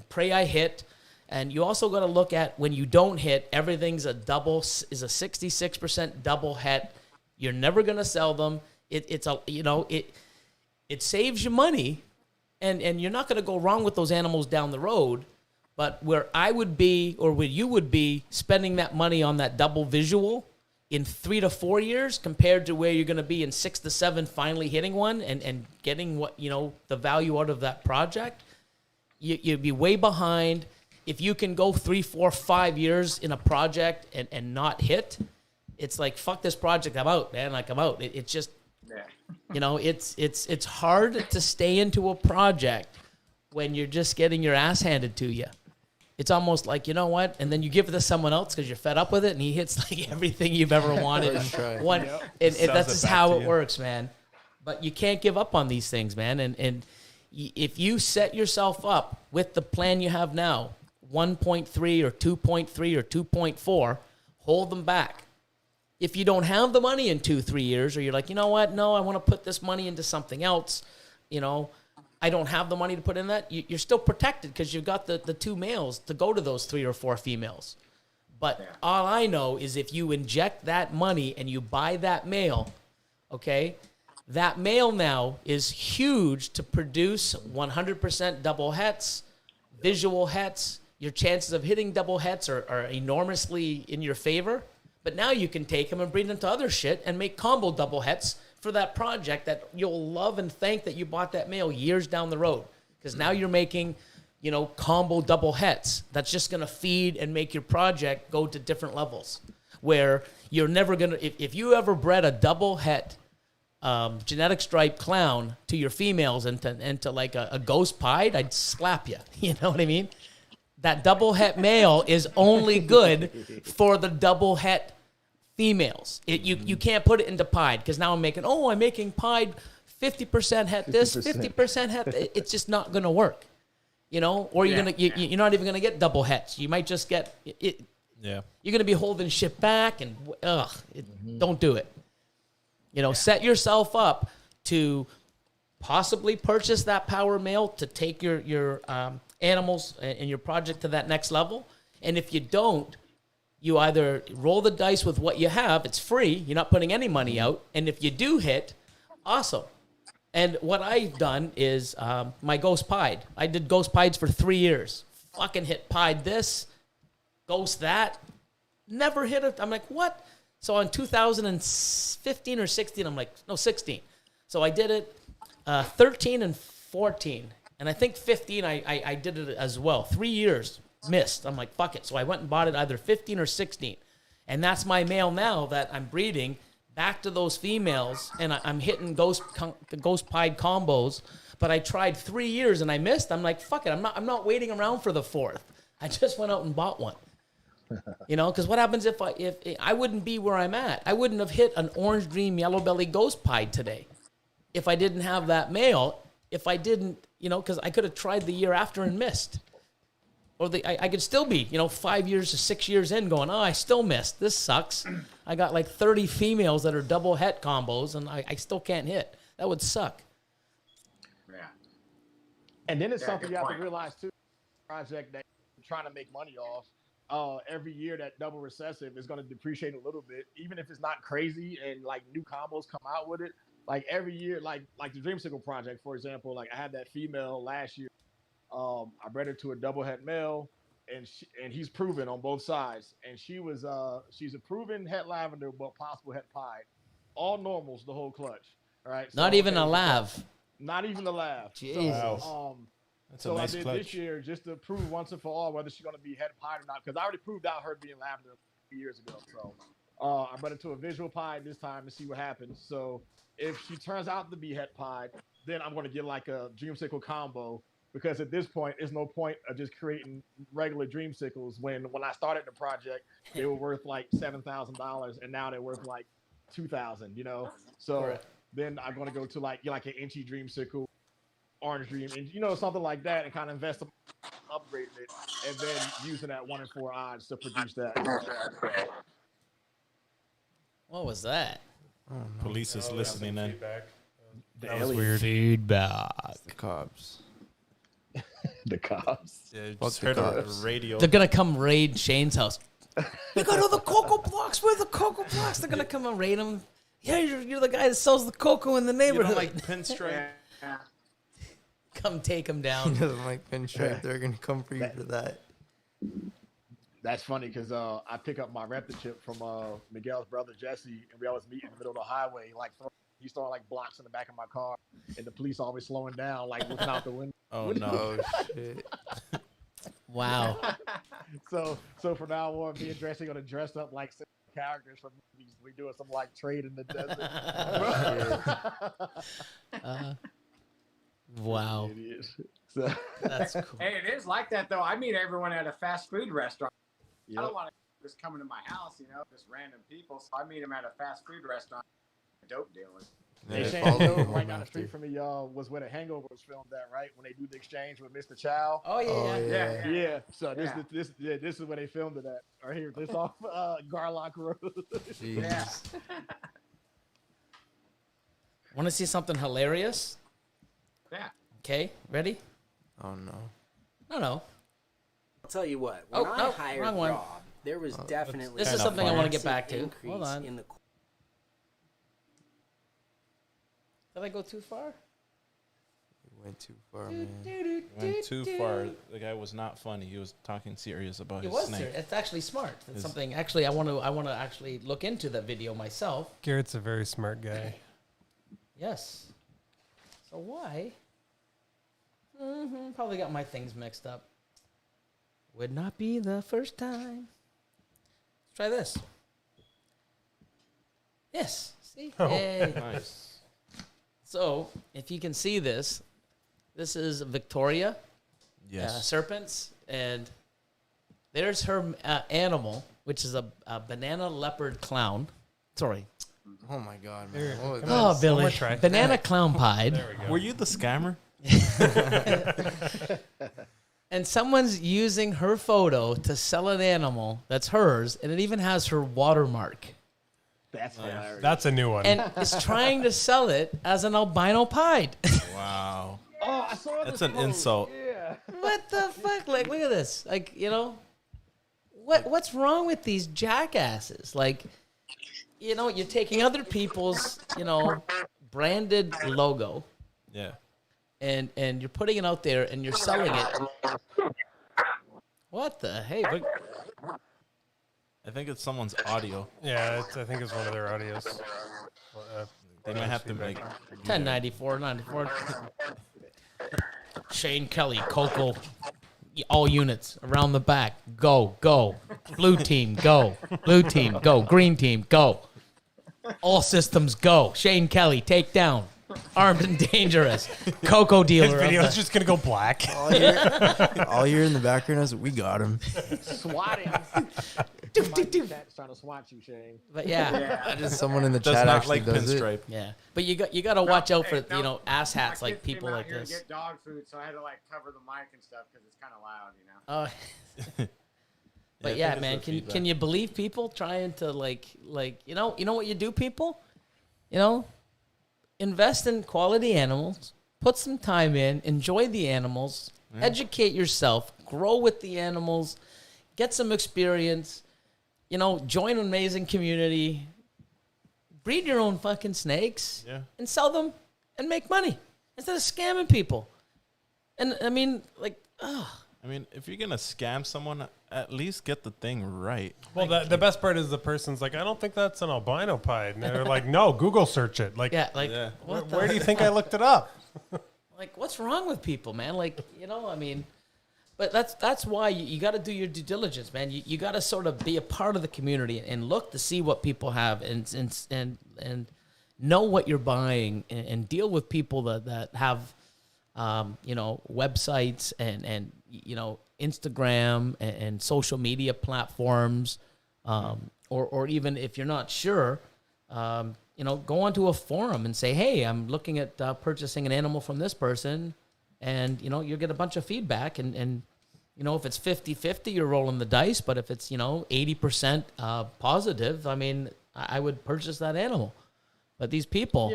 pray I hit? And you also got to look at when you don't hit, everything's a 66% double het. You're never going to sell them. It saves you money, and you're not going to go wrong with those animals down the road. But where I would be, or where you would be, spending that money on that double visual in 3 to 4 years compared to where you're going to be in 6 to 7 finally hitting one and getting what, the value out of that project, you'd be way behind. If you can go 3, 4, 5 years in a project and not hit, it's like, fuck this project, I'm out, man. Like, I'm out. It's just, it's hard to stay into a project when you're just getting your ass handed to you. It's almost like, you know what? And then you give it to someone else because you're fed up with it, and he hits like everything you've ever wanted. That's just how it works, man. But you can't give up on these things, man. And if you set yourself up with the plan you have now, 1.3 or 2.3 or 2.4, hold them back. If you don't have the money in 2-3 years, or you're like, you know what? No, I want to put this money into something else. I don't have the money to put in that. You're still protected because you've got the 2 males to go to those 3 or 4 females. But all I know is if you inject that money and you buy that male, okay, that male now is huge to produce 100% double hets, visual hets. Your chances of hitting double hets are enormously in your favor. But now you can take them and breed them to other shit and make combo double hets for that project that you'll love and thank that you bought that male years down the road. Because now you're making, combo double hets. That's just going to feed and make your project go to different levels. Where you're never going to, if you ever bred a double het genetic stripe clown to your females into like a ghost pied, I'd slap you. You know what I mean? That double het male is only good for the double het females. You can't put it into pied because now I'm making pied 50% het this, 50% het. It's just not going to work, Or you're not even going to get double hets. You might just get it. Yeah. You're going to be holding shit back, and don't do it. Set yourself up to possibly purchase that power male to take your animals and your project to that next level. And if you don't, you either roll the dice with what you have. It's free. You're not putting any money out. And if you do hit, awesome. And what I've done is my ghost pied. I did ghost pieds for 3 years. Fucking hit pied this, ghost that. Never hit it. I'm like, what? So in 2015 or 16, I'm like, no, 16. So I did it 13 and 14. And I think 15, I did it as well. 3 years. Missed. I'm like, fuck it. So I went and bought it either 15 or 16. And that's my male now that I'm breeding back to those females. And I'm hitting ghost pied combos. But I tried 3 years and I missed. I'm like, fuck it. I'm not waiting around for the 4th. I just went out and bought one. Because what happens if I wouldn't be where I'm at? I wouldn't have hit an orange dream yellow belly ghost pied today if I didn't have that male. If I didn't, because I could have tried the year after and missed. Or I could still be, 5 years to 6 years in going, I still missed. This sucks. I got like 30 females that are double het combos, and I still can't hit. That would suck. Yeah. And then it's something you have to realize, too, project that you're trying to make money off. Every year that double recessive is going to depreciate a little bit, even if it's not crazy and like new combos come out with it. Like every year, like the Dreamsicle project, for example, like I had that female last year. I bred her to a double het male, and he's proven on both sides. And she's a proven het lavender, but possible het pied. All normals the whole clutch. All right. Not even a lav. Not even a lav. Jesus. So, That's a nice I did clutch. this year just to prove once and for all whether she's going to be het pied or not, because I already proved out her being lavender a few years ago. So I bred her to a visual pied this time to see what happens. So if she turns out to be het pied, then I'm going to get like a Dreamsicle combo because at this point, there's no point of just creating regular dreamsicles. When I started the project, they were worth like $7,000, and now they're worth like $2,000. You know, so Correct. then I'm going to go to like an inchy dreamsicle, orange dream, and you know, something like that, and kind of invest some, upgrade it, and then using that 1 in 4 odds to produce that. What was that? Police is listening in. Feedback. The That was alien. weird. Feedback. The cops. The cops. Yeah, Fuck just the heard a cops. radio. They're gonna come raid Shane's house. You got all the cocoa blocks. Where are the cocoa blocks? They're gonna come and raid him. Yeah, you're the guy that sells the cocoa in the You neighborhood. don't like pinstripe? Yeah. Come take him He down. doesn't like pinstripe. They're gonna come for you for that. That's funny because I pick up my Reptile chip from Miguel's brother Jesse, and we always meet in the middle of the highway. Like he's throwing like blocks in the back of my car, and the police always slowing down, like looking out the window. Oh no. Oh shit. Wow. So from now on, me and Jesse gonna dress up like characters from movies. We doing some like trade in the desert. Wow. Idiots. So, That's cool. Hey, it is like that though. I meet everyone at a fast food restaurant. I yep. don't want to just coming to my house, you know, just random people. So I meet them at a fast food restaurant. Dope dealers. Hey, Yeah, Shane, follow you know, them right down the after. street from me, y'all, was where the Hangover was filmed at, right? When they do the exchange with Mr. Chow. Oh yeah. Oh, yeah. yeah. Yeah. So Yeah. this is where they filmed it at. Right here. This off Garlock Road. Jeez. Yeah. Want to see something hilarious? Yeah. Okay, ready? Oh no. No. I'll tell you what. When Oh, I no, hired wrong one. Rob, there was definitely This is Kinda something I fun. want to get back massive to. increase Hold on. in the Did I go too far? You went too far, man. Went too far. The guy was not funny. He was talking serious about It his was snake. serious. It's actually smart. It's Is- something. Actually, I want to actually look into the video myself. Garrett's a very smart guy. Yes. So why? Probably got my things mixed up. Would not be the first time. Let's try this. Yes. See? Oh. Yay. Nice. So, if you can see this, this is Victoria, Yes. serpents, and there's her animal, which is a banana leopard clown. Sorry. Oh my god, Here, man. What was come that? on. Oh, One Billy. more try. Banana clown pied. There we go. Were you the scammer? And someone's using her photo to sell an animal that's hers, and it even has her watermark. That's hilarious. That's a new one. And is trying to sell it as an albino pied. Wow. Oh, I saw That's this an post. insult. Yeah. What the fuck? Like, look at this. Like, you know, what's wrong with these jackasses? Like, you know, you're taking other people's, you know, branded logo, Yeah. and you're putting it out there, and you're selling it. What the? Hey, look. I think it's someone's audio. Yeah, I think it's one of their audios. They might have to make 1094, 94. Shane Kelly, Coco, all units around the back. Go, go. Blue team, go. Blue team, go. Green team, go. All systems go. Shane Kelly, take down. Armed and dangerous. Coco His dealer. video Of is just gonna go black. All you're in the background is we got him. SWAT him. That's trying to SWAT you, Shane. but yeah, Yeah. Someone in the does chat not actually like does it. pinstripe. yeah. But you got to watch out for Hey, no, you know ass hats my like kids came people out like here this. To get dog food, so I had to like cover the mic and stuff because it's kind of loud, you know. Oh. But I yeah, think it's man, the can feedback. you believe people trying to like you know what you do, people? You know, invest in quality animals, put some time in, enjoy the animals, educate yourself, grow with the animals, get some experience, you know, join an amazing community, breed your own fucking snakes, Yeah. and sell them and make money instead of scamming people. And I mean, like, I mean, if you're gonna scam someone, at least get the thing right. Well, the best part is the person's like, I don't think that's an albino pied. And they're like, no, Google search it. Like, yeah, like, Yeah. what where the do you think I looked it up? Like, what's wrong with people, man? Like, you know, I mean, but that's why you got to do your due diligence, man. You got to sort of be a part of the community and look to see what people have and know what you're buying and deal with people that have websites and Instagram and social media platforms, or even if you're not sure, go onto a forum and say, hey, I'm looking at purchasing an animal from this person, and you'll get a bunch of feedback, and if it's 50-50, you're rolling the dice, but if it's 80% positive, I mean, I would purchase that animal. But these people,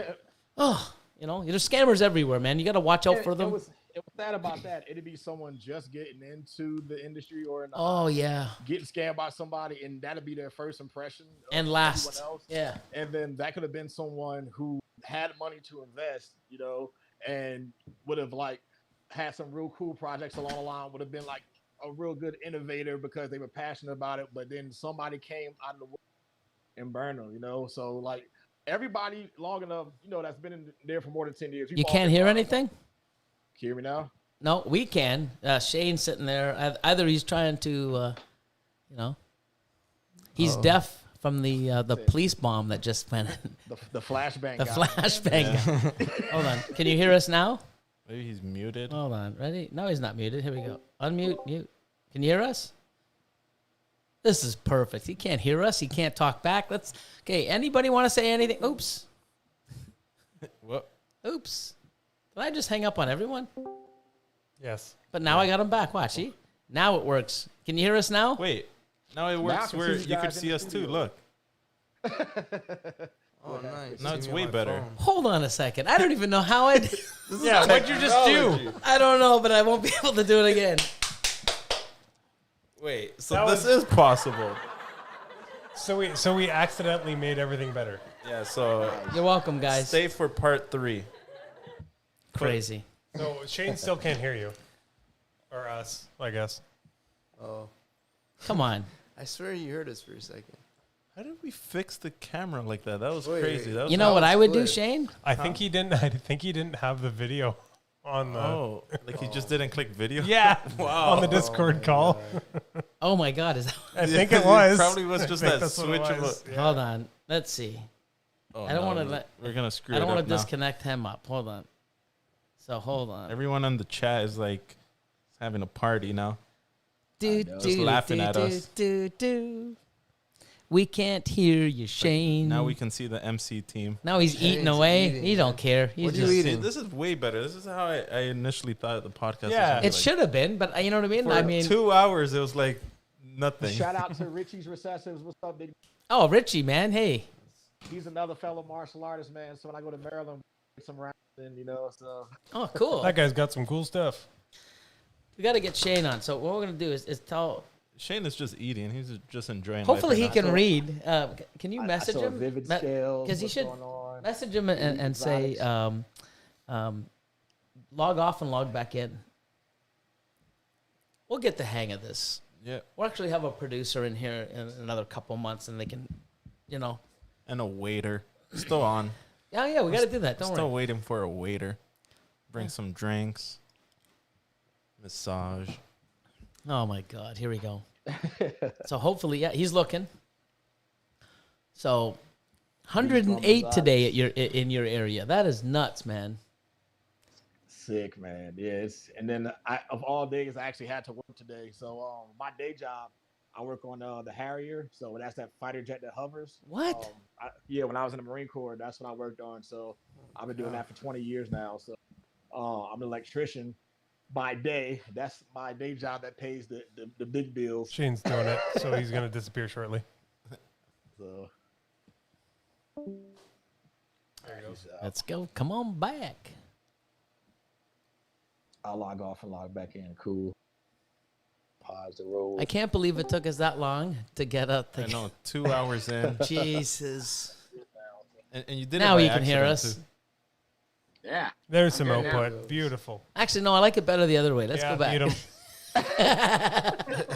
there's scammers everywhere, man. You got to watch out for them. It was sad about that. It'd be someone just getting into the industry or getting scammed by somebody, and that'd be their first impression. And last, yeah. And then that could have been someone who had money to invest, and would have had some real cool projects along the line. Would have been a real good innovator because they were passionate about it. But then somebody came out of the wood and burned them, So everybody long enough, that's been in there for more than 10 years. You can't hear anything? Can you hear me now? No, we can. Shane's sitting there. Either he's trying to, he's deaf from the police bomb that just went. The flashbang. The flashbang. Hold on. Can you hear us now? Maybe he's muted. Hold on. Ready? No, he's not muted. Here we go. Unmute. Mute. Can you hear us? This is perfect. He can't hear us. He can't talk back. Okay. Anybody want to say anything? Oops. What? Oops. Did I just hang up on everyone? Yes. But now I got him back. Watch. See? Now it works. Can you hear us now? Wait. Now it works where you could see us too. Look. Oh, nice. Now it's way better. Hold on a second. I don't even know how I did. Yeah, what'd you just do? I don't know, but I won't be able to do it again. Wait, so this is possible. So we accidentally made everything better. Yeah, so you're welcome, guys. Stay for part 3. Crazy. So Shane still can't hear you. Or us, I guess. Oh. Come on. I swear you heard us for a second. How did we fix the camera like that? That was crazy. That was you know what I would do, Shane? I think he didn't have the video on the. Oh, like he just didn't click video. Yeah. Wow. On the Discord call. Oh my God! Is that? I think it was. It probably was just that switch of a. Yeah. Hold on. Let's see. Oh, I don't want to. We're gonna screw. I don't want to disconnect him up. Hold on. So hold on. Everyone on the chat is like having a party now. Just laughing at us. We can't hear you, Shane. Now we can see the MC team. Now he's eating away. He don't care. He's what are you eating? This is way better. This is how I initially thought the podcast Yeah. was. It should have been, but you know what I mean? For I mean, 2 hours, it was like nothing. Shout out to Richie's Recessives. What's up, big? Oh, Richie, man. Hey. He's another fellow martial artist, man. So when I go to Maryland, get some rounds in, so. Oh, cool. That guy's got some cool stuff. We got to get Shane on. So what we're going to do is tell... Shane is just eating. He's just enjoying Hopefully he life can read. Can you message him? Vivid scales. Because he should message him and say, log off and log back in. We'll get the hang of this. Yeah. We'll actually have a producer in here in another couple months, and they can, And a waiter. Still on. Yeah, we got to do that. Don't Still worry. waiting for a waiter. Bring some drinks. Massage. Oh, my God. Here we go. So hopefully, yeah, he's looking. So 108 today in your area. That is nuts, man. Sick, man. Yeah, and then of all days, I actually had to work today. So my day job, I work on the Harrier. So that's that fighter jet that hovers. What? When I was in the Marine Corps, that's what I worked on. So I've been doing that for 20 years now. So I'm an electrician by day. That's my day job that pays the big bills. Shane's doing it, so he's going to disappear shortly. So there he goes. Let's go. Come on back. I'll log off and log back in. Cool. Pause the roll. I can't believe it took us that long to get up. I know, 2 hours in. Jesus. And you did now it by you can hear accident, us. too. Yeah. There's some Okay, output. Beautiful. Actually, no, I like it better the other way. Let's go back. Eat 'em.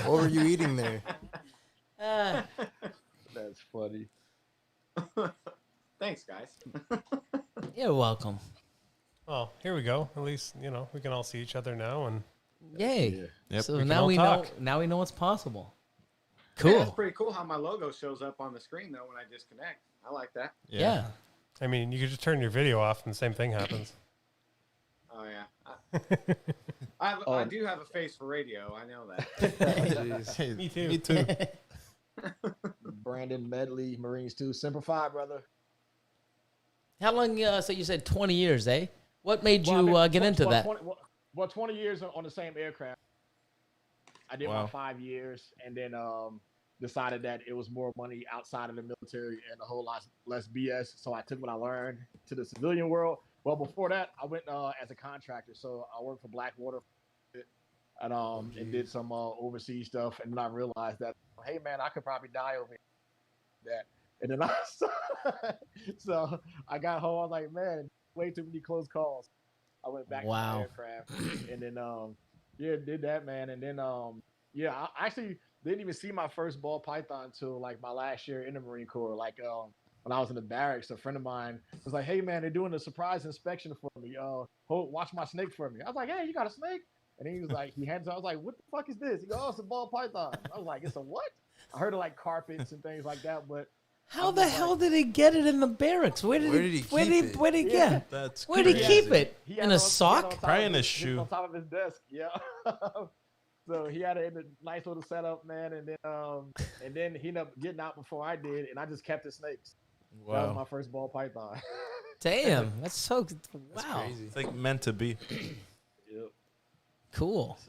What were you eating there? That's funny. Thanks, guys. You're welcome. Well, here we go. At least, we can all see each other now. And Yay. Yep, So we can now all we talk. know what's possible. Yeah, Cool. it's pretty cool how my logo shows up on the screen, though, when I disconnect. I like that. Yeah. I mean, you could just turn your video off and the same thing happens. Oh, yeah. I do have a face for radio. I know that. Hey, Me too. Me too. Brandon Medley, Marines 2. Semper Fi, brother. How long? So you said 20 years, eh? What made Well, you I mean, get into that? 20 years on the same aircraft. I did Wow. my 5 years, and then decided that it was more money outside of the military and a whole lot less BS. So I took what I learned to the civilian world. Well, before that, I went as a contractor. So I worked for Blackwater and did some overseas stuff. And then I realized that, hey, man, I could probably die over that. And then so I got home. I was like, man, way too many close calls. I went back to the aircraft, and then did that, man. And then I actually didn't even see my first ball python until like my last year in the Marine Corps. Like when I was in the barracks, a friend of mine was like, hey, man, they're doing a surprise inspection for me. Watch my snake for me. I was like, hey, you got a snake? And he was like, he hands it. I was like, what the fuck is this? He goes, oh, it's a ball python. I was like, it's a what? I heard of like carpets and things like that, but How the hell did he get it in the barracks? Where did he get? That's Where did he keep it? He In had a sock? Probably in his shoe. on top of his desk. Yeah. So he had it in a nice little setup, man, and then he ended up getting out before I did, and I just kept the snakes. That was my first ball python. Damn, that's so wow. It's like meant to be. Yep. Cool.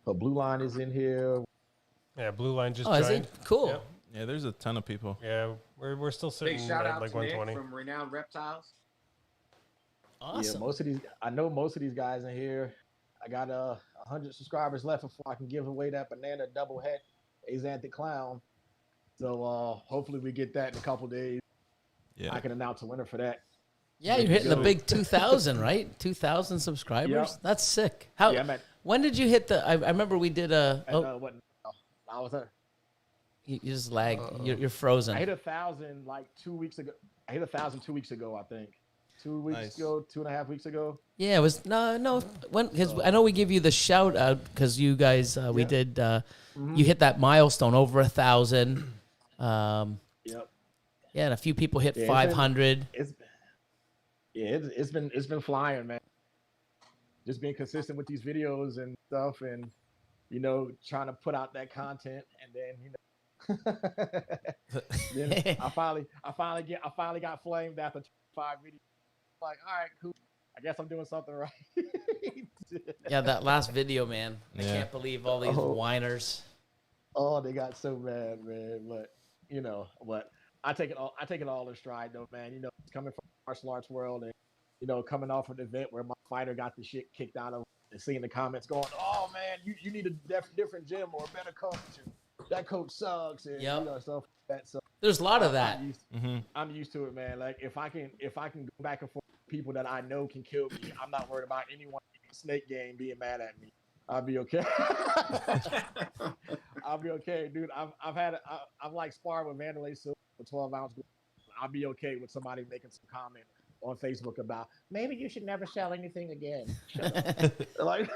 So Blue Line is in here. Yeah, Blue Line just Is joined. it? Cool. Yep. Yeah, there's a ton of people. Yeah, we're still Big sitting shout at out like to Nick 120. from Renowned Reptiles. Awesome. Yeah, I know most of these guys in here. I got 100 subscribers left before I can give away that banana double head Axanthic clown. So hopefully we get that in a couple days. Yeah. I can announce a winner for that. Yeah, you're hitting the big 2,000, right? 2,000 subscribers. Yep. That's sick. How? Yeah, I'm at, When did you hit the? I remember we did a. I was at. You just lag. You're frozen. I hit 1,000 like 2 weeks ago. I hit 1,000 2 weeks ago, I think. 2 weeks Nice. ago, 2.5 weeks ago. Yeah, it was no. When because I know we give you the shout out because you guys we did. You hit that milestone over 1,000. Yep. Yeah, and a few people hit Yeah, 500. It's been flying, man. Just being consistent with these videos and stuff, and trying to put out that content, and then then I finally got flamed after 5 videos. Like, all right, cool. I guess I'm doing something right. Yeah, that last video, man. I Yeah. can't believe all these whiners. Oh, they got so mad, man. But but I take it all in stride, though, man. It's coming from the martial arts world, and coming off an event where my fighter got the shit kicked out of, and seeing the comments going, "Oh man, you need a different gym or a better coach. And that coach sucks," and stuff like that. So There's a lot of that. I'm used to it, man. Like if I can go back and forth with people that I know can kill me, I'm not worried about anyone in the snake game being mad at me. I'll be okay. I'll be okay, dude. I've like sparred with Vanderlei Silva for 12 ounce. I'll be okay with somebody making some comment on Facebook about maybe you should never sell anything again. Like,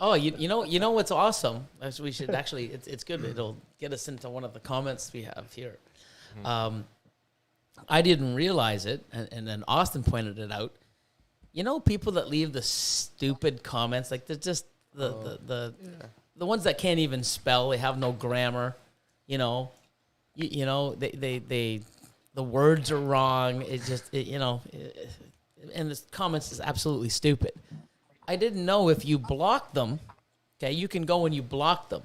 Oh, you know what's awesome? We should actually. It's good. It'll get us into one of the comments we have here. I didn't realize it, and then Austin pointed it out. People that leave the stupid comments, like they're just the ones that can't even spell. They have no grammar. The words are wrong. It's just and the comments is absolutely stupid. I didn't know if you block them, okay, you can go and you block them.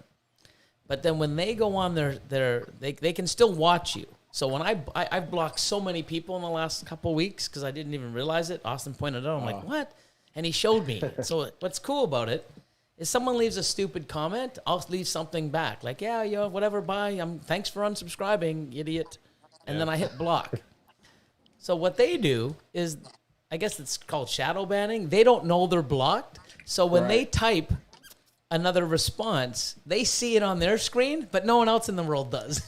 But then when they go on they can still watch you. So when I've blocked so many people in the last couple of weeks because I didn't even realize it. Austin pointed it out. I'm like, what? And he showed me. So what's cool about it is someone leaves a stupid comment, I'll leave something back. Like, yeah, whatever, bye. Thanks for unsubscribing, idiot. And then I hit block. So what they do is, I guess it's called shadow banning. They don't know they're blocked. So when they type another response, they see it on their screen, but no one else in the world does.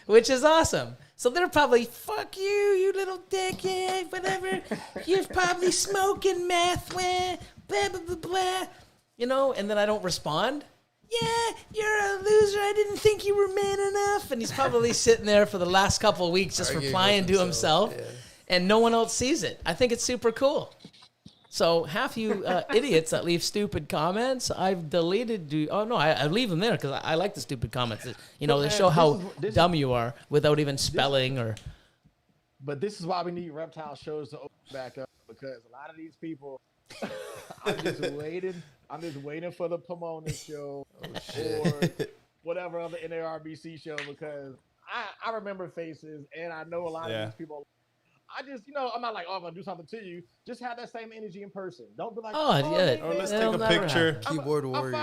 Which is awesome. So they're probably, fuck you little dickhead, whatever. You're probably smoking meth, blah, blah, blah, blah. And then I don't respond. Yeah, you're a loser. I didn't think you were man enough. And he's probably sitting there for the last couple of weeks just replying to himself. Yeah. And no one else sees it. I think it's super cool. So half you idiots that leave stupid comments, I've deleted. I leave them there because I like the stupid comments. You know, they show how dumb you are without even spelling or. But this is why we need reptile shows to open back up, because a lot of these people, I'm just waiting for the Pomona show or whatever other NARBC show, because I remember faces and I know a lot of these people. I just, I'm not like, I'm going to do something to you. Just have that same energy in person. Don't be like, let's take a picture. Keyboard warriors.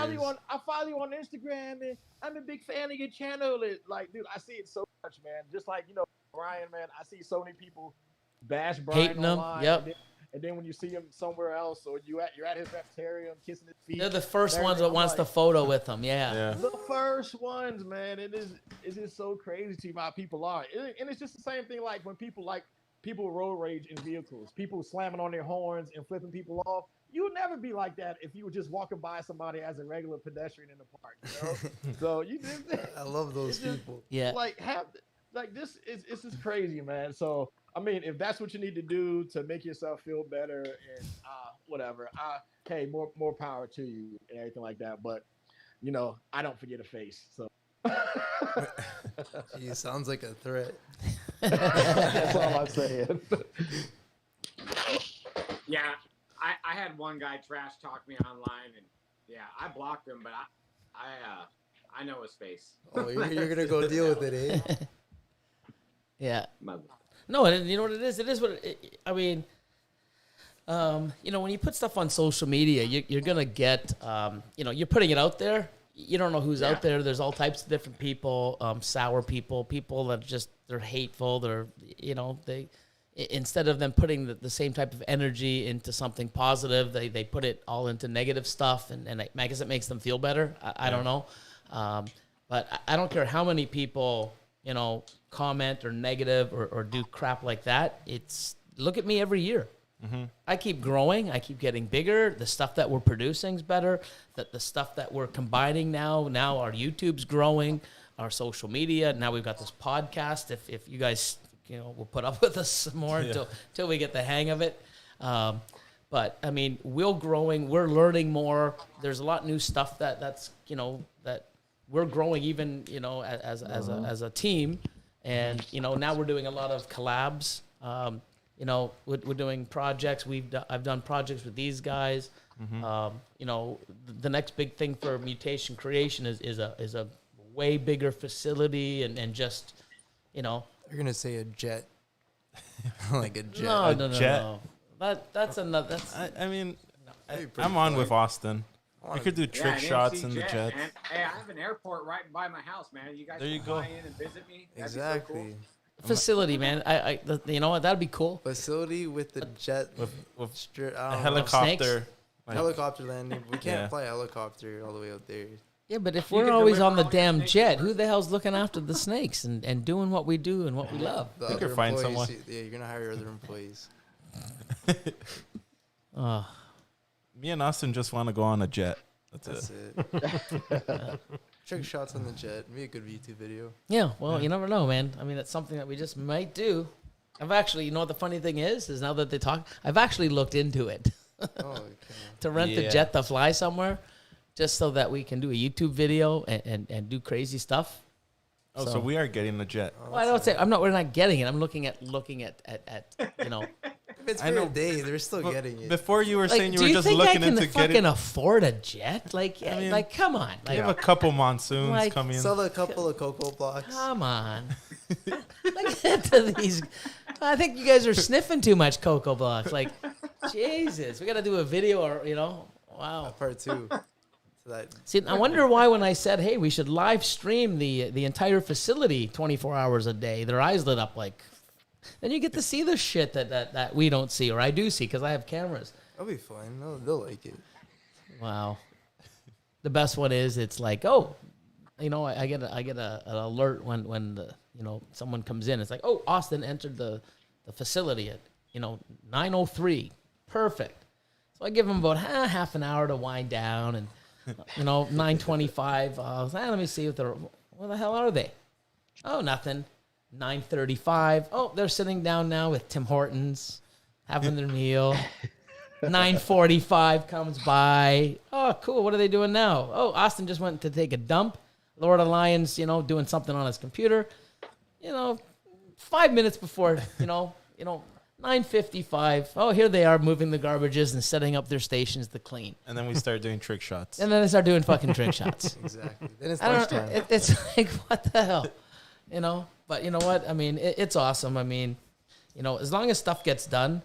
I follow you on Instagram, and I'm a big fan of your channel. Like, dude, I see it so much, man. Just like, Brian, man, I see so many people bash Brian hating online. him. Yep. And then when you see him somewhere else, or you're at his reptarium kissing his feet. They're the first ones that wants the photo with him. Yeah. The first ones, man. It's just so crazy to me how people are. And it's just the same thing like when people road rage in vehicles, people slamming on their horns and flipping people off. You would never be like that if you were just walking by somebody as a regular pedestrian in the park. So you just, I love those people. Yeah. This is just crazy, man. So I mean, if that's what you need to do to make yourself feel better and whatever, hey, more power to you and everything like that. But I don't forget a face. So He sounds like a threat. that's all I'm saying. Yeah, I had one guy trash talk me online, and I blocked him, but I know his face. Oh, you're gonna go deal with it, eh? Yeah. No, and you know what it is? It is what I mean. When you put stuff on social media, you're gonna get, you're putting it out there. You don't know who's out there. There's all types of different people, sour people that they're hateful. They're, they, instead of them putting the same type of energy into something positive, they put it all into negative stuff. And I guess it makes them feel better. I don't know. But I don't care how many people, comment or negative or do crap like that. Look at me every year. Mm-hmm. I keep growing. I keep getting bigger. The stuff that we're producing is better. The stuff that we're combining now our YouTube's growing, our social media. Now we've got this podcast. If you guys, will put up with us some more until we get the hang of it. But I mean, we're growing. We're learning more. There's a lot of new stuff that we're growing even, as a team. And, now we're doing a lot of collabs. We're doing projects. I've done projects with these guys. Mm-hmm. The next big thing for Mutation Creation is a way bigger facility and just, You're gonna say a jet, like a jet. No. That's another. I'm on with Austin. We could do trick shots in the jet. Hey, I have an airport right by my house, man. You guys can fly in and visit me. That'd Exactly. be so cool. Facility, man. You know what? That'd be cool. Facility with the jet with a helicopter. Helicopter landing. We can't fly a helicopter all the way out there. Yeah, but if we're always on the damn jet, who the hell's looking after the snakes and doing what we do and what we love? You can find someone. Yeah, you're gonna hire other employees. Me and Austin just want to go on a jet. That's it. Trick shots on the jet. Be a good YouTube video. Yeah, well, you never know, man. I mean, that's something that we just might do. I've actually, what the funny thing is now that they talk, I've actually looked into it. To rent the jet to fly somewhere, just so that we can do a YouTube video and do crazy stuff. Oh, so we are getting a jet. Well, I don't say we're not getting it. I'm looking at If it's for a day, they're still getting it. Before you were saying you were just looking into getting. Do you think I can fucking afford a jet? Come on. You have a couple monsoons coming. Sell a couple of cocoa blocks. Come on. Look at these. I think you guys are sniffing too much cocoa blocks. Jesus, we got to do a video or wow. Part 2. See, I wonder why when I said, hey, we should live stream the entire facility 24 hours a day, their eyes lit up then you get to see the shit that we don't see, or I do see because I have cameras. That'll be fun. They'll like it. Wow. The best one is it's I get an alert when the someone comes in. It's like, oh, Austin entered the facility at 9:03. Perfect. So I give them about half an hour to wind down, and 9:25. Let me see where the hell are they? Oh, nothing. 9:35. Oh, they're sitting down now with Tim Hortons, having their meal. 9:45 comes by. Oh, cool. What are they doing now? Oh, Austin just went to take a dump. Lord of Lions, doing something on his computer. 5 minutes before, 9:55. Oh, here they are moving the garbages and setting up their stations to clean. And then we start doing trick shots. And then they start doing fucking trick shots. Exactly. Then it's I don't lunchtime. know. It's like, what the hell? But you know what? I mean, it's awesome. I mean, as long as stuff gets done,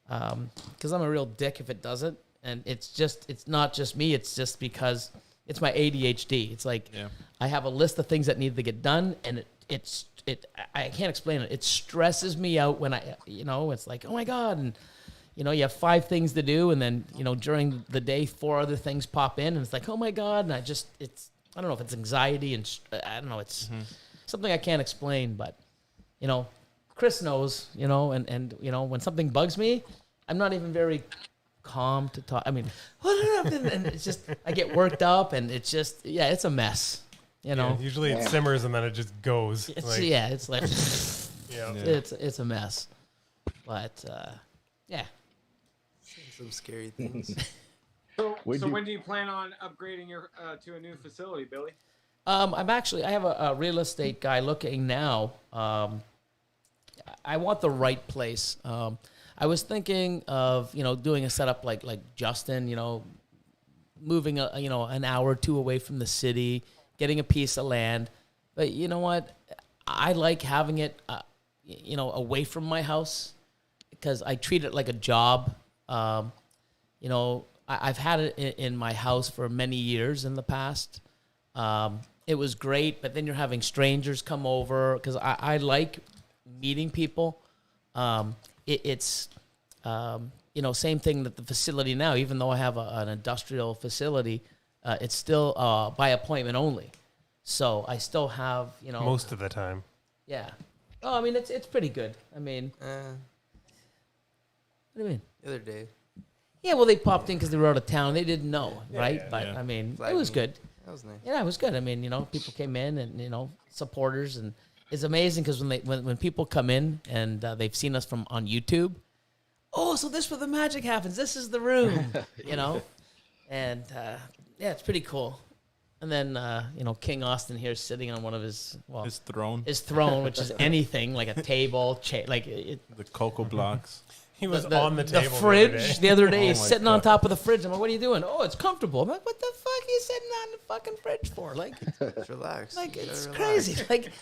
because I'm a real dick if it doesn't. And it's not just me. It's just because it's my ADHD. It's like I have a list of things that need to get done, and I can't explain it. It stresses me out when it's like, oh my God. And, you have 5 things to do. And then, during the day, 4 other things pop in and it's like, oh my God. And I don't know if it's anxiety and I don't know. It's something I can't explain, but, Chris knows, and when something bugs me, I'm not even very calm to talk. I mean, and it's just, I get worked up and it's just, it's a mess. Usually it simmers and then it just goes. It's like it's a mess. But some scary things. So when do you plan on upgrading your to a new facility, Billy? I have a real estate guy looking now. I want the right place. I was thinking of doing a setup like Justin, moving an hour or 2 away from the city, getting a piece of land. But you know what? I like having it, away from my house because I treat it like a job. I've had it in my house for many years in the past. It was great, but then you're having strangers come over because I like meeting people. It's same thing that the facility now, even though I have an industrial facility, it's still by appointment only. So I still have, most of the time. Yeah. Oh, I mean, it's pretty good. I mean, what do you mean? The other day. Yeah, well, they popped in because they were out of town. They didn't know, right? But, yeah. I mean, Flag it was me. good. That was nice. Yeah, it was good. I mean, people came in and, supporters. And it's amazing because when people come in and they've seen us on YouTube, oh, so this is where the magic happens. This is the room, And, it's pretty cool. And then, King Austin here is sitting on one of his throne. His throne, which is anything, like a table, The cocoa blocks. He was on the table. The fridge the other day. Oh He's my sitting on God. top of the fridge. I'm like, what are you doing? Oh, it's comfortable. I'm like, what the fuck are you sitting on the fucking fridge for? Like, Just relax. like You gotta it's relax. crazy. Like,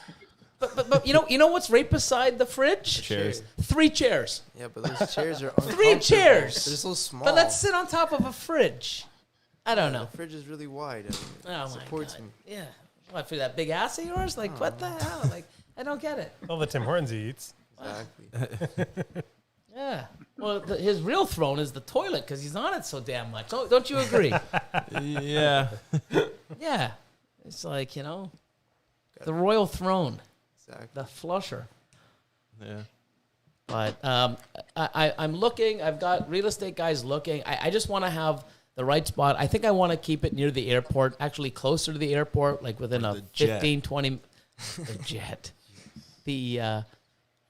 but you know what's right beside the fridge? Chairs. 3 chairs. Yeah, but those chairs are 3 uncomfortable. chairs. They're so small. But let's sit on top of a fridge. I don't know. The fridge is really wide. I mean, Oh it my supports God. me. Yeah. What, for that big ass of yours? Like, what the hell? Like, I don't get it. All the Tim Hortons he eats. Exactly. Yeah. Well, his real throne is the toilet because he's on it so damn much. Don't you agree? Yeah. Yeah. It's like, the royal throne, Exactly. the flusher. Yeah. But I'm looking. I've got real estate guys looking. I just want to have the right spot. I think I want to keep it near the airport, actually closer to the airport, like within Like a the jet. 15, 20... the jet.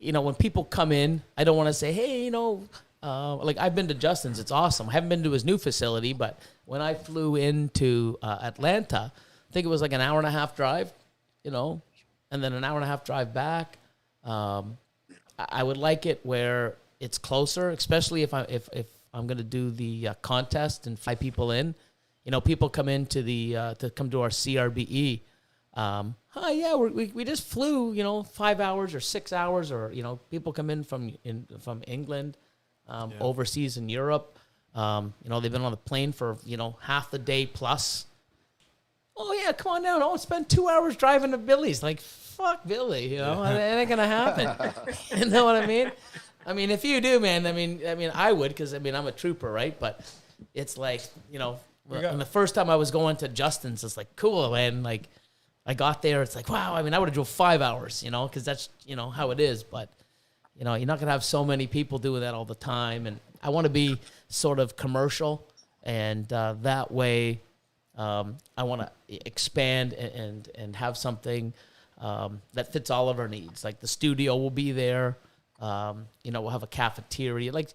When people come in, I don't want to say, hey, like I've been to Justin's. It's awesome. I haven't been to his new facility, but when I flew into Atlanta, I think it was like an hour and a half drive, and then an hour and a half drive back. I would like it where it's closer, especially if I'm going to do the contest and fly people in. People come in to come to our CRBE. We just flew, 5 hours or 6 hours, or people come in from England, overseas in Europe. They've been on the plane for half the day plus. Oh yeah, come on down. Oh, spend 2 hours driving to Billy's. Like, fuck Billy, it ain't gonna happen. You know what I mean? I mean, if you do, man, I mean, I would, because I'm a trooper, right? But it's like, and the first time I was going to Justin's, it's like, cool, man. Like, I got there, it's like, wow. I mean, I would have drove 5 hours, because that's how it is. But you're not gonna have so many people doing that all the time, and I want to be sort of commercial, and that way, I want to expand and have something that fits all of our needs. Like the studio will be there. We'll have a cafeteria, like,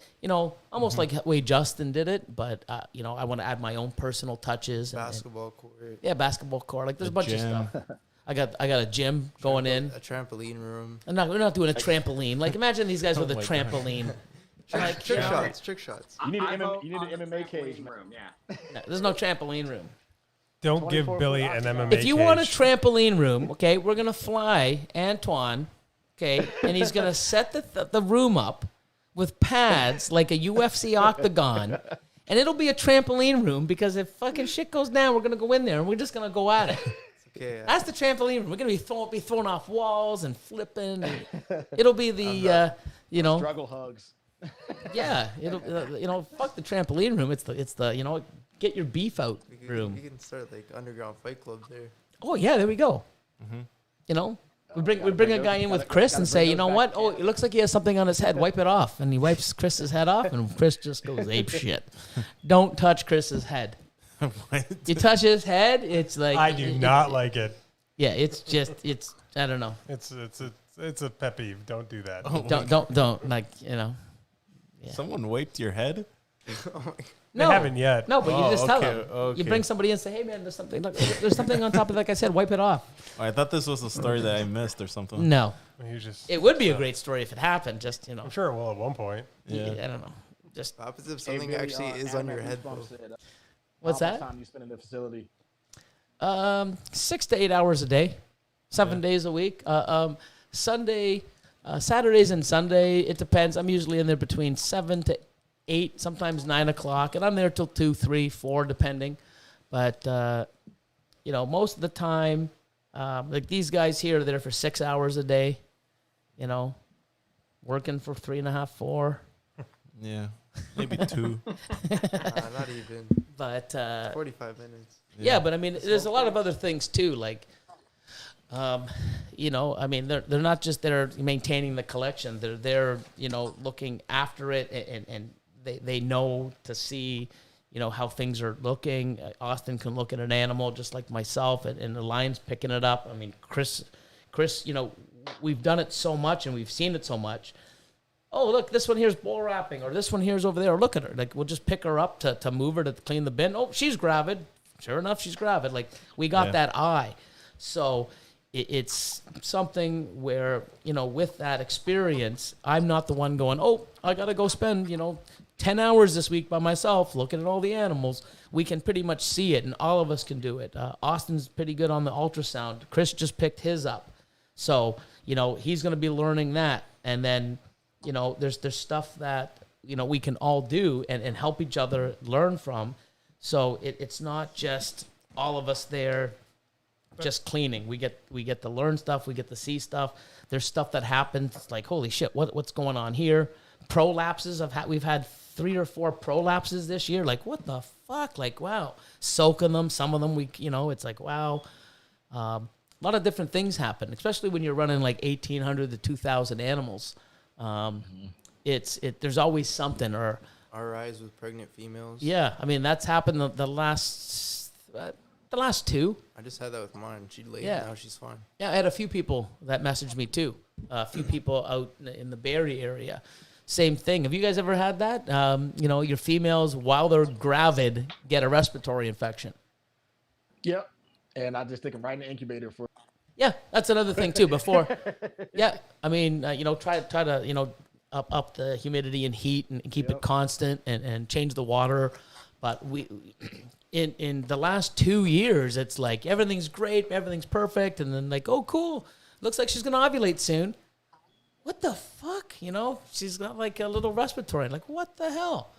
almost like the way Justin did it. But, I want to add my own personal touches. Basketball court. Yeah, basketball court. Like, there's a bunch of gym. stuff. I got a gym going in. A trampoline room. We're not doing a trampoline. Like, imagine these guys with a my trampoline. Like, Trick shots. Trick shots. You need I an vote MMA, on the cage. trampoline room. Yeah. no, there's no trampoline room. Don't give 24 Billy foot an octagon. MMA If you want a cage. trampoline room, okay, we're gonna fly Antoine, okay, and he's gonna set the room up with pads like a UFC octagon, and it'll be a trampoline room because if fucking shit goes down, we're gonna go in there and we're just gonna go at it. Okay. That's the trampoline room. We're gonna be thrown off walls and flipping. And it'll be the Struggle hugs. yeah, it'll fuck the trampoline room. It's the get your beef out room. You can start like underground fight club there. Oh yeah, there we go. We bring a guy in with Chris and say, you know what? Oh, it looks like he has something on his head. Wipe it off, and he wipes Chris's head off, and Chris just goes ape shit. Don't touch Chris's head. You touch his head, it's like I do not like it. Yeah, it's I don't know. It's a pet peeve. Don't do that. Don't like Yeah. Someone wiped your head? They haven't yet. No, but you just tell okay, them. okay. You bring somebody in and say, hey, man, there's something. Look, there's something on top of it. Like I said, wipe it off. I thought this was a story that I missed or something. No. You just, It would be a great story if it happened. Just, I'm sure it will at one point. Yeah. I don't know. Just Opposite if something actually is on your head, though. What's How much that? time you spend in the facility? 6 to 8 hours a day, 7 days a week. Sunday, Saturdays and Sunday, it depends. I'm usually in there between 7 to 8, sometimes 9 o'clock, and I'm there till 2, 3, 4, depending. But most of the time, like these guys here are there for 6 hours a day. Working for 3.5, 4. Yeah. Maybe 2. Not even. But 45 minutes. yeah, but I mean, there's a lot of other things too, like. I mean, they're not just there maintaining the collection. They're there, looking after it, and they know to see, how things are looking. Austin can look at an animal just like myself, and the lion's picking it up. I mean, Chris, we've done it so much and we've seen it so much. Oh, look, this one here's bull wrapping, or this one here's over there. Look at her. Like, we'll just pick her up to move her to clean the bin. Oh, she's gravid. Sure enough, she's gravid. Like, we got that eye. So it's something where, with that experience, I'm not the one going, oh, I got to go spend, 10 hours this week by myself looking at all the animals. We can pretty much see it, and all of us can do it. Austin's pretty good on the ultrasound. Chris just picked his up. So, he's going to be learning that. And then, there's stuff that, we can all do and help each other learn from. So it's not just all of us there just cleaning. We get to learn stuff. We get to see stuff. There's stuff that happens. It's like, holy shit, what's going on here? Prolapses. We've had 3 or 4 prolapses this year. Like, what the fuck? Like, wow. Soaking them. Some of them, it's like, wow. A lot of different things happen, especially when you're running like 1,800 to 2,000 animals. There's always something. Or RIs with pregnant females. yeah, I mean, that's happened the last 2. I just had that with mine. She laid. Yeah. Now she's fine. Yeah, I had a few people that messaged me too. A few people out in the Barrie area. Same thing. Have you guys ever had that? Your females, while they're gravid, get a respiratory infection. Yep. And I just stick them right in the incubator for. Yeah, that's another thing too. Before, yeah, I mean, try to up the humidity and heat and keep it constant and change the water. But we, in the last 2 years, it's like everything's great, everything's perfect, and then like, oh, cool, looks like she's gonna ovulate soon. What the fuck? She's got like a little respiratory. Like, what the hell?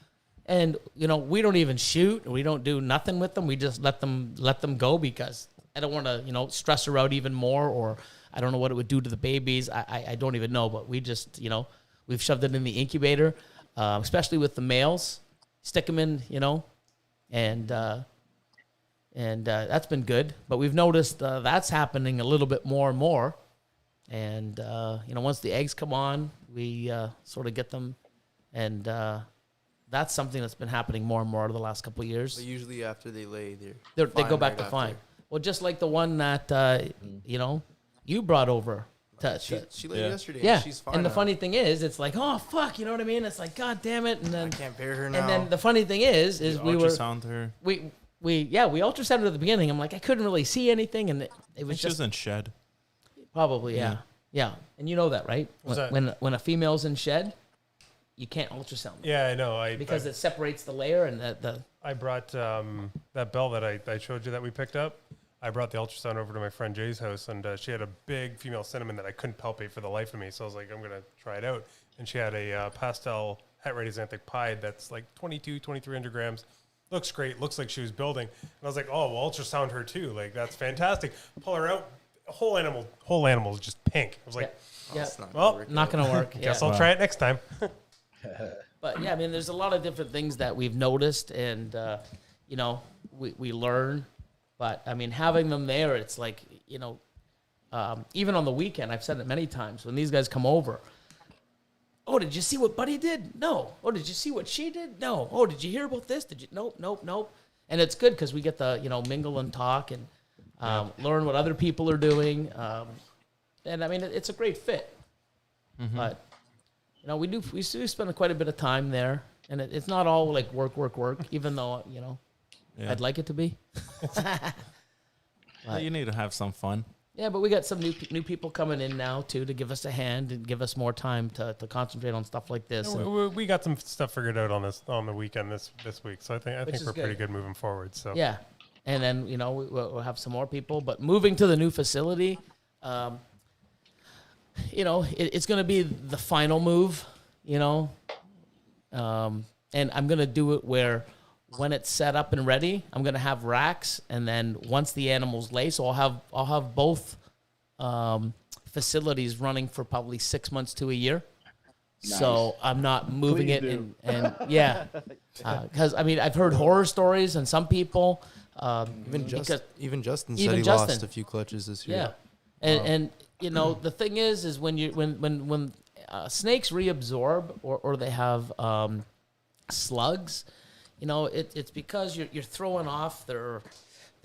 And we don't even shoot. We don't do nothing with them. We just let them go because I don't want to stress her out even more, or I don't know what it would do to the babies. I don't even know. But we just we've shoved it in the incubator, especially with the males. Stick them in, and that's been good. But we've noticed that's happening a little bit more and more. And, once the eggs come on, we sort of get them. And that's something that's been happening more and more over the last couple of years. But usually after they lay, They go back right to after. fine. Well, just like the one that, you brought over. She laid yesterday. Yeah, And she's fine. and the now. funny thing is, it's like, oh fuck, you know what I mean? It's like, god damn it, and I then can't bear her now. and then the funny thing is we were ultrasound her. we ultrasounded at the beginning. I'm like, I couldn't really see anything, and it was She was just in shed. probably yeah, and you know that, right? What's that? When a female's in shed, you can't ultrasound them Yeah, I know. because it separates the layer and the I brought that bell that I showed you that we picked up. I brought the ultrasound over to my friend Jay's house, and she had a big female cinnamon that I couldn't palpate for the life of me. So I was like, I'm going to try it out. And she had a pastel het xanthic pied that's like 2,300 grams. Looks great. Looks like she was building. And I was like, oh, we'll ultrasound her too. Like, that's fantastic. Pull her out. Whole animal is just pink. I was like, yeah, not going to work. guess Yeah. I'll try it next time. But yeah, I mean, there's a lot of different things that we've noticed, and we learn. But I mean, having them there, it's like even on the weekend, I've said it many times when these guys come over. Oh, did you see what Buddy did? No. Oh, did you see what she did? No. Oh, did you hear about this? Did you? Nope. And it's good because we get to mingle and talk and learn what other people are doing. And I mean, it's a great fit. Mm-hmm. But we do spend quite a bit of time there, and it's not all like work, even though I'd like it to be. But you need to have some fun. Yeah, but we got some new people coming in now too to give us a hand and give us more time to concentrate on stuff like this. We got some stuff figured out on the weekend this week, so I think we're pretty good moving forward. So yeah, and then we'll have some more people. But moving to the new facility, it's going to be the final move, and I'm going to do it where when it's set up and ready, I'm going to have racks, and then once the animals lay, so I'll have both facilities running for probably 6 months to a year. Nice. So I'm not moving it, and yeah, because I mean I've heard horror stories, and some people even Justin said he lost a few clutches this year. Yeah, and the thing is when snakes reabsorb or they have slugs. It's because you're throwing off their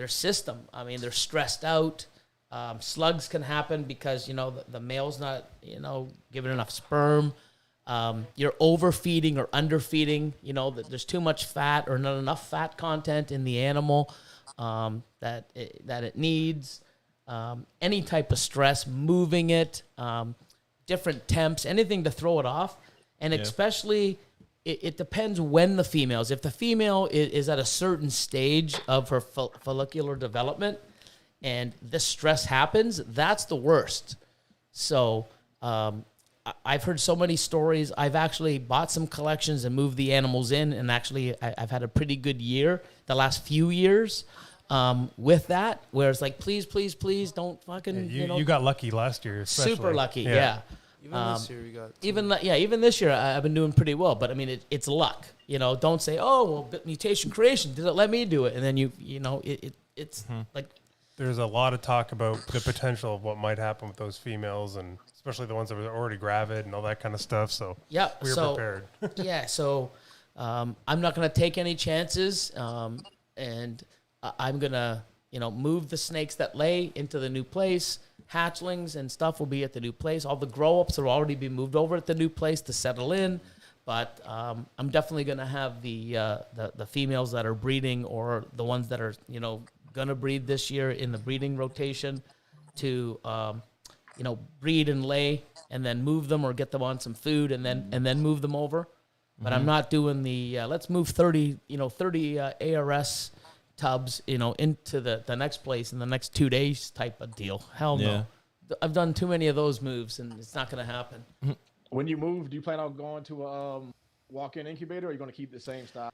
system. I mean, they're stressed out. Slugs can happen because the male's not giving enough sperm. You're overfeeding or underfeeding. There's too much fat or not enough fat content in the animal that it needs. Any type of stress, moving it, different temps, anything to throw it off, and especially. It depends when the females. If the female is at a certain stage of her follicular development and this stress happens, that's the worst. So I've heard so many stories. I've actually bought some collections and moved the animals in, and actually I've had a pretty good year the last few years with that, where it's like, please don't fucking, You got lucky last year, especially. Super lucky, yeah. Even this year we got even this year I've been doing pretty well, but I mean it's luck. Don't say, oh well, Mutation Creation did it, let me do it, and then it's like there's a lot of talk about the potential of what might happen with those females, and especially the ones that were already gravid and all that kind of stuff. So yeah, we were prepared. Yeah, so I'm not gonna take any chances, and I'm gonna move the snakes that lay into the new place. Hatchlings and stuff will be at the new place. All the grow-ups will already be moved over at the new place to settle in. But I'm definitely going to have the females that are breeding or the ones that are, going to breed this year in the breeding rotation to, breed and lay and then move them or get them on some food and then move them over. But I'm not doing the let's move 30 ARS tubs, into the next place in the next 2 days type of deal. Hell no. I've done too many of those moves, and it's not going to happen. When you move, do you plan on going to a walk-in incubator, or are you going to keep the same style?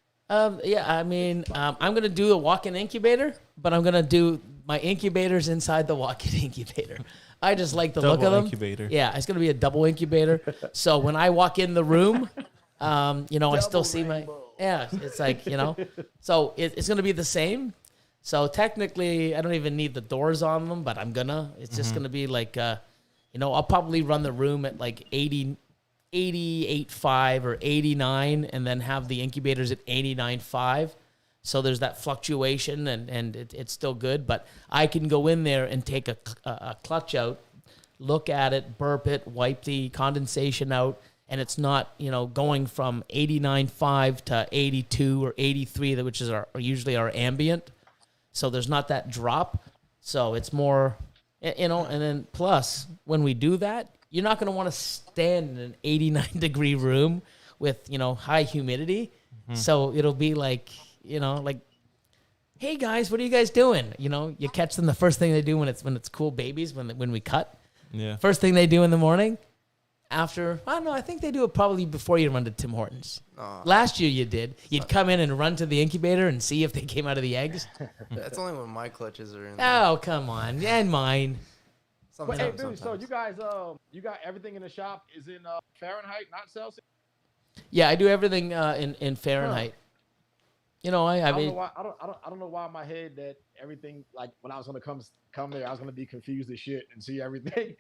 Yeah, I mean, I'm going to do a walk-in incubator, but I'm going to do my incubators inside the walk-in incubator. I just like the look of them. Incubator. Yeah, it's going to be a double incubator. So when I walk in the room, I still see rainbow. Yeah, it's like, so it's going to be the same. So technically, I don't even need the doors on them, but I'm gonna. It's just going to be like, I'll probably run the room at like 88.5 or 89 and then have the incubators at 89.5. So there's that fluctuation and it's still good. But I can go in there and take a clutch out look at it, burp it, wipe the condensation out, and it's not, going from 89.5 to 82 or 83, which is usually our ambient. So there's not that drop. So it's more, and then plus when we do that, you're not going to want to stand in an 89-degree room with, high humidity. Mm-hmm. So it'll be like, hey guys, what are you guys doing? You catch them the first thing they do when it's cool babies, when we cut. Yeah. First thing they do in the morning after, I don't know, I think they do it probably before you run to Tim Hortons. Last year you did. You'd come in and run to the incubator and see if they came out of the eggs. That's only when my clutches are in there. Oh, come on. And mine. But hey, Billy, so you guys, you got everything in the shop is in Fahrenheit, not Celsius? Yeah, I do everything in Fahrenheit. I don't know why in my head that everything, like when I was gonna come there, I was gonna be confused as shit and see everything.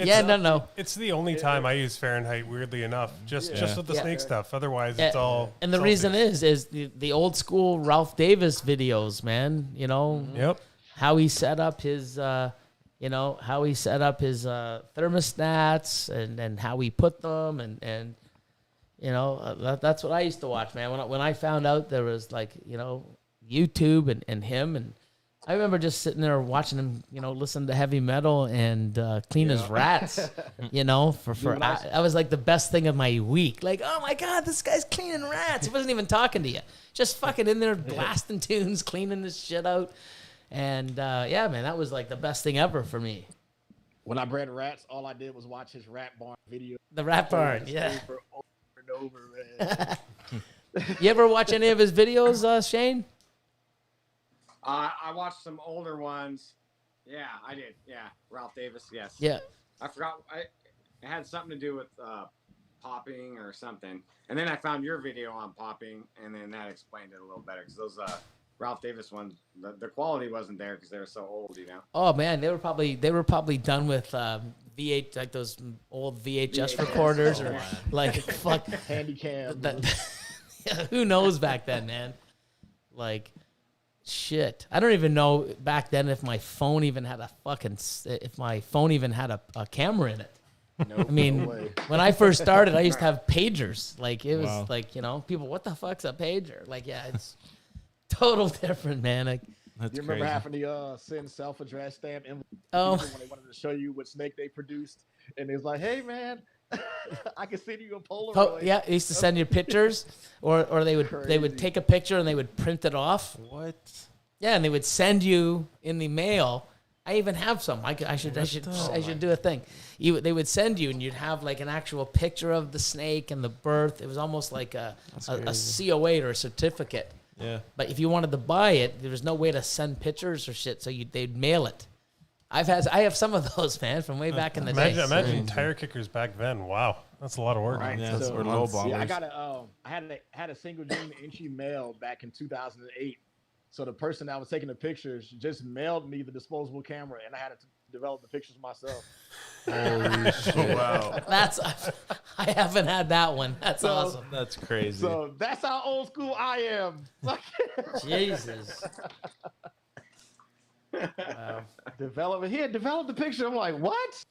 No. It's the only time I use Fahrenheit. Weirdly enough, just with the snake stuff. Otherwise, it's all. And the reason is the old school Ralph Davis videos, man. Yep. How he set up his, thermostats and how he put them and. That's what I used to watch, man. When I found out there was YouTube and him, and I remember just sitting there watching him, listen to heavy metal and clean his rats, that was like the best thing of my week. Like, oh my God, this guy's cleaning rats. He wasn't even talking to you, just fucking in there blasting tunes, cleaning this shit out. And man, that was like the best thing ever for me. When I bred rats, all I did was watch his rat barn video. The rat barn, yeah. Over, man. You ever watch any of his videos, Shane? I watched some older ones. Yeah, I did. Yeah, Ralph Davis. Yes. Yeah. I forgot. It had something to do with popping or something, and then I found your video on popping, and then that explained it a little better because those Ralph Davis ones, the quality wasn't there because they were so old, Oh man, they were probably done with VH, like those old VHS recorders, or like fuck handy cam. Who knows back then, man? Like shit. I don't even know back then if my phone even had a camera in it. Nope, I mean, when I first started, I used to have pagers. Like it was like people, what the fuck's a pager? Like it's total different, man. Like, that's you remember having to send self-addressed stamp when they wanted to show you what snake they produced, and it was like, hey man, I can send you a Polaroid. Yeah, they used to send you pictures, or they would take a picture and they would print it off. What? Yeah, and they would send you in the mail. I even have some. I should do a thing. They would send you, and you'd have like an actual picture of the snake and the birth. It was almost like a COA or a certificate. Yeah. But if you wanted to buy it, there was no way to send pictures or shit, so they'd mail it. I have some of those, man, from way back in the day. Imagine tire kickers back then. Wow, that's a lot of work. Right. Yeah, or low bombers. Yeah, I had a single dream Inchy mail back in 2008. So the person that was taking the pictures just mailed me the disposable camera, and I had to develop the pictures myself. Holy shit! Wow, I haven't had that one. That's awesome. That's crazy. So that's how old school I am. Jesus. Wow. Develop the picture. I'm like, what?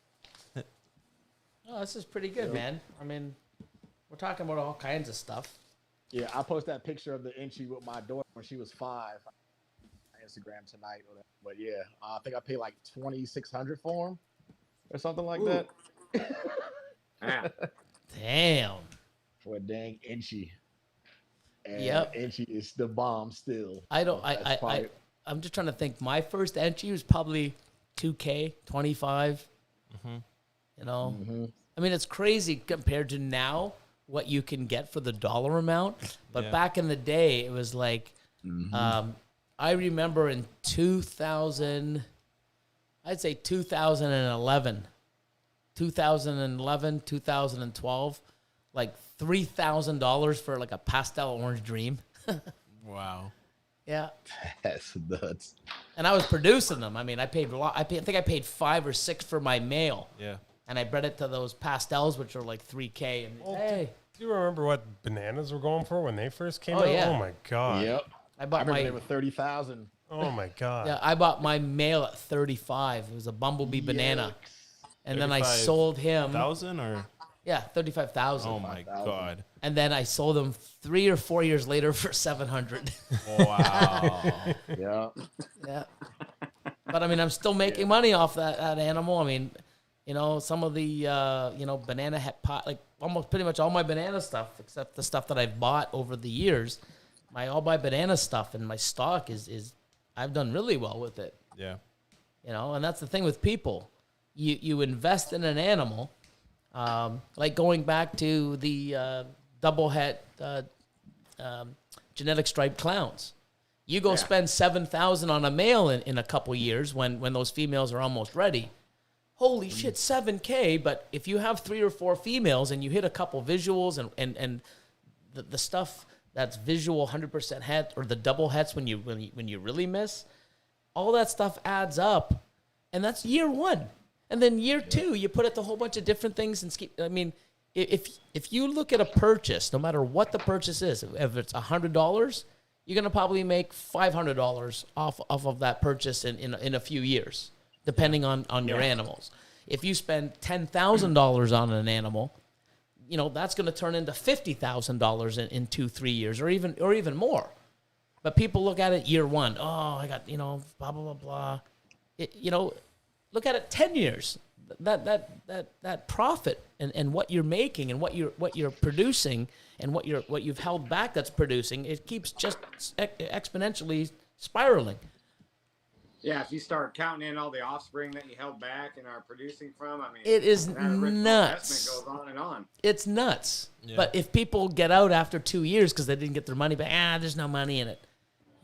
Oh, this is pretty good, man. I mean, we're talking about all kinds of stuff. Yeah, I posted that picture of the Inchy with my daughter when she was 5. On Instagram tonight. But yeah, I think I paid like $2,600 for him or something like that. Damn. For a dang Inchy. And yep. Inchy is the bomb still. I'm just trying to think. My first entry was probably $2K, $25. Mm-hmm. I mean, it's crazy compared to now what you can get for the dollar amount. But back in the day, it was like, I remember in 2011, 2012, like $3,000 for like a pastel orange dream. Wow. Yeah. That's nuts. And I was producing them. I mean, I paid a lot. I think I paid $5 or $6 for my mail. Yeah. And I bred it to those pastels, which are like $3K. And hey, do you remember what bananas were going for when they first came out? Yeah. Oh my god. Yep. I remember they were 30,000. Oh my god. Yeah, I bought my mail at $35. It was a bumblebee banana. and then I sold him. 1,000 or? Yeah, 35,000. Oh my God! And then I sold them 3 or 4 years later for 700. Wow. Yeah. Yeah. But I mean, I'm still making money off that animal. I mean, you know, some of the banana pot, like almost pretty much all my banana stuff, except the stuff that I've bought over the years. All my banana stuff and my stock is I've done really well with it. Yeah. You know, and that's the thing with people. You invest in an animal. Like going back to the double het genetic striped clowns. You go spend 7,000 on a male in a couple years when those females are almost ready. Holy shit, 7K! But if you have 3 or 4 females and you hit a couple visuals and the stuff that's visual 100% het or the double hets when you really miss, all that stuff adds up, and that's year 1. And then year 2, you put it to a whole bunch of different things and I mean, if you look at a purchase, no matter what the purchase is, if it's $100, you're gonna probably make $500 off of that purchase in a few years, depending on your animals. If you spend $10,000 on an animal, you know that's gonna turn into $50,000 in 2-3 years, or even more. But people look at it year 1. Oh, I got blah blah blah blah. Look at it 10 years. That profit and what you're making and what you're producing and what you've held back that's producing, it keeps just exponentially spiraling. Yeah, if you start counting in all the offspring that you held back and are producing from, I mean, it is that original nuts. investment goes on and on. It's nuts. Yeah. But if people get out after 2 years because they didn't get their money back, there's no money in it.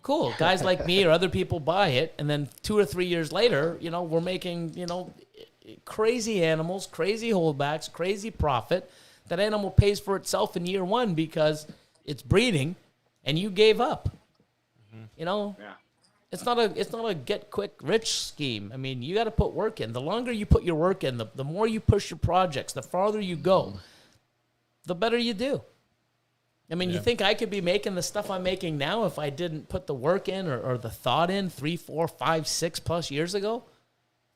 Cool. Guys like me or other people buy it, and then 2 or 3 years later, we're making, crazy animals, crazy holdbacks, crazy profit. That animal pays for itself in year 1 because it's breeding, and you gave up. Yeah. It's not a get quick rich scheme. I mean, you got to put work in. The longer you put your work in, the more you push your projects, the farther you go, the better you do. I mean, you think I could be making the stuff I'm making now if I didn't put the work in or the thought in 3, 4, 5, 6 plus years ago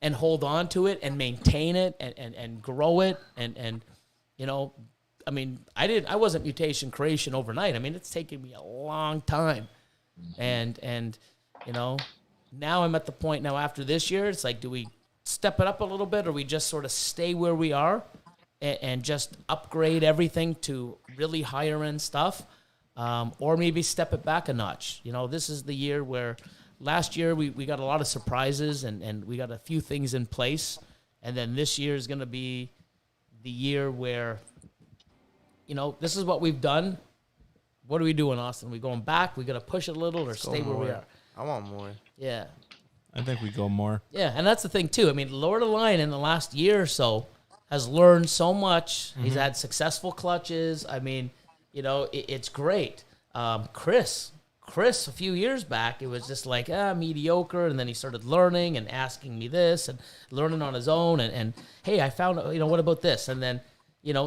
and hold on to it and maintain it and grow it and I mean, I wasn't mutation creation overnight. I mean, it's taken me a long time. And now I'm at the point now after this year, it's like, do we step it up a little bit or we just sort of stay where we are? And just upgrade everything to really higher end stuff, or maybe step it back a notch. This is the year where last year we got a lot of surprises and we got a few things in place. And then this year is going to be the year where, this is what we've done. What are we doing, Austin? We going back? We got to push it a little or stay where we are? I want more. Yeah. I think we go more. Yeah, and that's the thing, too. I mean, Lord of the Lion in the last year or so has learned so much. He's had successful clutches. I mean, it's great. Chris, a few years back, it was just like, mediocre. And then he started learning and asking me this and learning on his own. And hey, I found, what about this? And then,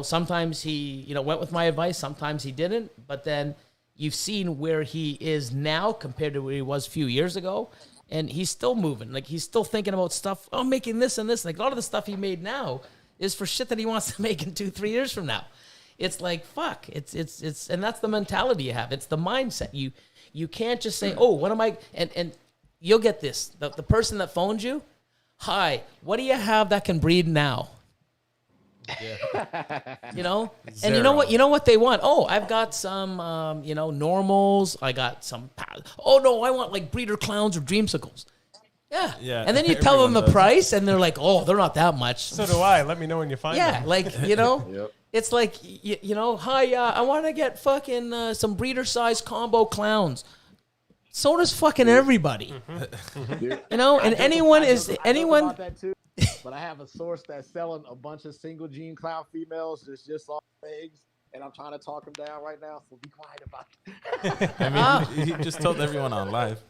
sometimes he, went with my advice. Sometimes he didn't. But then you've seen where he is now compared to where he was a few years ago. And he's still moving. Like, he's still thinking about stuff. I'm making this and this. Like, a lot of the stuff he made now is for shit that he wants to make in 2-3 years from now. It's like, fuck. It's and that's the mentality you have. It's the mindset. You can't just say, oh, what am I? And you'll get this. The person that phoned you, hi, what do you have that can breed now? Yeah. And you know what they want? Oh, I've got some, normals. I got some. Oh no, I want like breeder clowns or dreamsicles. Yeah. Yeah. And then you tell them the price, and they're like, oh, they're not that much. So do I. Let me know when you find them. Yeah, like, Yep. It's like, hi, I want to get fucking some breeder-sized combo clowns. So does fucking everybody. Dude, And I anyone joke about that too, but I have a source that's selling a bunch of single gene clown females just off eggs, and I'm trying to talk them down right now, so be quiet about it. I mean, he just told everyone on live.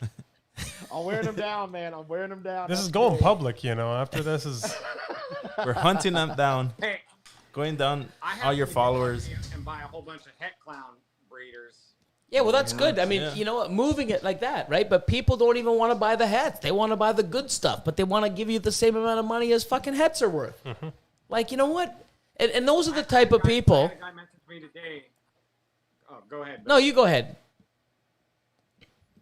I'm wearing them down, man. I'm wearing them down. This is going public, After this is... We're hunting them down. Hey, going down I have all your to go followers. and buy a whole bunch of het clown breeders Yeah, well, that's good. I mean, Yeah. you know what? Moving it like that, right? But people don't even want to buy the hets. They want to buy the good stuff, but they want to give you the same amount of money as fucking hets are worth. Like, you know what? And those are the type of I people. had a guy message me today. Oh, go ahead. No, you go ahead.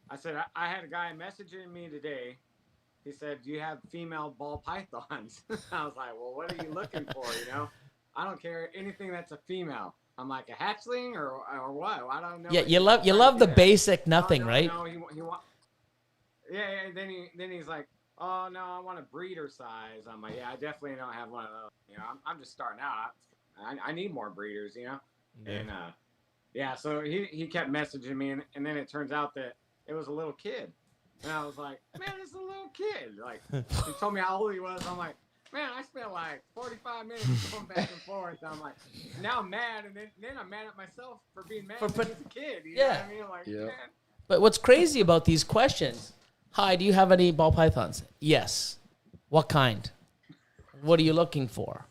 I said I had a guy messaging me today. He said, "Do you have female ball pythons?" I was like, "Well, what are you looking for? You know, I don't care anything that's a female. I'm like a hatchling or what? I don't know." Yeah, what you he's love trying the to get at. basic nothing, No, right? No, he want. Yeah. Then he's like, "Oh no, I want a breeder size." I'm like, "Yeah, I definitely don't have one of those. You know, I'm just starting out. I need more breeders. You know." Yeah. And yeah, so he kept messaging me, and then it turns out that it was a little kid. And I was like, "Man, it's a little kid." Like, he told me how old he was. I'm like, "Man, I spent like 45 minutes going back and forth." I'm like, now I'm mad, and then I'm mad at myself for being mad because he's a kid. You know what I mean? I'm like, man. But what's crazy about these questions? Hi, do you have any ball pythons? Yes. What kind? What are you looking for?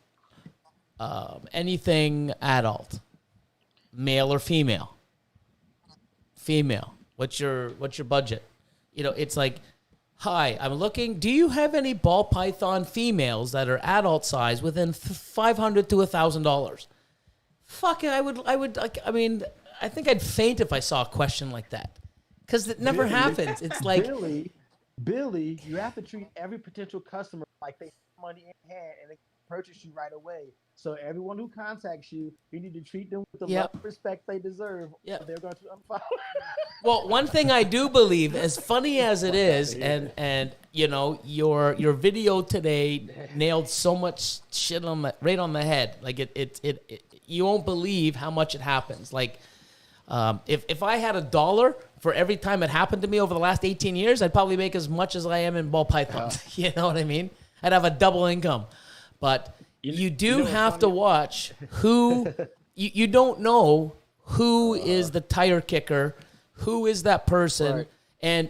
Anything adult, male or female? Female. What's your budget? You know, it's like, hi, I'm looking. Do you have any ball python females that are adult size within $500 to $1,000? Fuck it, I would like. I mean, I think I'd faint if I saw a question like that, because it never happens. It's like, Billy, you have to treat every potential customer like they have money in hand and they purchase you right away. So everyone who contacts you, you need to treat them with the love and respect they deserve. Yep. Or they're going to unfollow. well, one thing I do believe, as funny as it is, and you know, your video today nailed so much shit right on the head. Like it you won't believe how much it happens. Like, if I had $1 for every time it happened to me over the last 18 years, I'd probably make as much as I am in ball pythons. You know what I mean? I'd have a double income. But you do have to watch who you don't know who is the tire kicker, who is that person. Right.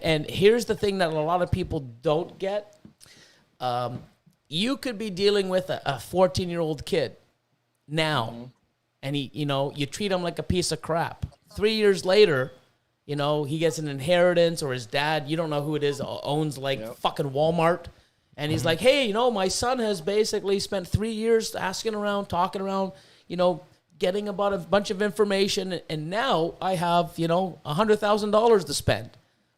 And here's the thing that a lot of people don't get. You could be dealing with a 14-year-old kid now, and you treat him like a piece of crap. 3 years later, you know, he gets an inheritance, or his dad, you don't know who it is, owns fucking Walmart. And he's like, hey, you know, my son has basically spent 3 years asking around, talking around, you know, getting about a bunch of information. And now I have, you know, $100,000 to spend.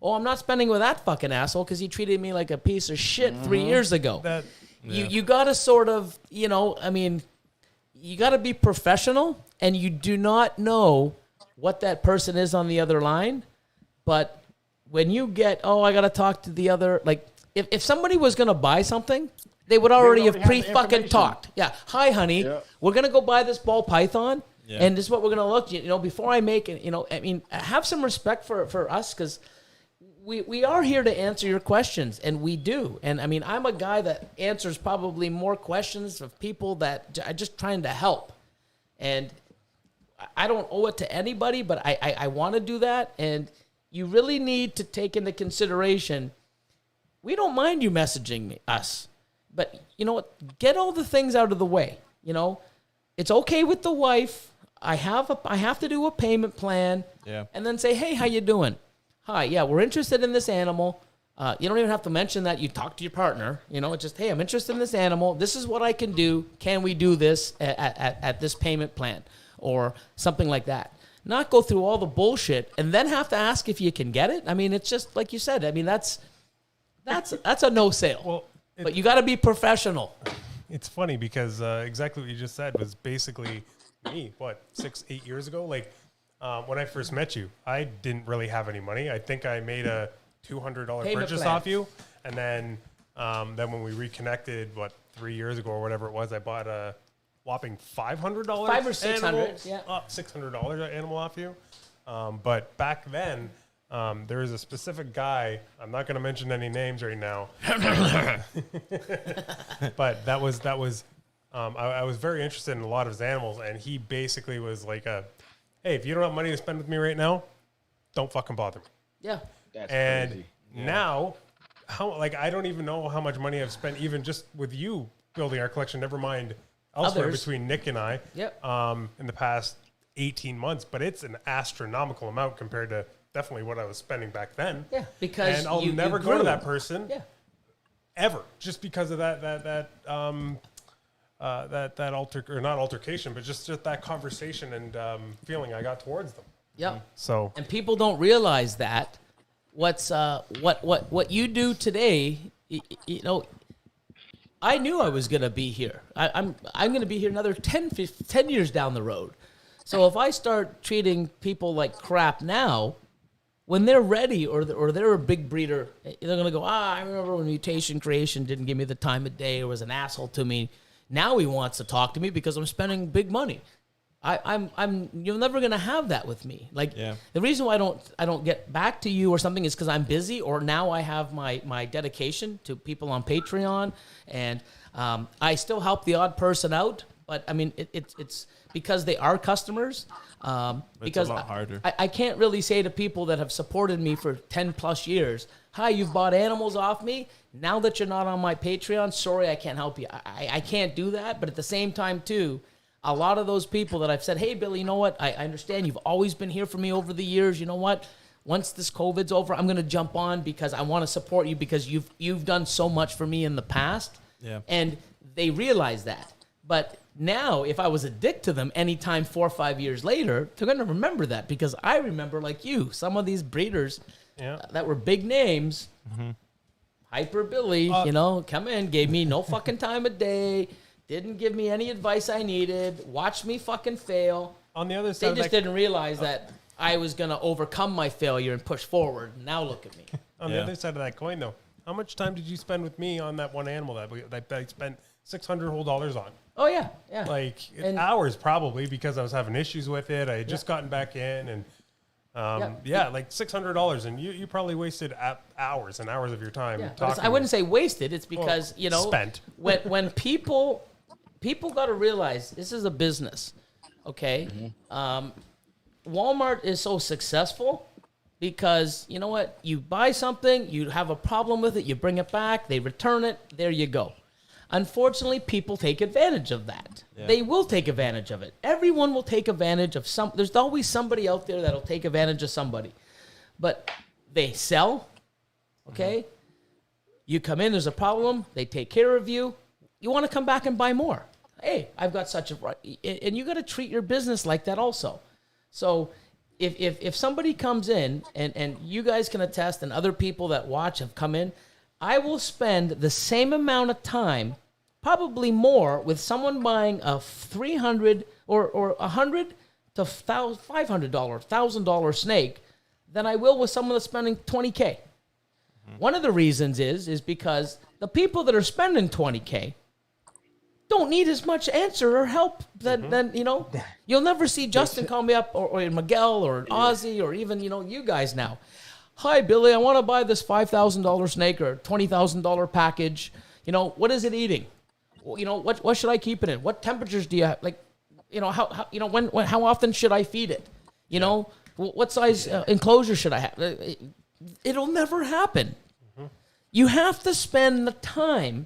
Oh, I'm not spending with that fucking asshole because he treated me like a piece of shit 3 years ago. You got to sort of, you know, I mean, you got to be professional, and you do not know what that person is on the other line. But when you get, I got to talk to the other, like, if somebody was going to buy something, they would already have pre-fucking talked. Yeah. Hi, honey. Yeah. We're going to go buy this ball python, and this is what we're going to look, you know, before I make it, you know, I mean, have some respect for us, because we are here to answer your questions, and we do. And, I mean, I'm a guy that answers probably more questions of people that are just trying to help. And I don't owe it to anybody, but I want to do that. And you really need to take into consideration, we don't mind you messaging us, but you know what? Get all the things out of the way. You know, it's okay with the wife. I have to do a payment plan. Yeah. And then say, hey, how you doing? Hi, yeah, we're interested in this animal. You don't even have to mention that you talk to your partner. You know, it's just, hey, I'm interested in this animal. This is what I can do. Can we do this at this payment plan, or something like that? Not go through all the bullshit and then have to ask if you can get it. I mean, it's just like you said. I mean, that's a no sale. Well, but you got to be professional. It's funny because exactly what you just said was basically me. 6-8 years ago? Like when I first met you, I didn't really have any money. I think I made a $200 purchase off you, and then when we reconnected, 3 years ago or whatever it was, I bought a whopping $500, $500 or $600, yeah, $600 animal off you. But back then, there was a specific guy. I'm not going to mention any names right now, but that was. I was very interested in a lot of his animals, and he basically was like, "Hey, if you don't have money to spend with me right now, don't fucking bother me." Yeah, That's and crazy. now, I don't even know how much money I've spent even just with you building our collection. Never mind elsewhere Others. between Nick and I. Yep. In the past 18 months, but it's an astronomical amount compared to definitely what I was spending back then. Yeah, because and I'll you never go grew. to that person. Yeah. Ever, just because of that not altercation, but just that conversation and feeling I got towards them. Yeah. So, and people don't realize that what you do today, you know, I knew I was going to be here. I'm going to be here another 10 years down the road. So if I start treating people like crap now, when they're ready or they're a big breeder, they're going to go, I remember when Mutation Creation didn't give me the time of day or was an asshole to me. Now he wants to talk to me because I'm spending big money. You're never going to have that with me. Like the reason why I don't get back to you or something is because I'm busy, or now I have my dedication to people on Patreon, and I still help the odd person out. But I mean, it's because they are customers. Because a lot harder. I can't really say to people that have supported me for 10 plus years, hi, you've bought animals off me. Now that you're not on my Patreon, sorry, I can't help you. I can't do that. But at the same time, too, a lot of those people that I've said, hey, Billy, you know what? I understand you've always been here for me over the years. You know what? Once this COVID's over, I'm going to jump on because I want to support you because you've done so much for me in the past. Yeah. And they realize that. But now, if I was a dick to them anytime 4 or 5 years later, they're going to remember that because I remember, like you, some of these breeders that were big names, Hyper Billy, come in, gave me no fucking time of day, didn't give me any advice I needed, watched me fucking fail. On the other side, they just didn't realize that I was going to overcome my failure and push forward. Now look at me. On the other side of that coin, though, how much time did you spend with me on that one animal that I spent $600 whole on? Oh, yeah. Like hours probably because I was having issues with it. I had just gotten back in and like $600. And you probably wasted hours and hours of your time. I wouldn't say wasted. It's because, spent. when people got to realize this is a business, okay? Walmart is so successful because, you know what? You buy something, you have a problem with it, you bring it back, they return it, there you go. Unfortunately, people take advantage of that. Yeah. They will take advantage of it. Everyone will take advantage of some. There's always somebody out there that'll take advantage of somebody. But they sell, okay? You come in, there's a problem, they take care of you. You want to come back and buy more. Hey, I've got such a... And you got to treat your business like that also. So if somebody comes in, and you guys can attest, and other people that watch have come in, I will spend the same amount of time, probably more, with someone buying a $300 or $100 to $500, $1,000 snake than I will with someone that's spending $20K. One of the reasons is because the people that are spending $20K don't need as much answer or help than you'll never see Justin call me up or Miguel or Ozzy or even, you guys now. Hi, Billy, I want to buy this $5,000 snake or $20,000 package. What is it eating? What should I keep it in? What temperatures do you have? Like, how often should I feed it? What size enclosure should I have? It'll never happen. You have to spend the time,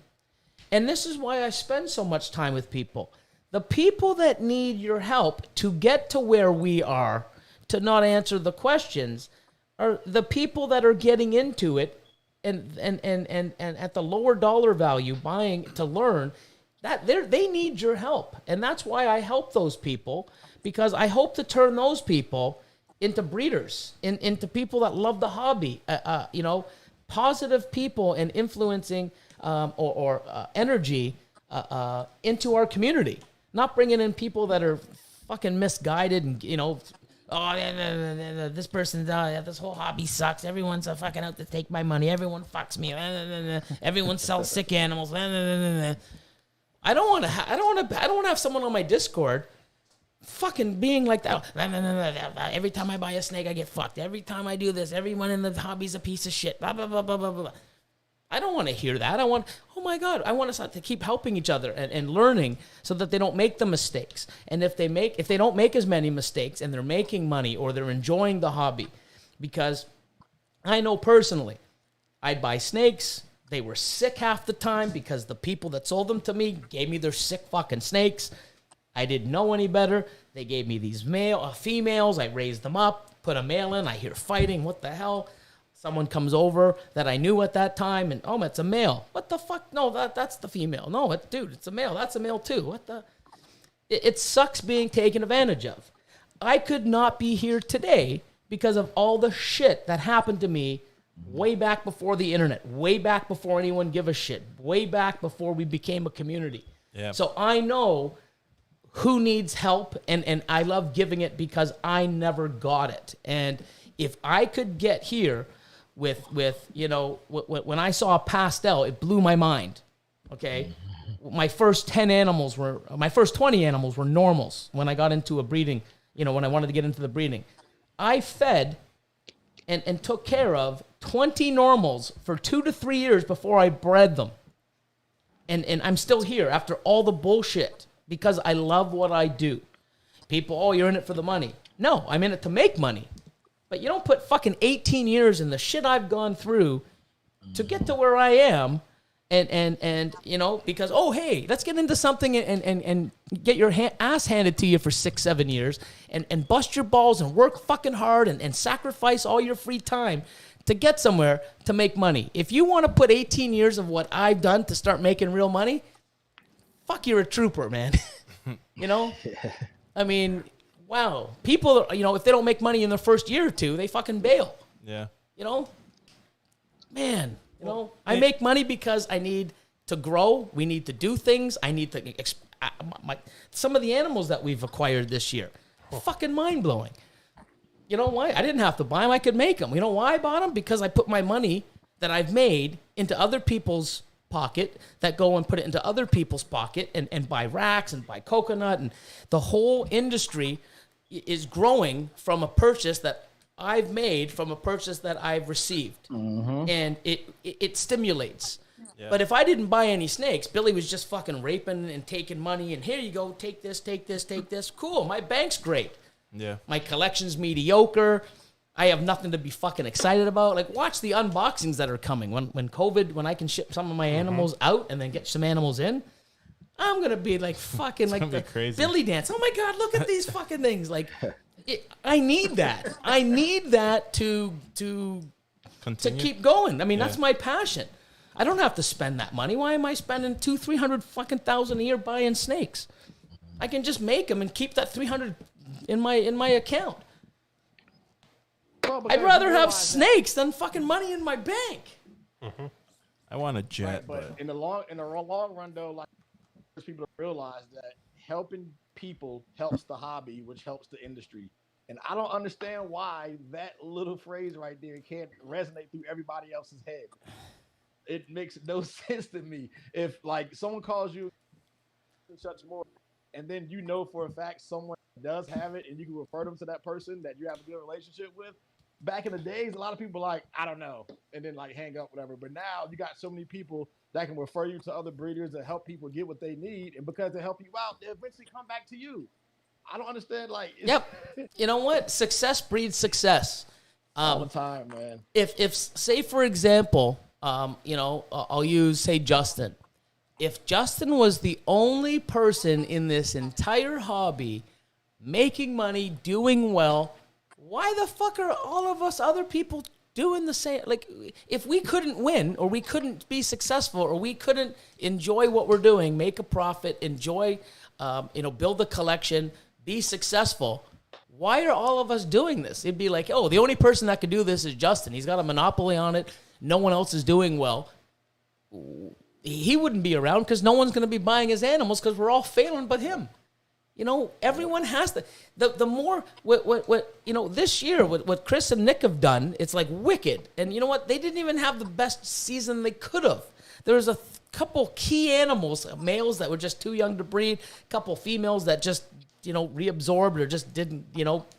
and this is why I spend so much time with people. The people that need your help to get to where we are, to not answer the questions, are the people that are getting into it and at the lower dollar value buying to learn that they need your help. And that's why I help those people, because I hope to turn those people into breeders, into people that love the hobby, positive people and influencing or energy into our community, not bringing in people that are fucking misguided and, this person, this whole hobby sucks. Everyone's fucking out to take my money. Everyone fucks me. Everyone sells sick animals. I don't want to have someone on my Discord fucking being like that. Every time I buy a snake, I get fucked. Every time I do this, everyone in the hobby's a piece of shit. Blah blah blah blah blah blah. I don't want to hear that. Oh my God, I want us to keep helping each other and learning so that they don't make the mistakes. And if they don't make as many mistakes and they're making money or they're enjoying the hobby, because I know personally, I'd buy snakes. They were sick half the time because the people that sold them to me gave me their sick fucking snakes. I didn't know any better. They gave me these females. I raised them up, put a male in. I hear fighting. What the hell? Someone comes over that I knew at that time, and oh, it's a male. What the fuck? No, that's the female. No, dude, it's a male. That's a male too. What the? It sucks being taken advantage of. I could not be here today because of all the shit that happened to me way back before the internet, way back before anyone give a shit, way back before we became a community. Yeah. So I know who needs help, and I love giving it because I never got it. And if I could get here with when I saw a pastel, it blew my mind. Okay. My first 20 animals were normals when I got into a breeding, when I wanted to get into the breeding. I fed and took care of 20 normals for 2 to 3 years before I bred them. And I'm still here after all the bullshit because I love what I do. People, oh, you're in it for the money. No, I'm in it to make money. But you don't put fucking 18 years in the shit I've gone through to get to where I am. And because, oh, hey, let's get into something and get your ass handed to you for 6-7 years and bust your balls and work fucking hard and sacrifice all your free time to get somewhere to make money. If you want to put 18 years of what I've done to start making real money, fuck, you're a trooper, man. I mean, wow. People, if they don't make money in their first year or two, they fucking bail. Yeah. Man. I make money because I need to grow. We need to do things. I need to some of the animals that we've acquired this year, fucking mind blowing. You know why? I didn't have to buy them. I could make them. You know why I bought them? Because I put my money that I've made into other people's pocket that go and put it into other people's pocket and buy racks and buy coconut. And the whole industry is growing from a purchase that I've made from a purchase that I've received. Mm-hmm. And it stimulates. Yeah. But if I didn't buy any snakes, Billy was just fucking raping and taking money and here you go, take this, take this, take this. Cool, my bank's great. Yeah. My collection's mediocre. I have nothing to be fucking excited about. Like, watch the unboxings that are coming. When COVID, when I can ship some of my animals out and then get some animals in, I'm going to be like fucking like the crazy Billy dance. Oh my God, look at these fucking things. Like, I need that. I need that to keep going. I mean, that's my passion. I don't have to spend that money. Why am I spending $200,000-300,000 fucking thousand a year buying snakes? I can just make them and keep that $300 in my account. Well, I'd rather have snakes than fucking money in my bank. Mm-hmm. I want a jet, right, but in the long run though, like people realize that helping people helps the hobby, which helps the industry. And I don't understand why that little phrase right there can't resonate through everybody else's head. It makes no sense to me. If like someone calls you such more, and then for a fact someone does have it, and you can refer them to that person that you have a good relationship with. Back in the days, a lot of people like, I don't know, and then like hang up, whatever. But now you got so many people that can refer you to other breeders that help people get what they need, and because they help you out, they eventually come back to you. I don't understand. Like, yep, you know what? Success breeds success. All the time, man. If say for example, I'll use say Justin. If Justin was the only person in this entire hobby making money, doing well, why the fuck are all of us other people doing the same? Like, if we couldn't win or we couldn't be successful or we couldn't enjoy what we're doing, make a profit, enjoy, build a collection, be successful, why are all of us doing this? It'd be like, oh, the only person that could do this is Justin. He's got a monopoly on it. No one else is doing well. He wouldn't be around because no one's going to be buying his animals because we're all failing but him. Everyone has to. The more this year what Chris and Nick have done, it's like wicked. And you know what? They didn't even have the best season they could have. There was a couple key animals, males that were just too young to breed, a couple females that just reabsorbed or just didn't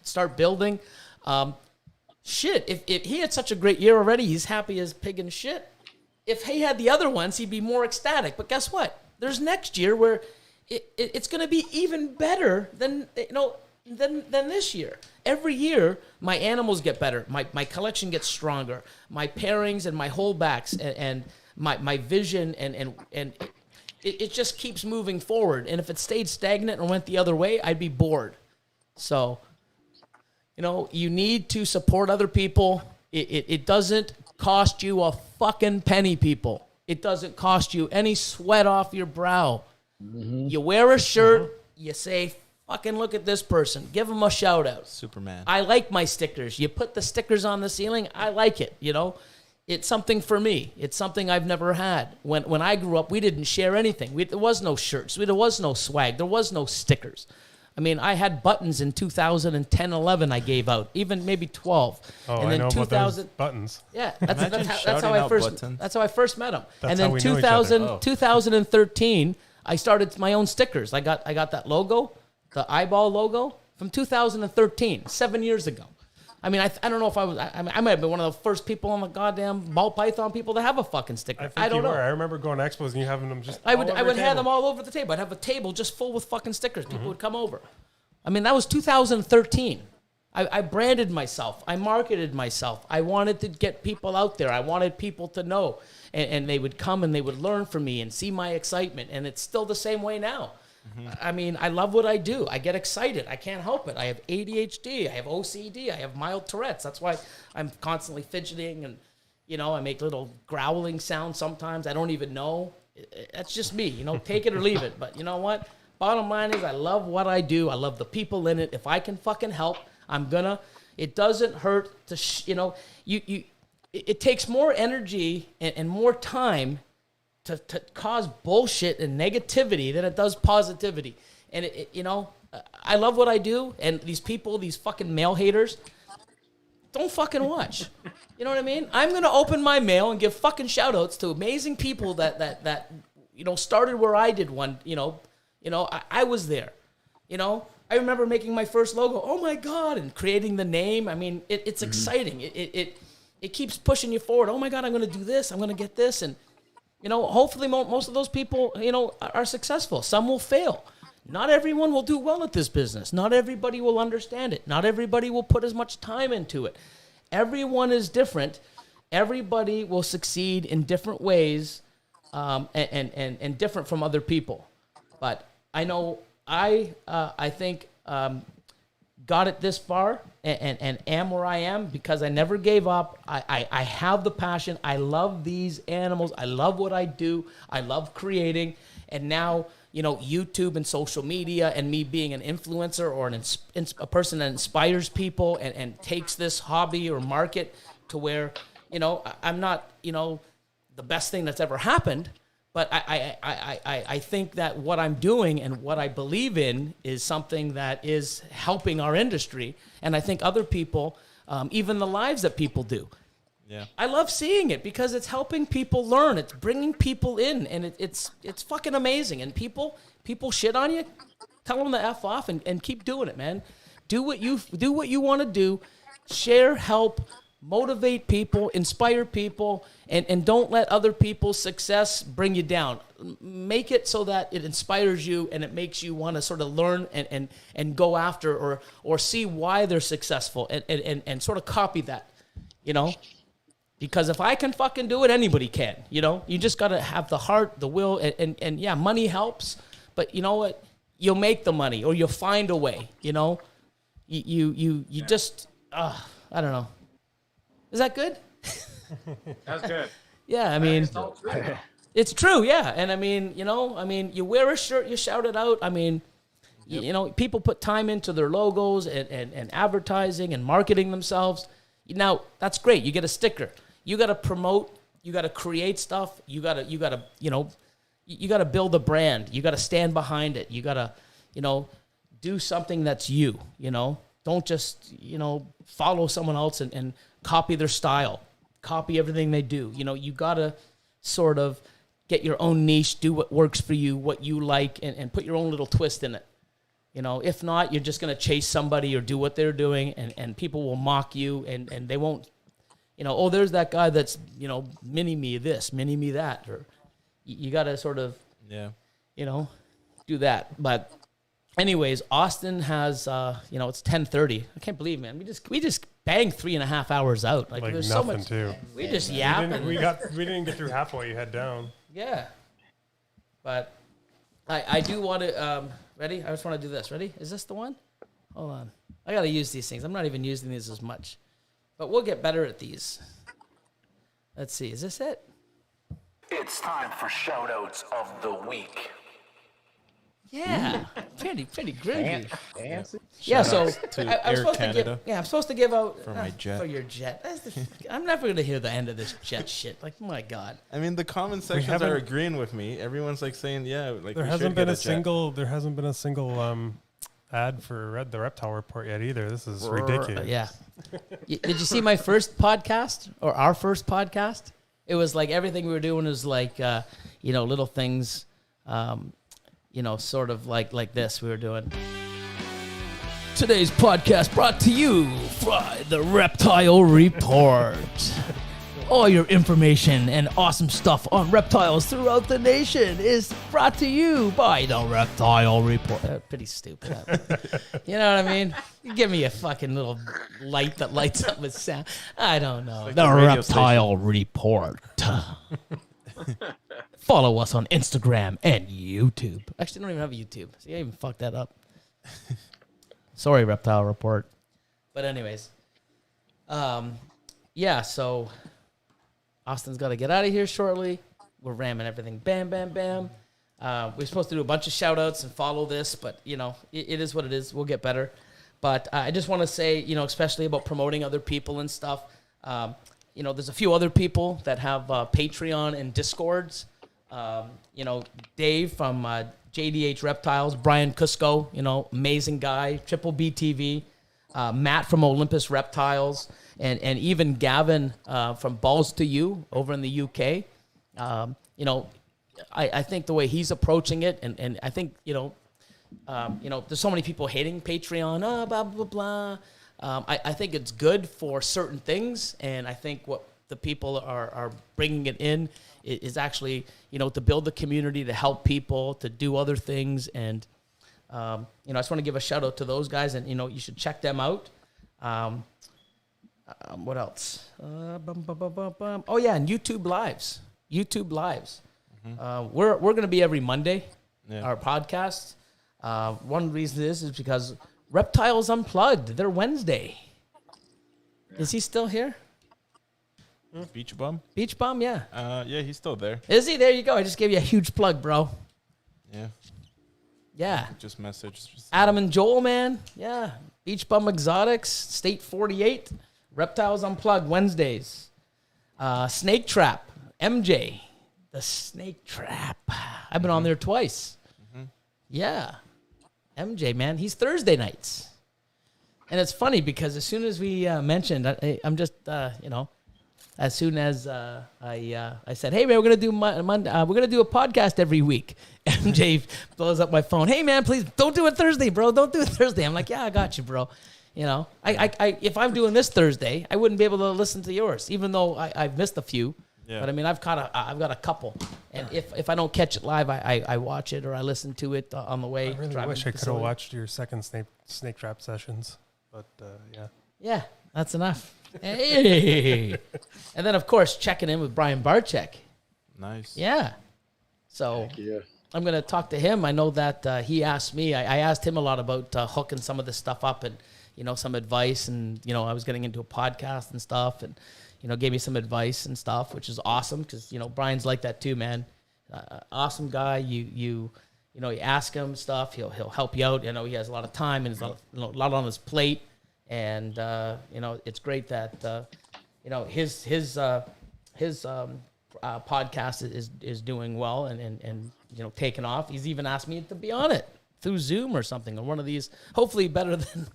start building. If he had such a great year already, he's happy as pig and shit. If he had the other ones, he'd be more ecstatic. But guess what? There's next year where it's going to be even better than this year. Every year, my animals get better. My collection gets stronger. My pairings and my holdbacks and my vision and it just keeps moving forward. And if it stayed stagnant or went the other way, I'd be bored. So, you need to support other people. It doesn't cost you a fucking penny, people. It doesn't cost you any sweat off your brow. You wear a shirt, you say, fucking look at this person. Give them a shout out. Superman. I like my stickers. You put the stickers on the ceiling, I like it, It's something for me. It's something I've never had. When I grew up, we didn't share anything. There was no shirts. There was no swag. There was no stickers. I mean, I had buttons in 2010, 11 I gave out, even maybe 12. Oh, and then I know 2000, about those buttons. Yeah, Imagine that's how I shouting first out buttons. that's how I first met him. That's and how then we knew each other. 2000, 2013, I started my own stickers. I got that logo, the eyeball logo, from 2013, 7 years ago. I mean, I don't know if I might have been one of the first people on the goddamn ball python people to have a fucking sticker. I don't know. I remember going to expos and you having them just. I would all over the have table. them all over the table. I'd have a table just full with fucking stickers. People would come over. I mean, that was 2013. I branded myself. I marketed myself. I wanted to get people out there. I wanted people to know. And they would come and they would learn from me and see my excitement. And it's still the same way now. I mean, I love what I do. I get excited. I can't help it. I have ADHD. I have OCD. I have mild Tourette's. That's why I'm constantly fidgeting and, I make little growling sounds sometimes. I don't even know. That's just me. Take it or leave it. But you know what? Bottom line is I love what I do. I love the people in it. If I can fucking help, I'm gonna. It doesn't hurt to, it takes more energy and more time to cause bullshit and negativity than it does positivity. And, I love what I do. And these people, these fucking mail haters, don't fucking watch. You know what I mean? I'm going to open my mail and give fucking shout outs to amazing people that started where I did one, I was there. I remember making my first logo. Oh my God. And creating the name. I mean, it's exciting. It keeps pushing you forward. Oh my God, I'm going to do this. I'm going to get this. And, hopefully most of those people, are successful. Some will fail. Not everyone will do well at this business. Not everybody will understand it. Not everybody will put as much time into it. Everyone is different. Everybody will succeed in different ways and different from other people. But I know I think got it this far and am where I am because I never gave up. I have the passion. I love these animals. I love what I do. I love creating. And now, YouTube and social media and me being an influencer or a person that inspires people and takes this hobby or market to where, I'm not, the best thing that's ever happened. But I think that what I'm doing and what I believe in is something that is helping our industry. And I think other people, even the lives that people do. Yeah. I love seeing it because it's helping people learn. It's bringing people in, and it's fucking amazing. And people shit on you, tell them to F off and keep doing it, man. Do what you want to do. Share, help, motivate people, inspire people, and don't let other people's success bring you down. Make it so that it inspires you and it makes you want to sort of learn and go after or see why they're successful and sort of copy that, Because if I can fucking do it, anybody can, You just got to have the heart, the will, and yeah, money helps, but you know what? You'll make the money or you'll find a way, You just, I don't know. Is that good? That's good. Yeah, I mean, it's true, yeah. And I mean, you wear a shirt, you shout it out. I mean, people put time into their logos and advertising and marketing themselves. Now, that's great. You get a sticker. You got to promote. You got to create stuff. You got to build a brand. You got to stand behind it. You got to, do something that's you, Don't just, follow someone else and copy their style, copy everything they do. You got to sort of get your own niche, do what works for you, what you like, and put your own little twist in it. If not, you're just going to chase somebody or do what they're doing, and people will mock you, and they won't, oh, there's that guy that's, mini-me this, mini-me that. Or you got to sort of, do that. But anyways, Austin has, it's 10:30. I can't believe, man. We just banged 3.5 hours out. Like there's so much. Too. We just yap. We didn't get through half while you head down. Yeah. But I do want to, ready? I just want to do this. Ready? Is this the one? Hold on. I got to use these things. I'm not even using these as much. But we'll get better at these. Let's see. Is this it? It's time for shoutouts of the week. Yeah. pretty groovy. Fancy. Yeah, so Shoutouts to I'm Air supposed Canada to give. Yeah, I'm supposed to give out for my jet. For your jet. I'm never gonna hear the end of this jet shit. Like, my God. I mean, the comment sections haven't- are agreeing with me. Everyone's like saying, yeah, like There we hasn't should been get a jet. single. There hasn't been a single ad for the Reptile Report yet either. This is ridiculous. Yeah. Did you see my first podcast or our first podcast? It was like everything we were doing was like, little things, sort of like this we were doing. Today's podcast brought to you by the Reptile Report. All your information and awesome stuff on reptiles throughout the nation is brought to you by the Reptile Report. Pretty stupid. You know what I mean? You give me a fucking little light that lights up with sound. I don't know. Like the the radio Reptile Report. Follow us on Instagram and YouTube. Actually, I don't even have a YouTube. See, I even fucked that up. Sorry, Reptile Report. But anyways, so Austin's got to get out of here shortly. We're ramming everything. Bam, bam, bam. We're supposed to do a bunch of shout-outs and follow this, but, it is what it is. We'll get better. But I just want to say, especially about promoting other people and stuff, there's a few other people that have Patreon and Discords. Dave from JDH Reptiles, Brian Cusco, amazing guy, Triple B TV, Matt from Olympus Reptiles, and even Gavin from Balls to You over in the UK. I think the way he's approaching it, and I think, there's so many people hating Patreon, blah, blah, blah. I think it's good for certain things, and I think what the people are bringing it in is actually, to build the community, to help people, to do other things, and, I just want to give a shout out to those guys, and, you should check them out. What else? Oh yeah, and YouTube Lives. Mm-hmm. We're going to be every Monday, our podcast. One reason is because Reptiles Unplugged. They're Wednesday. Is he still here? Beach Bum? Beach Bum, yeah. Yeah, he's still there. Is he? There you go. I just gave you a huge plug, bro. Yeah. Yeah. Just messaged. Adam and Joel, man. Yeah. Beach Bum Exotics, State 48. Reptiles Unplugged, Wednesdays. Snake Trap, MJ. The Snake Trap. I've been on there twice. Mm-hmm. Yeah. MJ, man. He's Thursday nights. And it's funny because as soon as we mentioned, I'm just, as soon as I said, hey, man, we're going to do Monday, we're going to do a podcast every week. MJ blows up my phone. Hey, man, please don't do it Thursday, bro. Don't do it Thursday. I'm like, yeah, I got you, bro. I if I'm doing this Thursday, I wouldn't be able to listen to yours, even though I've missed a few. Yeah. But I mean, I've got a couple, and if I don't catch it live, I watch it or I listen to it on the way. I really wish I could have watched your second snake trap sessions, but yeah. Yeah, that's enough. Hey, and then of course checking in with Brian Barczyk. Nice. Yeah. So I'm gonna talk to him. I know that he asked me. I asked him a lot about hooking some of this stuff up and some advice, and I was getting into a podcast and stuff, and gave me some advice and stuff, which is awesome because Brian's like that too, man. Awesome guy. You ask him stuff, he'll help you out. He has a lot of time and he's a lot on his plate, and it's great that his podcast is doing well and taking off. He's even asked me to be on it through Zoom or something, or one of these. Hopefully better than.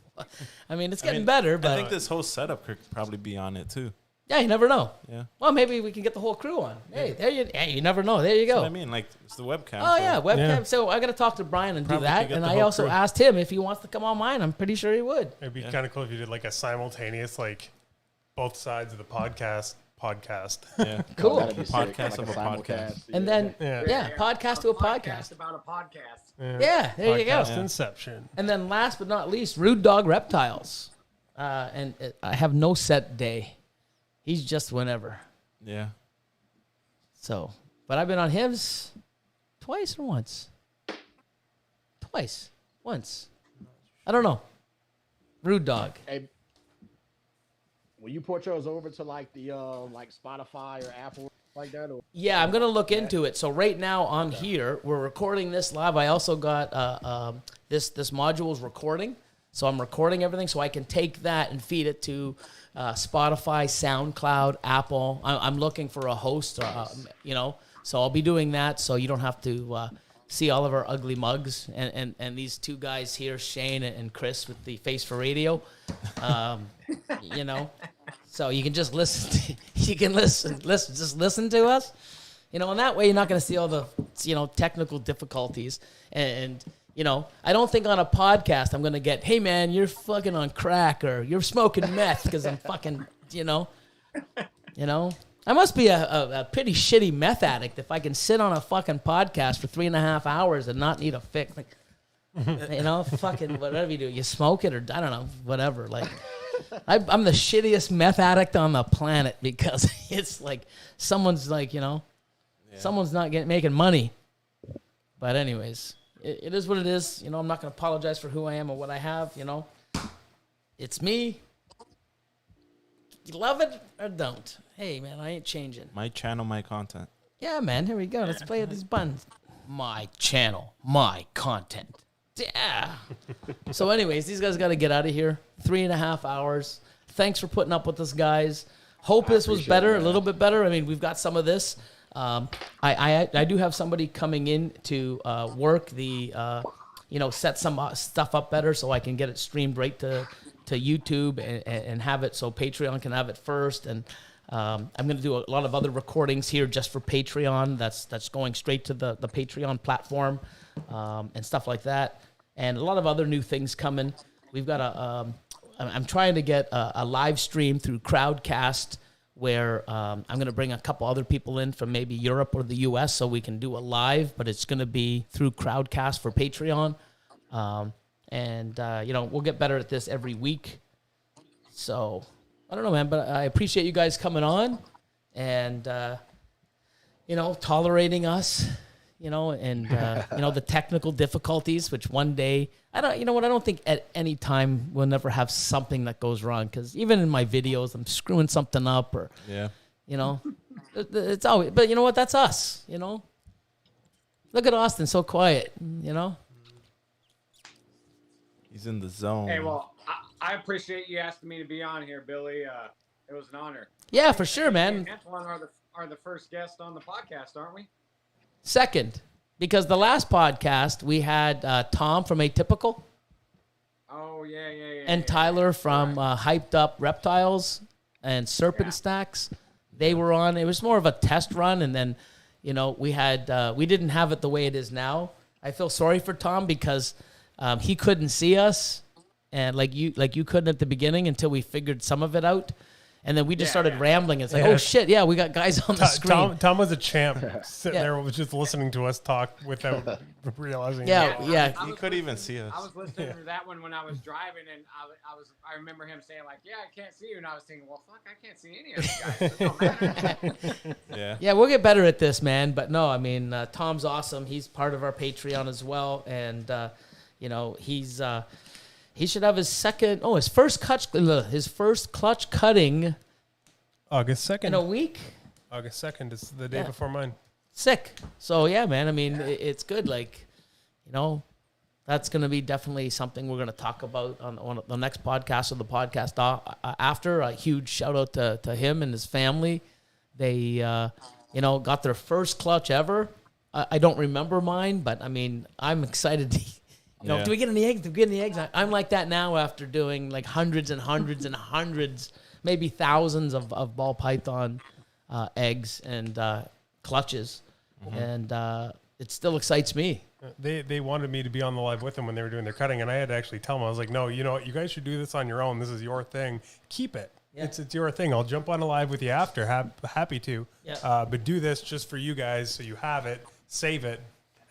It's getting better, but I think this whole setup could probably be on it too. Yeah, you never know. Yeah. Well, maybe we can get the whole crew on. Hey, you never know. There you go. That's what I mean, like it's the webcam. Oh yeah, webcam. Yeah. So I got to talk to Brian and Probably do that. And I also asked him if he wants to come on mine. I'm pretty sure he would. It'd be kind of cool if you did like a simultaneous, like both sides of the podcast. Yeah. Cool. Podcast of a podcast. And then podcast to a podcast about a podcast. Yeah, there you go. Inception. And then last but not least, Rude Dog Reptiles. And I have no set day. He's just whenever. Yeah. So, but I've been on his twice or once. Once. I don't know. Rude dog. Hey, will you port yours over to like the like Spotify or Apple like that? Or Yeah, I'm gonna look into it. So right now on here, we're recording this live. I also got this module is recording, so I'm recording everything, so I can take that and feed it to Spotify, SoundCloud, Apple. I'm looking for a host, so I'll be doing that, so you don't have to see all of our ugly mugs and these two guys here, Shane and Chris with the face for radio. So you can just listen. Just listen to us. And that way you're not going to see all the, technical difficulties. And I don't think on a podcast I'm going to get, hey man, you're fucking on crack or you're smoking meth because I'm fucking, I must be a pretty shitty meth addict if I can sit on a fucking podcast for 3.5 hours and not need a fix. Like, fucking whatever you do, you smoke it or I don't know, whatever. Like, I'm the shittiest meth addict on the planet because it's like someone's like, someone's not making money. But anyways, it is what it is. I'm not going to apologize for who I am or what I have. It's me. You love it or don't. Hey, man, I ain't changing. My channel, my content. Yeah, man, here we go. Let's play these buttons. My channel, my content. Yeah. So anyways, these guys got to get out of here. 3.5 hours. Thanks for putting up with us, guys. Hope this was better, a little bit better. I mean, we've got some of this. I do have somebody coming in to work the, set some stuff up better so I can get it streamed right to YouTube and have it so Patreon can have it first. And I'm going to do a lot of other recordings here just for Patreon. That's going straight to the Patreon platform and stuff like that. And a lot of other new things coming. We've got I'm trying to get a live stream through Crowdcast where I'm going to bring a couple other people in from maybe Europe or the US so we can do a live, but it's going to be through Crowdcast for Patreon. We'll get better at this every week. So, I don't know, man, but I appreciate you guys coming on and, tolerating us, the technical difficulties, which one day, I don't think at any time we'll never have something that goes wrong. Because even in my videos, I'm screwing something up or, it's always, but you know what? That's us, Look at Austin, so quiet, He's in the zone. Hey, well, I appreciate you asking me to be on here, Billy. It was an honor. Yeah, for sure, man. Antoine are the first guest on the podcast, aren't we? Second, because the last podcast we had Tom from Atypical. Oh, yeah. And Tyler from Hyped Up Reptiles and Serpent Stacks. They were on. It was more of a test run, and then, we had we didn't have it the way it is now. I feel sorry for Tom because he couldn't see us, and like you couldn't at the beginning until we figured some of it out. And then we just started rambling. It's like, oh, shit, yeah, we got guys on the screen. Tom was a champ sitting there was just listening to us talk without realizing. Yeah. He couldn't even see us. I was listening to that one when I was driving, and I remember him saying, like, yeah, I can't see you. And I was thinking, well, fuck, I can't see any of you guys. It don't matter. Yeah, we'll get better at this, man. But no, I mean, Tom's awesome. He's part of our Patreon as well. And, he should have his first clutch cutting August 2nd. in a week. August 2nd is the day before mine. Sick. So yeah, man. I mean, it's good. Like, that's going to be definitely something we're going to talk about on the next podcast or the podcast after. A huge shout out to him and his family. They, got their first clutch ever. I don't remember mine, but I mean, I'm excited to. Do we get any eggs? Do we get any eggs? I'm like that now after doing like hundreds and hundreds and hundreds, maybe thousands of ball python eggs and clutches. Mm-hmm. And it still excites me. They wanted me to be on the live with them when they were doing their cutting, and I had to actually tell them, I was like, no, you know what? You guys should do this on your own. This is your thing. Keep it. Yeah. It's your thing. I'll jump on a live with you after. Happy to. Yeah. But do this just for you guys so you have it, save it.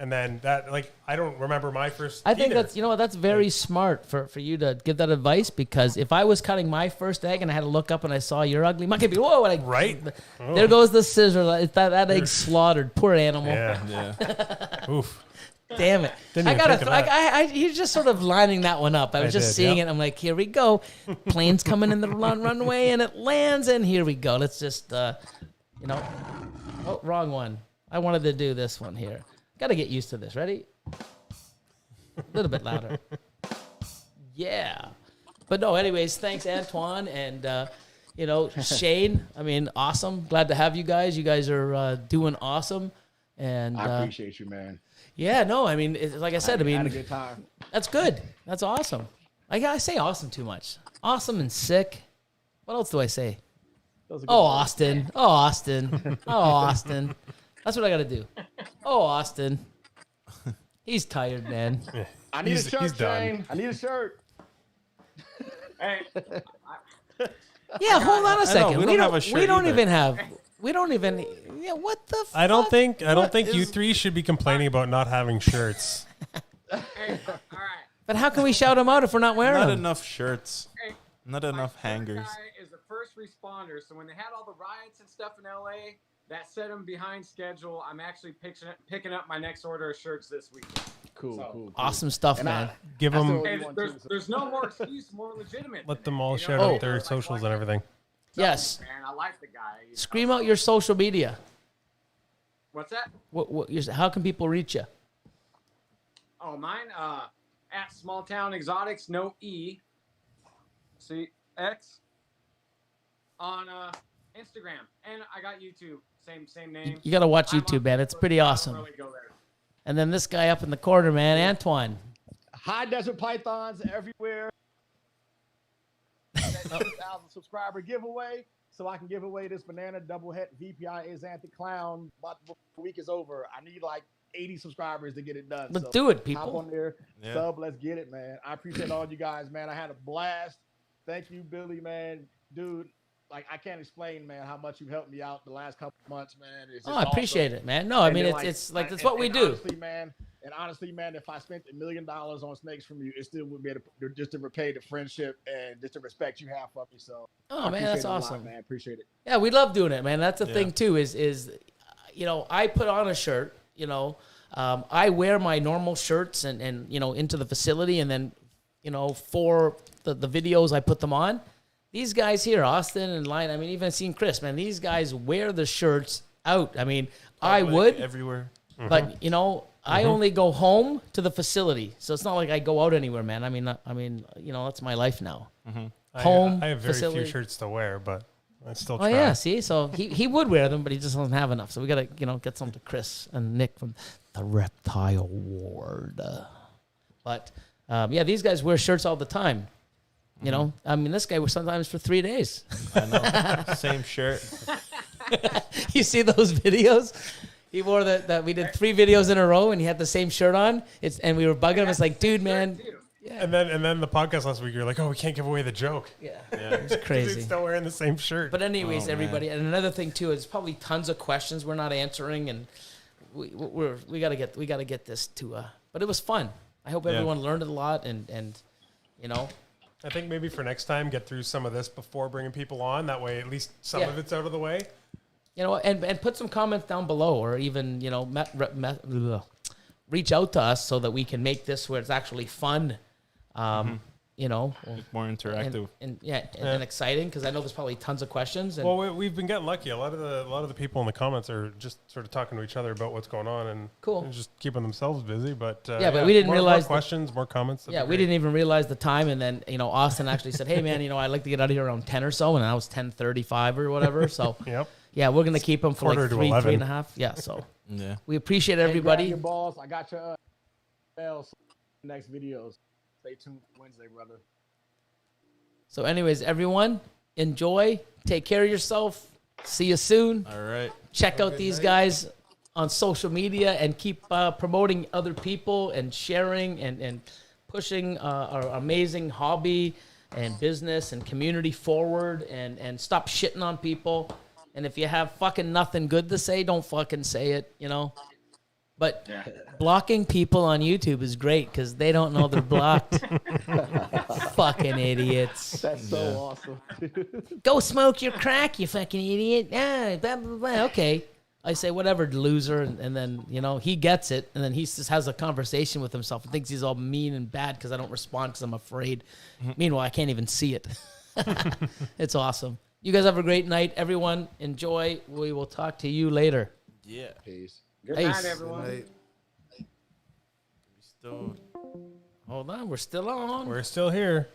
And then that, like, I don't remember my first. I think that's very smart for you to give that advice, because if I was cutting my first egg and I had to look up and I saw your ugly monkey, whoa, right? There goes the scissor. That egg's slaughtered. Poor animal. Yeah. Oof. Damn it! Didn't I even gotta. think of that. He's just sort of lining that one up. I was just seeing it. I'm like, here we go. Plane's coming in the runway, and it lands, and here we go. Let's just, you know. Oh, wrong one. I wanted to do this one here. Got to get used to this. Ready? A little bit louder. Yeah. But no, anyways, thanks, Antoine, and you know, Shane. I mean, awesome. Glad to have you guys. You guys are doing awesome. And I appreciate you, man. Yeah, no, I mean, like I said, I had a mean, good time. that's good. That's awesome. I say awesome too much. Awesome and sick. What else do I say? Oh, Austin. Oh, Austin. Oh, Austin. That's what I got to do. Oh, Austin. He's tired, man. I need a shirt, he's done. Shane. I need a shirt. Hey, Yeah, hold on a second. we don't have a shirt We don't either. even have. We don't even. Yeah, what the? I don't fuck? think you three should be complaining about not having shirts. hey, all right. But how can we shout him out if we're not wearing Not them? enough shirts. Hey, Not enough hangers. Guy is the first responder, so when they had all the riots and stuff in LA, that set them behind schedule. I'm actually picking up my next order of shirts this week. Cool, So- cool. Awesome stuff, And man. Give them, Hey, there's no more excuse, more legitimate. let than them it, all you shout know? out their Like, socials why and everything. Yes. Man, I like the guy. you know? Scream out your social media. What's that? How can people reach you? Oh, mine. At Small Town Exotics, no E. See X. On Instagram, and I got YouTube. Same name. You got to watch I'm YouTube, on man. It's Facebook, pretty but I don't awesome. really go there. And then this guy up in the corner, man, Antoine. High Desert Pythons everywhere. That 2,000 subscriber giveaway, so I can give away this banana double het VPI Xanthic Clown. But before the week is over, I need like 80 subscribers to get it done. Let's So do it, hop people. on there, Yeah. sub. Let's get it, man. I appreciate all you guys, man. I had a blast. Thank you, Billy, man, dude. Like I can't explain, man, how much you've helped me out the last couple months, man. It's Oh, just I appreciate it, man. No, I And mean, then, it's and what we do. Honestly, man, if I spent $1 million on snakes from you, it still would be just to repay the friendship and just the respect you have for me. So, Oh, I man, appreciate that's it a lot, awesome. man. Appreciate it. Yeah, we love doing it, man. That's the Yeah. thing too. Is you know, I put on a shirt. You know, I wear my normal shirts and you know into the facility, and then you know for the videos I put them on. These guys here, Austin and Lion. I mean, even seen Chris, man. These guys wear the shirts out. I mean, I Public, would, everywhere. but you know, I only go home to the facility, so it's not like I go out anywhere, man. I mean, you know, that's my life now. Home, I have very facility. few shirts to wear, but I still Oh try. yeah, see, so he would wear them, but he just doesn't have enough. So we gotta get some to Chris and Nick from the Reptile Ward. But yeah, these guys wear shirts all the time. You know, I mean, this guy was sometimes for 3 days. I know. Same shirt. You see those videos? He wore that we did 3 videos in a row, and he had the same shirt on. And we were bugging him. It's like, dude, man. Yeah, And then the podcast last week, you're like, oh, we can't give away the joke. yeah, Yeah. it's crazy. He's still wearing the same shirt. But anyways, Oh, man. everybody, and another thing too is probably tons of questions we're not answering, and we gotta get this to. But it was fun. I hope Yeah. everyone learned a lot, and you know, I think maybe for next time, get through some of this before bringing people on. That way, at least some Yeah. of it's out of the way. and put some comments down below, or even reach out to us so that we can make this where it's actually fun. You know, More interactive. and exciting, because I know there's probably tons of questions. And Well, we've been getting lucky. A lot of the people in the comments are just sort of talking to each other about what's going on and Cool. and just keeping themselves busy. But but we didn't more realize that- questions, more comments. that'd yeah, be we great. didn't even realize the time, and then Austin actually said, "Hey, man, I'd like to get out of here around 10 or so," and I was 10:35 or whatever. So Yep. yeah, we're gonna keep them for quarter like to 3 11. and a half. Yeah, so Yeah. we appreciate Hey, grab everybody. your balls. I got your bells. Next videos. Stay tuned for Wednesday, brother. So, anyways, everyone, enjoy. Take care of yourself. See you soon. All right. Check out these guys on social media and keep promoting other people and sharing and pushing our amazing hobby and business and community forward, and stop shitting on people. And if you have fucking nothing good to say, don't fucking say it, But blocking people on YouTube is great because they don't know they're blocked. Fucking idiots. That's so awesome. Go smoke your crack, you fucking idiot. Ah, blah, blah, blah. Okay. I say, whatever, loser. And then, you know, he gets it. And then he just has a conversation with himself and thinks he's all mean and bad because I don't respond because I'm afraid. Meanwhile, I can't even see it. It's awesome. You guys have a great night. Everyone, enjoy. We will talk to you later. Yeah. Peace. Good Peace. night, everyone. Good night. We still. Hold on. We're still on. We're still here.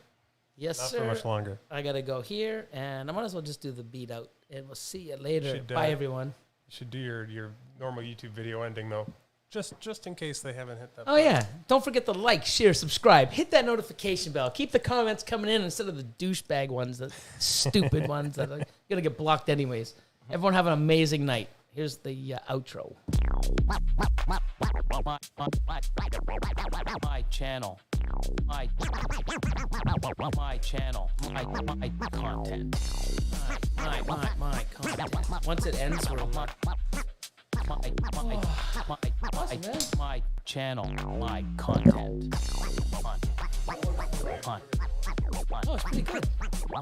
Yes, Not sir. for much longer. I got to go here. And I might as well just do the beat out. And we'll see you later. Should, Bye, everyone. You should do your normal YouTube video ending, though. Just in case they haven't hit that. Oh, yeah. Don't forget to like, share, subscribe. Hit that notification bell. Keep the comments coming in instead of the douchebag ones, the stupid ones that are going to get blocked anyways. Everyone have an amazing night. Here's the outro. My channel. My channel. My content. My content. Once it ends, we're my channel, my content. Oh, it's pretty good. My